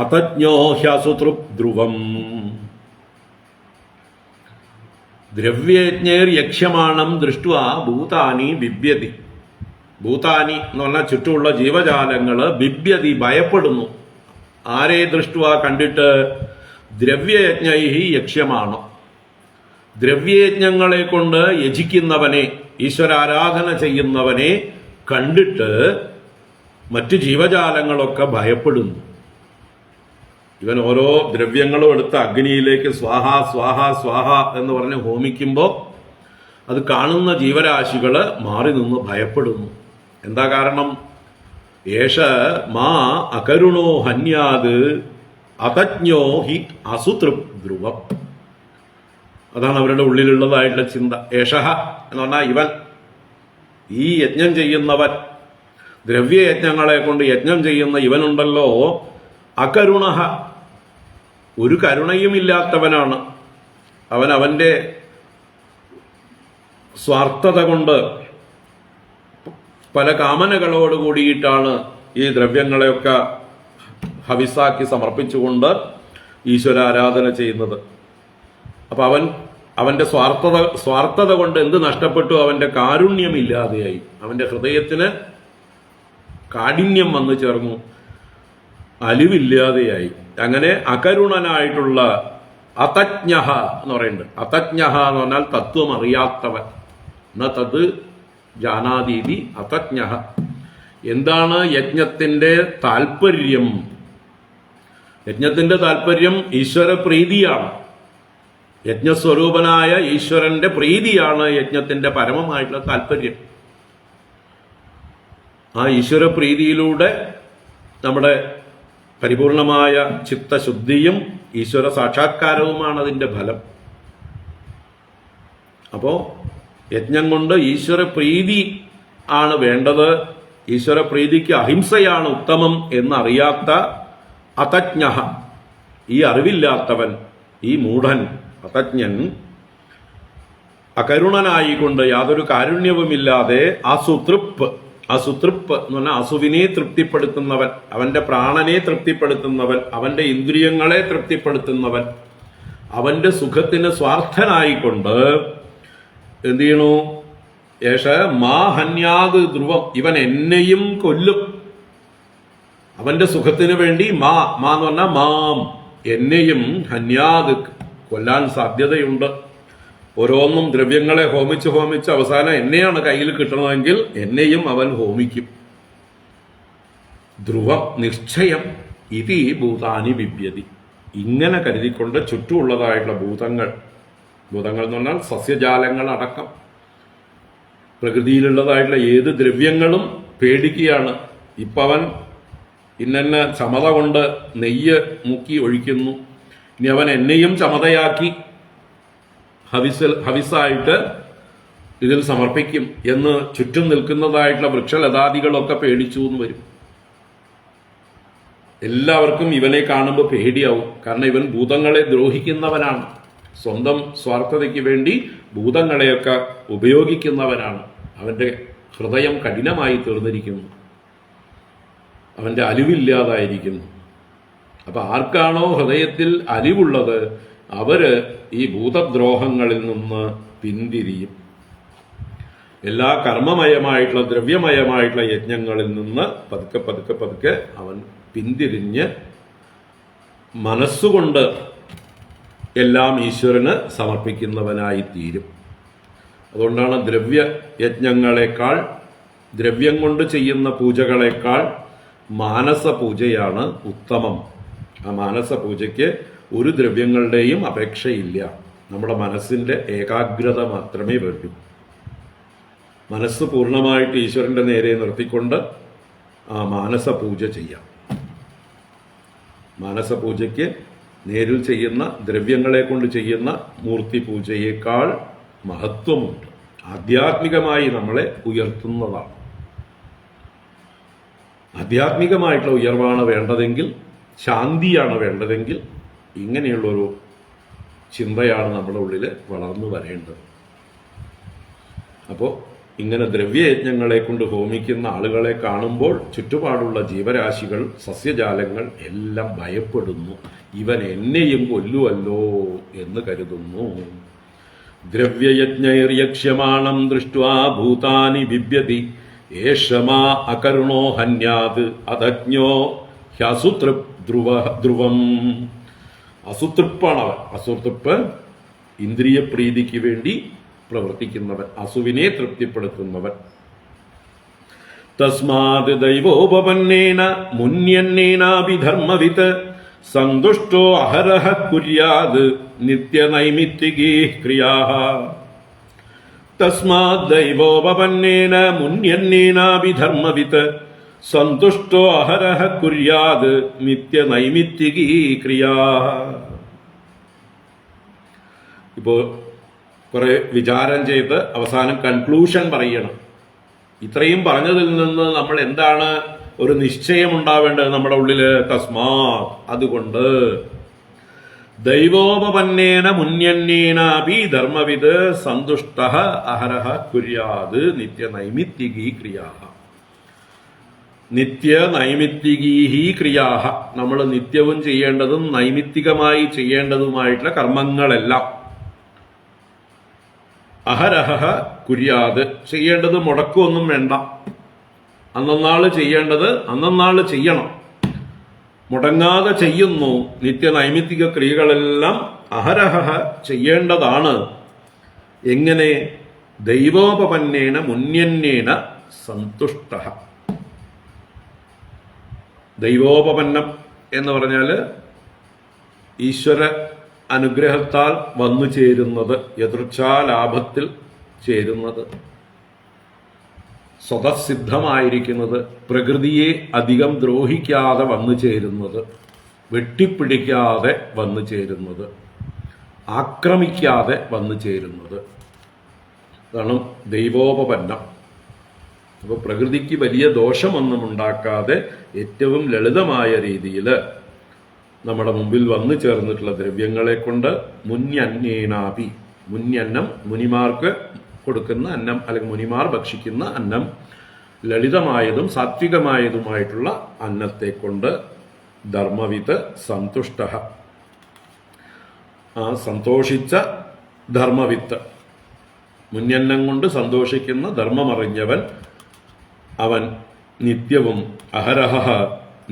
അതജ്ഞോ ഹ്യസുതൃപ്ധ്രുവം. ദ്രവ്യയജ്ഞൈര്യക്ഷ്യമാണം ദൃഷ്ട്വാ ഭൂതാനി ബിഭ്യതി. ഭൂതാനി എന്ന് പറഞ്ഞാൽ ചുറ്റുമുള്ള ജീവജാലങ്ങള് ബിഭ്യതി ഭയപ്പെടുന്നു. ആരെ ദൃഷ്ട്വാ കണ്ടിട്ട്? ദ്രവ്യയജ്ഞൈഹി യക്ഷ്യമാണ്. ദ്രവ്യയജ്ഞങ്ങളെ കൊണ്ട് യജിക്കുന്നവനെ, ഈശ്വരാരാധന ചെയ്യുന്നവനെ കണ്ടിട്ട് മറ്റു ജീവജാലങ്ങളൊക്കെ ഭയപ്പെടുന്നു. ഇവൻ ഓരോ ദ്രവ്യങ്ങളും എടുത്ത് അഗ്നിയിലേക്ക് സ്വാഹ സ്വാഹ സ്വാഹ എന്ന് പറഞ്ഞ് ഹോമിക്കുമ്പോൾ അത് കാണുന്ന ജീവരാശികള് മാറി നിന്ന് ഭയപ്പെടുന്നു. എന്താ കാരണം? ഏഷ മാ അകരുണോ ഹന്യാത് അതജ്ഞോ ഹി അസുതൃപ്ധ്രുവം. അതാണ് അവരുടെ ഉള്ളിലുള്ളതായിട്ടുള്ള ചിന്ത. ഏഷഹ എന്ന് പറഞ്ഞാൽ ഇവൻ, ഈ യജ്ഞം ചെയ്യുന്നവൻ, ദ്രവ്യയജ്ഞങ്ങളെ കൊണ്ട് യജ്ഞം ചെയ്യുന്ന ഇവനുണ്ടല്ലോ, അകരുണഹ, ഒരു കരുണയുമില്ലാത്തവനാണ്. അവന്റെ സ്വാർത്ഥത കൊണ്ട് പല കാമനകളോട് കൂടിയിട്ടാണ് ഈ ദ്രവ്യങ്ങളെയൊക്കെ ഹവിസാക്കി സമർപ്പിച്ചുകൊണ്ട് ഈശ്വരാരാധന ചെയ്യുന്നത്. അപ്പൊ അവന്റെ സ്വാർത്ഥത കൊണ്ട് എന്ത് നഷ്ടപ്പെട്ടു? അവന്റെ കാരുണ്യമില്ലാതെയായി. അവന്റെ ഹൃദയത്തിന് കാഠിന്യം വന്നു ചേർന്നു, അലിവില്ലാതെയായി. അങ്ങനെ അകരുണനായിട്ടുള്ള അതജ്ഞഹ എന്ന് പറയുന്നുണ്ട്. അതജ്ഞഹ എന്ന് പറഞ്ഞാൽ തത്വം അറിയാത്തവൻ. എന്നാ തത് ജാനാതീതി അതജ്ഞഹ. എന്താണ് യജ്ഞത്തിന്റെ താല്പര്യം? യജ്ഞത്തിന്റെ താല്പര്യം ഈശ്വരപ്രീതിയാണ്. യജ്ഞസ്വരൂപനായ ഈശ്വരന്റെ പ്രീതിയാണ് യജ്ഞത്തിന്റെ പരമമായിട്ടുള്ള താല്പര്യം. ആ ഈശ്വരപ്രീതിയിലൂടെ നമ്മുടെ പരിപൂർണമായ ചിത്തശുദ്ധിയും ഈശ്വര സാക്ഷാത്കാരവുമാണ് അതിന്റെ ഫലം. അപ്പോ യജ്ഞം കൊണ്ട് ഈശ്വരപ്രീതി ആണ് വേണ്ടത്. ഈശ്വരപ്രീതിക്ക് അഹിംസയാണ് ഉത്തമം എന്നറിയാത്ത അതജ്ഞഃ, ഈ അറിവില്ലാത്തവൻ, ഈ മൂഢൻ, അതജ്ഞൻ അകരുണനായിക്കൊണ്ട് യാതൊരു കാരുണ്യവുമില്ലാതെ അസുതൃപ്പ് എന്ന് പറഞ്ഞാൽ അസുവിനെ തൃപ്തിപ്പെടുത്തുന്നവൻ, അവന്റെ പ്രാണനെ തൃപ്തിപ്പെടുത്തുന്നവൻ, അവന്റെ ഇന്ദ്രിയങ്ങളെ തൃപ്തിപ്പെടുത്തുന്നവൻ, അവന്റെ സുഖത്തിന് സ്വാർത്ഥനായിക്കൊണ്ട് എന്ത് ചെയ്യണു? യേശ മാ ഹന്യാത് ധ്രുവം, ഇവൻ എന്നെയും കൊല്ലും. അവന്റെ സുഖത്തിന് വേണ്ടി മാ എന്ന് പറഞ്ഞാൽ മാം, എന്നെയും ഹന്യാത് കൊല്ലാൻ സാധ്യതയുണ്ട്. ഓരോന്നും ദ്രവ്യങ്ങളെ ഹോമിച്ച് അവസാനം എന്നെയാണ് കയ്യിൽ കിട്ടണമെങ്കിൽ എന്നെയും അവൻ ഹോമിക്കും. ധ്രുവം, നിശ്ചയം. ഇതി ഭൂതാനി ബിഭ്യതി, ഇങ്ങനെ കരുതിക്കൊണ്ട് ചുറ്റുമുള്ളതായിട്ടുള്ള ഭൂതങ്ങൾ എന്ന് പറഞ്ഞാൽ സസ്യജാലങ്ങൾ അടക്കം പ്രകൃതിയിലുള്ളതായിട്ടുള്ള ഏത് ദ്രവ്യങ്ങളും പേടിക്കുകയാണ്. ഇപ്പം അവൻ ഇന്ന ചമത കൊണ്ട് നെയ്യ് മുക്കി ഒഴിക്കുന്നു, ഇനി അവൻ എന്നെയും ചമതയാക്കി ഹവിസായിട്ട് ഇതിൽ സമർപ്പിക്കും എന്ന് ചുറ്റും നിൽക്കുന്നതായിട്ടുള്ള വൃക്ഷലതാദികളൊക്കെ പേടിച്ചു എന്ന് വരും. എല്ലാവർക്കും ഇവനെ കാണുമ്പോൾ പേടിയാവും. കാരണം ഇവൻ ഭൂതങ്ങളെ ദ്രോഹിക്കുന്നവനാണ്, സ്വന്തം സ്വാർത്ഥതയ്ക്ക് വേണ്ടി ഭൂതങ്ങളെയൊക്കെ ഉപയോഗിക്കുന്നവനാണ്. അവന്റെ ഹൃദയം കഠിനമായി തീർന്നിരിക്കുന്നു, അവന്റെ അലിവില്ലാതായിരിക്കുന്നു. അപ്പൊ ആർക്കാണോ ഹൃദയത്തിൽ അലിവുള്ളത് അവര് ഈ ഭൂതദ്രോഹങ്ങളിൽ നിന്ന് പിന്തിരിയും. എല്ലാ കർമ്മമയമായിട്ടുള്ള ദ്രവ്യമയമായിട്ടുള്ള യജ്ഞങ്ങളിൽ നിന്ന് പതുക്കെ അവൻ പിന്തിരിഞ്ഞ് മനസ്സുകൊണ്ട് എല്ലാം ഈശ്വരന് സമർപ്പിക്കുന്നവനായി തീരും. അതുകൊണ്ടാണ് ദ്രവ്യയജ്ഞങ്ങളെക്കാൾ, ദ്രവ്യം കൊണ്ട് ചെയ്യുന്ന പൂജകളെക്കാൾ മാനസ പൂജയാണ് ഉത്തമം. ആ മാനസ പൂജയ്ക്ക് ഒരു ദ്രവ്യങ്ങളുടെയും അപേക്ഷയില്ല. നമ്മുടെ മനസ്സിന്റെ ഏകാഗ്രത മാത്രമേ വേണ്ടൂ. മനസ്സ് പൂർണ്ണമായിട്ട് ഈശ്വരന്റെ നേരെ നിർത്തിക്കൊണ്ട് ആ മാനസ പൂജ ചെയ്യാം. മാനസ പൂജയ്ക്ക് നേരിൽ ചെയ്യുന്ന ദ്രവ്യങ്ങളെ കൊണ്ട് ചെയ്യുന്ന മൂർത്തി പൂജയേക്കാൾ മഹത്വമുണ്ട്. ആധ്യാത്മികമായി നമ്മളെ ഉയർത്തുന്നതാണ്. ആധ്യാത്മികമായിട്ടുള്ള ഉയർവാണ് വേണ്ടതെങ്കിൽ, ശാന്തിയാണ് വേണ്ടതെങ്കിൽ ഇങ്ങനെയുള്ളൊരു ചിന്തയാണ് നമ്മുടെ ഉള്ളിൽ വളർന്നു വരേണ്ടത്. അപ്പോൾ ഇങ്ങനെ ദ്രവ്യയജ്ഞങ്ങളെ കൊണ്ട് ഹോമിക്കുന്ന ആളുകളെ കാണുമ്പോൾ ചുറ്റുപാടുള്ള ജീവരാശികൾ, സസ്യജാലങ്ങൾ എല്ലാം ഭയപ്പെടുന്നു. ഇവൻ എന്നെയും കൊല്ലുവല്ലോ എന്ന് കരുതുന്നു. ദ്രവ്യയജ്ഞൈര്യക്ഷ്യമാണം ദൃഷ്ട്വാ ഭൂതാനി ബിഭ്യതി ഏഷമാ അകരുണോ ഹന്യാത് അധജ്ഞോ ഹ്യസുതൃപ് ധ്രുവം. അസുതൃപ്പാണ് അവൻ. അസുതൃപ്പ് ഇന്ദ്രിയ പ്രീതിക്ക് വേണ്ടി പ്രവർത്തിക്കുന്നവൻ, അസുവിനെ തൃപ്തിപ്പെടുത്തുന്നവൻ. തസ്മാത് ദൈവോപപന്നേന മുന്യന്നേനാഭിധർമ്മവിത് സന്തുഷ്ടോ അഹരഃ കുര്യാത് നിത്യനൈമിത്തികീ ക്രിയാഃ. തസ്മാത് ദൈവോപപന്നേന മുന്യന്നേനാഭിധർമ്മവിത് സന്തുഷ്ടോ അഹരഃ കുര്യാത് നിത്യനൈമിത്തികീ ക്രിയാഃ. ഇപ്പോ കുറെ വിചാരം ചെയ്ത് അവസാനം കൺക്ലൂഷൻ പറയണം. ഇത്രയും പറഞ്ഞതിൽ നിന്ന് നമ്മൾ എന്താണ് ഒരു നിശ്ചയം ഉണ്ടാവേണ്ടത് നമ്മുടെ ഉള്ളില്? തസ്മാത്, അതുകൊണ്ട് ദൈവോപപന്നേന മുന്യന്നേനാപി ധർമ്മവിത് സന്തുഷ്ടഃ അഹരഃ കുര്യാത് നിത്യനൈമിത്തികീ ക്രിയാഃ. നിത്യനൈമിത്തികീഹി ക്രിയാഃ, നമ്മൾ നിത്യവും ചെയ്യേണ്ടതും നൈമിത്തികമായി ചെയ്യേണ്ടതുമായിട്ടുള്ള കർമ്മങ്ങളെല്ലാം അഹരഹ കുര്യാത്, ചെയ്യേണ്ടത് മുടക്കമൊന്നും വേണ്ട. അന്നന്നാള് ചെയ്യേണ്ടത് അന്നന്നാള് ചെയ്യണം, മുടങ്ങാതെ ചെയ്യുന്നു. നിത്യനൈമിത്തിക ക്രിയകളെല്ലാം അഹരഹ ചെയ്യേണ്ടതാണ്. എങ്ങനെ? ദൈവോപപന്നേന മുന്യന്നേന സന്തുഷ്ടഃ. ദൈവോപപന്നം എന്ന് പറഞ്ഞാൽ ഈശ്വര അനുഗ്രഹത്താൽ വന്നു ചേരുന്നത്, യദൃച്ഛാലാഭത്തിൽ ചേരുന്നത്, സ്വതസിദ്ധമായിരിക്കുന്നത്, പ്രകൃതിയെ അധികം ദ്രോഹിക്കാതെ വന്നു ചേരുന്നത്, വെട്ടിപ്പിടിക്കാതെ വന്നു ചേരുന്നത്, ആക്രമിക്കാതെ വന്നു ചേരുന്നത്. അതാണ് ദൈവോപപന്നം. അപ്പോൾ പ്രകൃതിക്ക് വലിയ ദോഷമൊന്നും ഉണ്ടാക്കാതെ ഏറ്റവും ലളിതമായ രീതിയിൽ നമ്മുടെ മുമ്പിൽ വന്നു ചേർന്നിട്ടുള്ള ദ്രവ്യങ്ങളെ കൊണ്ട് മുന്യന്നേനാപി, മുന്യന്നം മുനിമാർക്ക് കൊടുക്കുന്ന അന്നം, അല്ലെങ്കിൽ മുനിമാർ ഭക്ഷിക്കുന്ന അന്നം, ലളിതമായതും സാത്വികമായതുമായിട്ടുള്ള അന്നത്തെ കൊണ്ട് ധർമ്മവിത്ത് സന്തുഷ്ട, ആ സന്തോഷിച്ച ധർമ്മവിത്ത്, മുന്യന്നം കൊണ്ട് സന്തോഷിക്കുന്ന ധർമ്മമറിഞ്ഞവൻ അവൻ നിത്യവും അഹരഹ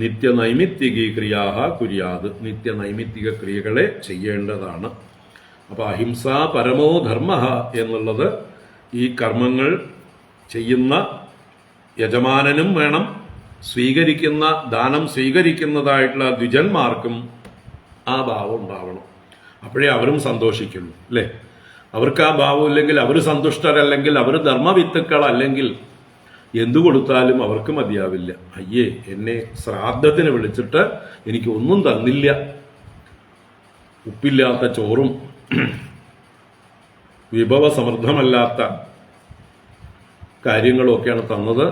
നിത്യനൈമിത്തികീക്രിയാഹ കുര്യാത്, നിത്യനൈമിത്തിക ക്രിയകളെ ചെയ്യേണ്ടതാണ്. അപ്പോൾ അഹിംസ പരമോ ധർമ്മ എന്നുള്ളത് ഈ കർമ്മങ്ങൾ ചെയ്യുന്ന യജമാനനും വേണം, സ്വീകരിക്കുന്ന ദാനം സ്വീകരിക്കുന്നതായിട്ടുള്ള ദ്വിജന്മാർക്കും ആ ഭാവം ഉണ്ടാവണം. അപ്പോഴേ അവരും സന്തോഷിക്കുള്ളൂ, അല്ലേ? അവർക്ക് ആ ഭാവം ഇല്ലെങ്കിൽ, അവർ സന്തുഷ്ടരല്ലെങ്കിൽ, അവർ ധർമ്മവിത്തുക്കളല്ലെങ്കിൽ എന്തു കൊടുത്താലും അവർക്ക് മതിയാവില്ല. അയ്യേ, എന്നെ ശ്രാദ്ധത്തിന് വിളിച്ചിട്ട് എനിക്ക് ഒന്നും തന്നില്ല, ഉപ്പില്ലാത്ത ചോറും വിഭവസമൃദ്ധമല്ലാത്ത കാര്യങ്ങളൊക്കെയാണ് തന്നത്,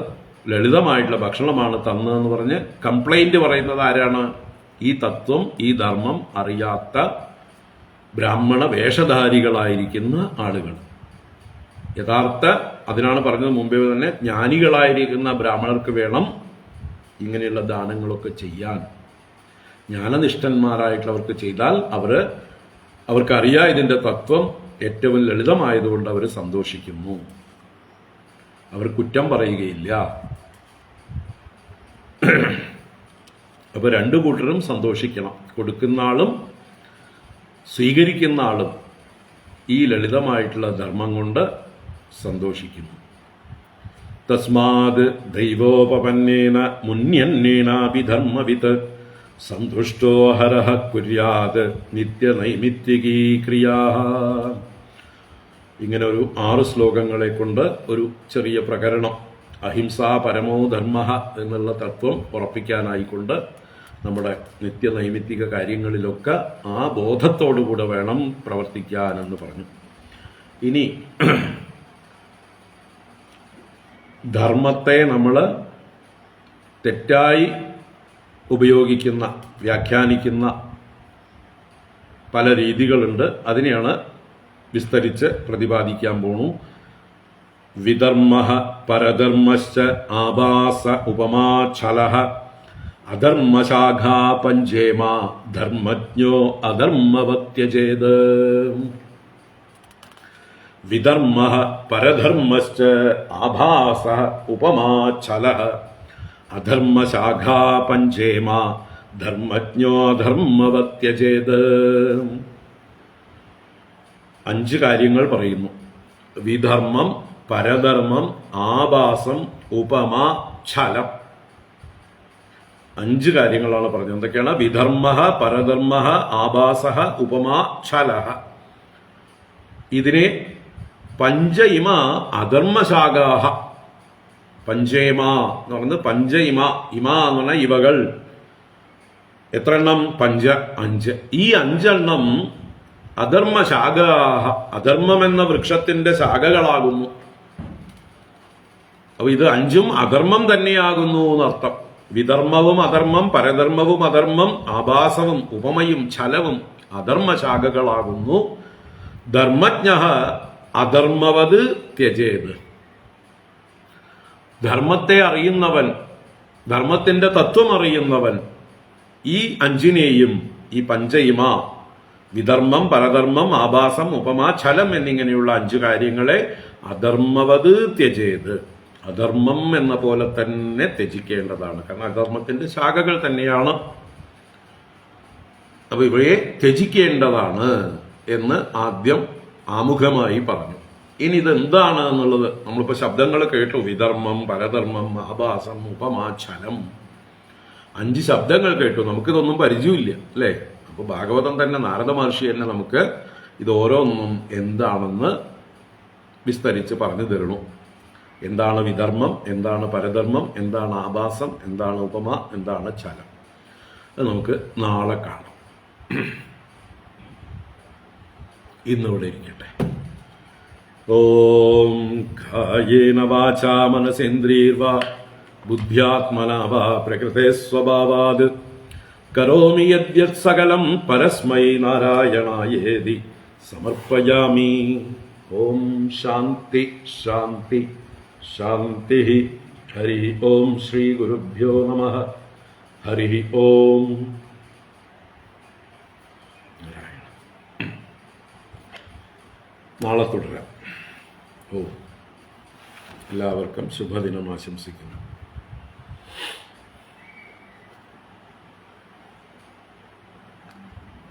ലളിതമായിട്ടുള്ള ഭക്ഷണമാണ് തന്നതെന്ന് പറഞ്ഞ് കംപ്ലൈന്റ് പറയുന്നത് ആരാണ്? ഈ തത്വം, ഈ ധർമ്മം അറിയാത്ത ബ്രാഹ്മണ വേഷധാരികളായിരിക്കുന്ന ആളുകൾ. യഥാർത്ഥ, അതിനാണ് പറഞ്ഞത് മുമ്പേ തന്നെ, ജ്ഞാനികളായിരിക്കുന്ന ബ്രാഹ്മണർക്ക് വേണം ഇങ്ങനെയുള്ള ദാനങ്ങളൊക്കെ ചെയ്യാൻ. ജ്ഞാനനിഷ്ഠന്മാരായിട്ടുള്ളവർക്ക് ചെയ്താൽ അവർക്കറിയാം ഇതിന്റെ തത്വം ഏറ്റവും ലളിതമായതുകൊണ്ട് അവർ സന്തോഷിക്കുന്നു, അവർ കുറ്റം പറയുകയില്ല. അപ്പൊ രണ്ടു കൂട്ടരും സന്തോഷിക്കണം, കൊടുക്കുന്ന ആളും സ്വീകരിക്കുന്ന ആളും ഈ ലളിതമായിട്ടുള്ള ധർമ്മം കൊണ്ട് സന്തോഷിക്കുന്നു. തസ്മാത് ദൈവോപപന്നേന മുന്യന്നേനാപി ധർമ്മവിത് സന്തുഷ്ടോ ഹരഃ കുര്യാത് നിത്യനൈമിത്തികീ ക്രിയാ. ഇങ്ങനെ ഒരു 6 ശ്ലോകങ്ങളെ കൊണ്ട് ഒരു ചെറിയ പ്രകരണം, അഹിംസ പരമോ ധർമ്മ എന്നുള്ള തത്വം ഉറപ്പിക്കാനായിക്കൊണ്ട് നമ്മുടെ നിത്യനൈമിത്തിക കാര്യങ്ങളിലൊക്കെ ആ ബോധത്തോടുകൂടെ വേണം പ്രവർത്തിക്കാനെന്ന് പറഞ്ഞു. ഇനി ധർമ്മത്തെ നമ്മൾ തെറ്റായി ഉപയോഗിക്കുന്ന, വ്യാഖ്യാനിക്കുന്ന പല രീതികളുണ്ട്. അതിനെയാണ് വിസ്തരിച്ച് പ്രതിപാദിക്കാൻ പോണു. വിധർമ്മഃ പരധർമ്മശ്ച ആഭാസ ഉപമാ ഛലഃ അധർമ്മശാഖാ പഞ്ചേമ ധർമ്മജ്ഞോ അധർമ്മവത്യജേത്. വിധർമ്മഃ പരധർമ്മശ്ച ആഭാസഃ ഉപമാ ഛലഃ അധർമ്മശാഖാ പഞ്ചേമ ധർമ്മജ്ഞോ അധർമ്മവത്യജേത്. 5 കാര്യങ്ങൾ പറയുന്നു. വിധർമ്മം, പരധർമ്മം, ആഭാസം, ഉപമ, ഛലം. 5 കാര്യങ്ങളാണ് പറഞ്ഞത്. എന്തൊക്കെയാണ്? വിധർമ്മഃ പരധർമ്മഃ ആഭാസഃ ഉപമ ഛലഃ. ഇതിനെ പഞ്ചഇമ അധർമ്മശാഖാഹ, പഞ്ചേമ എന്ന് പറയുന്നത് പഞ്ചഇമ, ഇമ എന്ന് പറഞ്ഞാൽ ഇവകൾ. എത്ര എണ്ണം? 5. ഈ 5 എണ്ണം അധർമ്മശാഖാഹ, അധർമ്മം എന്ന വൃക്ഷത്തിന്റെ ശാഖകളാകുന്നു. അപ്പൊ ഇത് 5ഉം അധർമ്മം തന്നെയാകുന്നു എന്നർത്ഥം. വിധർമ്മവും അധർമ്മം, പരധർമ്മവും അധർമ്മം, ആഭാസവും ഉപമയും ഛലവും അധർമ്മശാഖകളാകുന്നു. ധർമ്മജ്ഞഃ അധർമ്മവത് ത്യജേത്. ധർമ്മത്തെ അറിയുന്നവൻ, ധർമ്മത്തിന്റെ തത്വം അറിയുന്നവൻ ഈ 5നെയും, ഈ പഞ്ചഇമ, വിധർമ്മം, പരധർമ്മം, ആഭാസം, ഉപമ, ഛലം എന്നിങ്ങനെയുള്ള 5 കാര്യങ്ങളെ അധർമ്മവത് ത്യജേത്, അധർമ്മം എന്ന പോലെ തന്നെ ത്യജിക്കേണ്ടതാണ്. കാരണം അധർമ്മത്തിന്റെ ശാഖകൾ തന്നെയാണ്. അപ്പൊ ഇവയെ ത്യജിക്കേണ്ടതാണ് എന്ന് ആദ്യം ആമുഖമായി പറഞ്ഞു. ഇനി ഇതെന്താണ് എന്നുള്ളത് നമ്മളിപ്പോ ശബ്ദങ്ങൾ കേട്ടു. വിധർമ്മം, പരധർമ്മം, ആഭാസം, ഉപമ, ഛലം. 5 ശബ്ദങ്ങൾ കേട്ടു. നമുക്കിതൊന്നും പരിചയമില്ല, അല്ലേ? അപ്പൊ ഭാഗവതം തന്നെ, നാരദ മഹർഷി തന്നെ നമുക്ക് ഇത് ഓരോന്നും എന്താണെന്ന് വിസ്തരിച്ച് പറഞ്ഞു തരണു. എന്താണ് വിധർമ്മം, എന്താണ് പരധർമ്മം, എന്താണ് ആഭാസം, എന്താണ് ഉപമ, എന്താണ് ഛലം. അത് നമുക്ക് നാളെ കാണാം. ഇന്നിവിടെ ഇരിക്കട്ടെ. ഓം കായേന വാചാ മനസേന്ദ്രിയർവാ ബുദ്ധ്യാത്മനാ വാ പ്രകൃതേ സ്വഭാവാത് കരോമി യദ്യത് സകലം പരസ്മൈ നാരായണായേതി സമർപ്പയാമി. ഓം ശാന്തി ശാന്തി ശാന്തി. ഹരി ഓം. ശ്രീ ഗുരുഭ്യോ നമഃ. ഹരി ഓം. നാളെ തുടരാം. എല്ലാവർക്കും ശുഭദിനം ആശംസിക്കുന്നു.